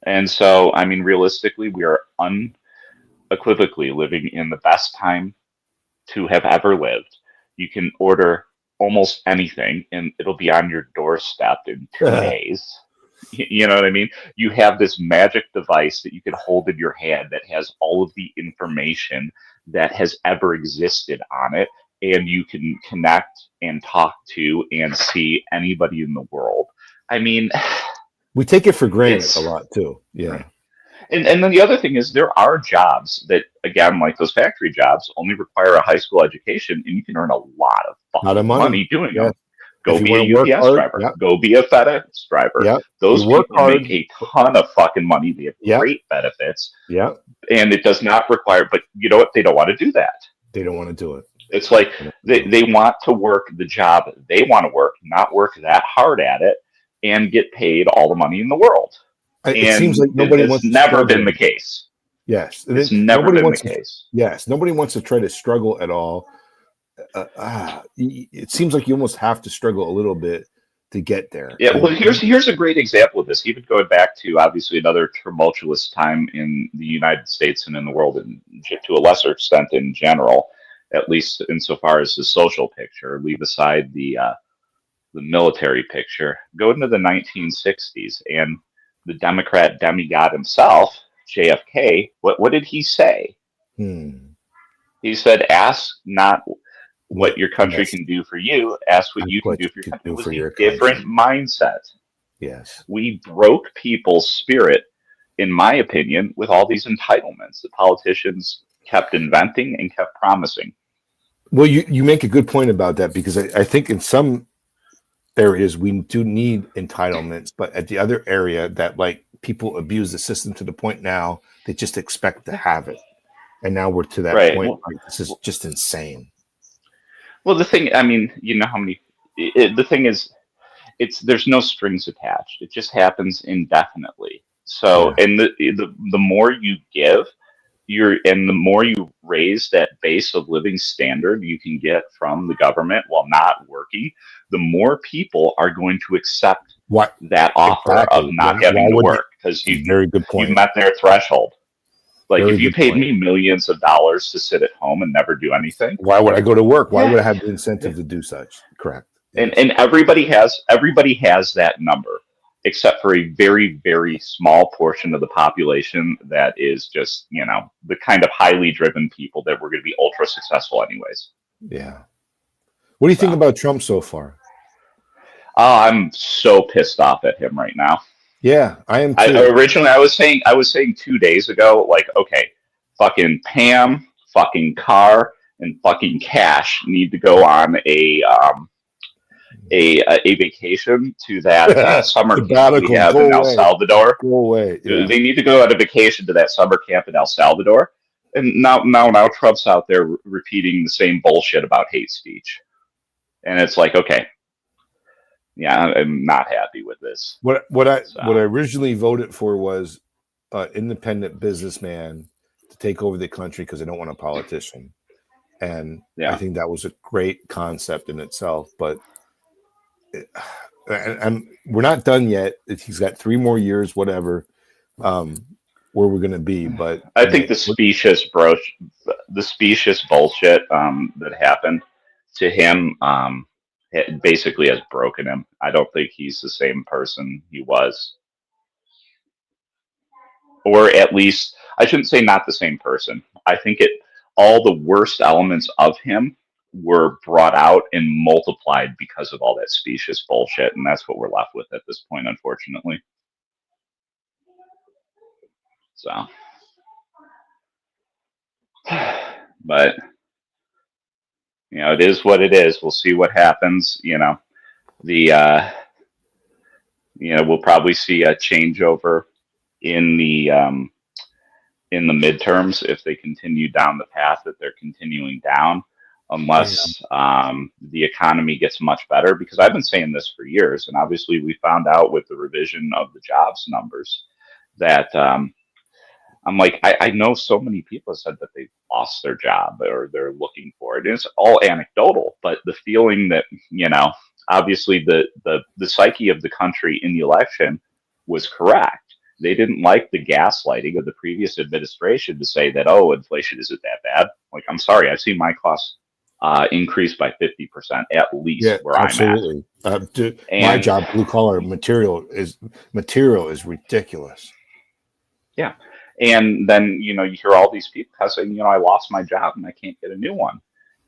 And so, I mean, realistically, we are unequivocally living in the best time to have ever lived. You can order almost anything and it'll be on your doorstep in 2 days. You know what I mean? You have this magic device that you can hold in your hand that has all of the information that has ever existed on it, and you can connect and talk to and see anybody in the world. I mean, we take it for granted it's a lot too. Yeah. And then the other thing is there are jobs that, again, like those factory jobs, only require a high school education, and you can earn a lot of fucking money doing Yeah. them. Go If you be a wanna work UPS hard, driver. yeah. Go be a FedEx driver. Yeah. Those You work people hard. make a ton of fucking money. They have Yeah. great benefits. Yeah. And it does not require, but you know what? They don't want to do that. They don't want to do it. It's like they want to work the job they want to work, not work that hard at it, and get paid all the money in the world. It seems like nobody wants it's to never been struggle. the case. Yes. It's never been the case. Yes. Nobody wants to try to struggle at all. It seems like you almost have to struggle a little bit to get there. Yeah, well, here's a great example of this. Even going back to obviously another tumultuous time in the United States and in the world, and to a lesser extent in general, at least insofar as the social picture. Leave aside the military picture. Go into the 1960s, and the Democrat demigod himself, JFK. What did he say? He said, "Ask not what your country can do for you, ask what you can do for your country." It was a different mindset. Yes. We broke people's spirit, in my opinion, with all these entitlements that politicians kept inventing and kept promising. Well, you make a good point about that, because I think in some areas we do need entitlements, but at the other area that, like, people abuse the system to the point now they just expect to have it. And now we're to that point. Like, this is just insane. Well, the thing, I mean, you know how many, the thing is, there's no strings attached. It just happens indefinitely. So, and the more you give, and the more you raise that base of living standard you can get from the government while not working, the more people are going to accept that offer of not having to work, because you've met their threshold. Like, if you paid me millions of dollars to sit at home and never do anything, why would I go to work? Why would I have the incentive to do such? Correct. And everybody has that number, except for a very, very small portion of the population that is just, you know, the kind of highly driven people that were going to be ultra successful anyways. Yeah. What do you think about Trump so far? I'm so pissed off at him right now. Yeah, I am too. Originally, I was saying 2 days ago, like, okay, fucking Pam, fucking Carr, and fucking Cash need to go on a vacation to that summer camp we have in El Salvador. Go away. Yeah. They need to go on a vacation to that summer camp in El Salvador. And now Trump's out there repeating the same bullshit about hate speech. And it's like, okay, yeah, I'm not happy with this. What I originally voted for was independent businessman to take over the country, because I don't want a politician. And I think that was a great concept in itself, but we're not done yet. He's got 3 more years, whatever, where we're going to be. But I think the specious bullshit that happened to him, it basically has broken him. I don't think he's the same person he was. Or at least, I shouldn't say not the same person. I think all the worst elements of him were brought out and multiplied because of all that specious bullshit, and that's what we're left with at this point, unfortunately. So, but, you know, it is what it is. We'll see what happens. You know, we'll probably see a changeover in the midterms if they continue down the path that they're continuing down, unless the economy gets much better. Because I've been saying this for years, and obviously we found out with the revision of the jobs numbers that I'm like, I know so many people have said that they've lost their job or they're looking for it. It's all anecdotal, but the feeling that, you know, obviously the psyche of the country in the election was correct. They didn't like the gaslighting of the previous administration to say that, oh, inflation isn't that bad. Like, I'm sorry, I've seen my costs increase by 50% at least where absolutely. I'm at. My job, blue collar material is ridiculous. Yeah. And then, you hear all these people saying, I lost my job and I can't get a new one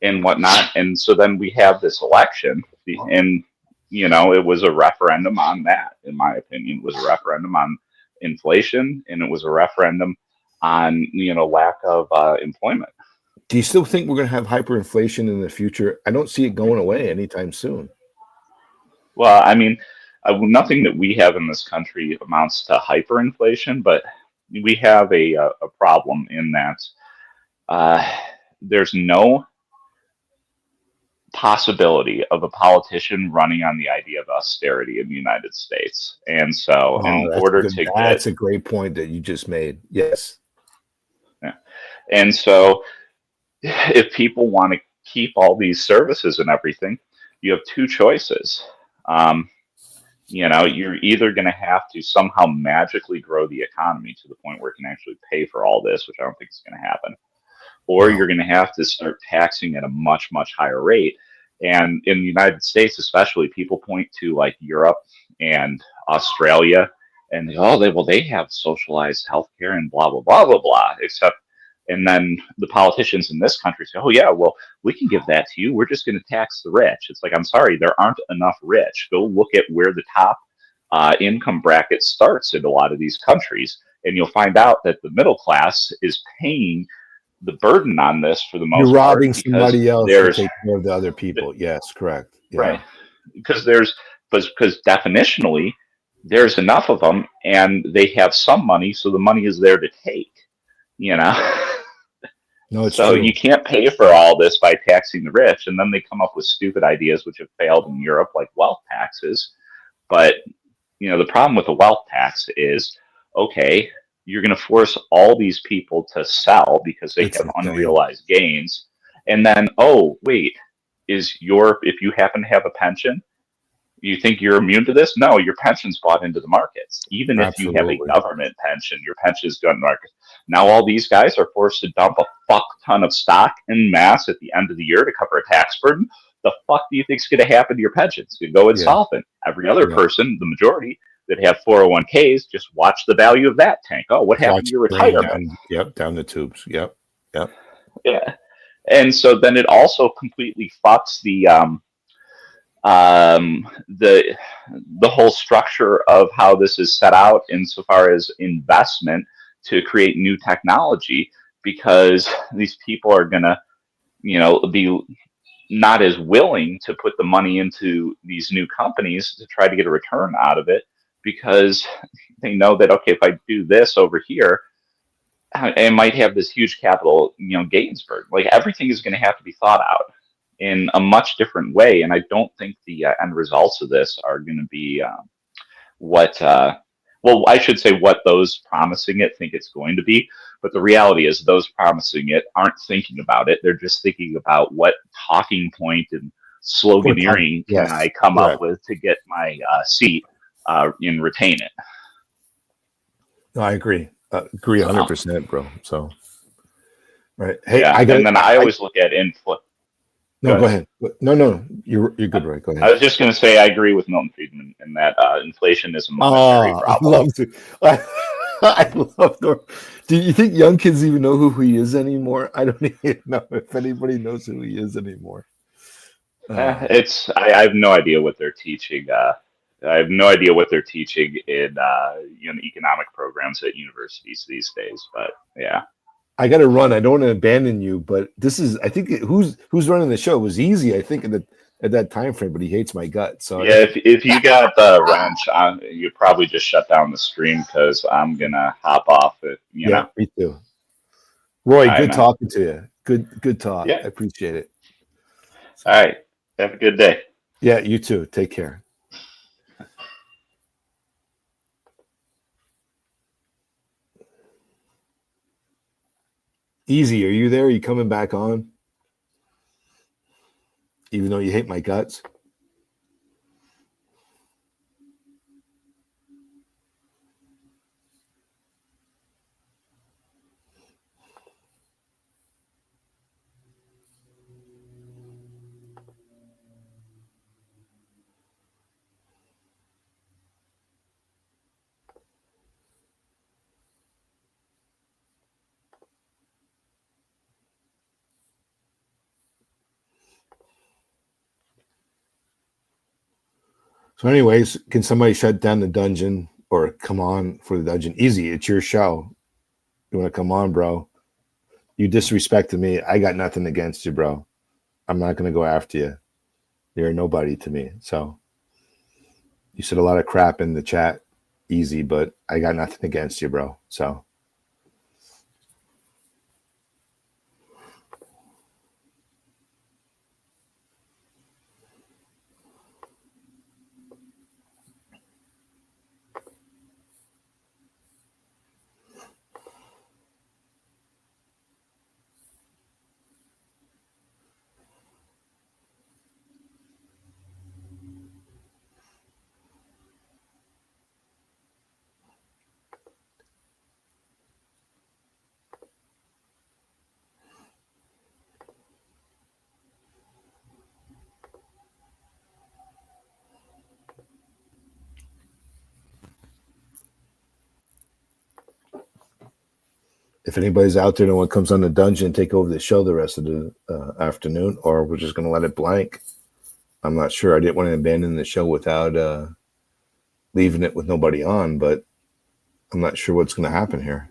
and whatnot. And so then we have this election, and, it was a referendum on that, in my opinion. It was a referendum on inflation, and it was a referendum on, lack of employment. Do you still think we're going to have hyperinflation in the future? I don't see it going away anytime soon. Well, I mean, nothing that we have in this country amounts to hyperinflation, but we have a problem in that there's no possibility of a politician running on the idea of austerity in the United States. And so in order to that's a great point that you just made. Yes. Yeah. And so if people want to keep all these services and everything, you have two choices. You're either going to have to somehow magically grow the economy to the point where it can actually pay for all this, which I don't think is going to happen, or you're going to have to start taxing at a much, much higher rate. And in the United States, especially, people point to like Europe and Australia, and they have socialized healthcare and blah, blah, blah, blah, blah, and then the politicians in this country say, oh, yeah, well, we can give that to you. We're just going to tax the rich. It's like, I'm sorry, there aren't enough rich. Go look at where the top income bracket starts in a lot of these countries, and you'll find out that the middle class is paying the burden on this for the most You're part. robbing somebody else to take care of the other people. Yes, correct. Yeah. Right. Because definitionally, there's enough of them, and they have some money, so the money is there to take, No, it's so true. you can't pay for all this by taxing the rich. And then they come up with stupid ideas which have failed in Europe, like wealth taxes. But, the problem with the wealth tax is, okay, you're going to force all these people to sell because they have unrealized gains. And then, oh, wait, if you happen to have a pension, you think you're immune to this? No, your pension's bought into the markets. Even if you have a government pension, your pension is done in the market. Now all these guys are forced to dump a fuck ton of stock en masse at the end of the year to cover a tax burden. The fuck do you think is going to happen to your pensions? It's going to go insolvent. Every other person, the majority that have 401ks, just watch the value of that tank. Oh, what happened to your retirement? Down the tubes. Yep. Yeah. And so then it also completely fucks the whole structure of how this is set out insofar as investment to create new technology, because these people are going to, be not as willing to put the money into these new companies to try to get a return out of it, because they know that, okay, if I do this over here, I might have this huge capital, gains burden. Like everything is going to have to be thought out in a much different way. And I don't think the end results of this are going to be I should say what those promising it think it's going to be. But the reality is those promising it aren't thinking about it. They're just thinking about what talking point and sloganeering can I come up with to get my seat and retain it. No, I agree. Agree 100%, bro. So, right. Hey, yeah, and then I always look at inflation. No, go ahead. No, you're good, right? Go ahead. I was just going to say I agree with Milton Friedman in that inflation is a momentary problem. I love to. I love Norm. Do you think young kids even know who he is anymore? I don't even know if anybody knows who he is anymore. I have no idea what they're teaching. I have no idea what they're teaching in economic programs at universities these days. But yeah. I got to run. I don't want to abandon you, but this is, I think, who's running the show? It was easy, I think, at that time frame, but he hates my gut. So yeah, if you got the wrench, you probably just shut down the stream because I'm gonna hop off. Yeah, me too. Roy, All good right, talking to you. Good talk. Yeah. I appreciate it. All right, have a good day. Yeah, you too. Take care. Easy, are you there? Are you coming back on? Even though you hate my guts? So, anyways, can somebody shut down the dungeon or come on for the dungeon? Easy. It's your show. You want to come on, bro? You disrespected me. I got nothing against you, bro. I'm not going to go after you. You're nobody to me. So you said a lot of crap in the chat. Easy, but I got nothing against you, bro. So. If anybody's out there and one comes on the dungeon, take over the show the rest of the afternoon, or we're just going to let it blank. I'm not sure. I didn't want to abandon the show without leaving it with nobody on, but I'm not sure what's going to happen here.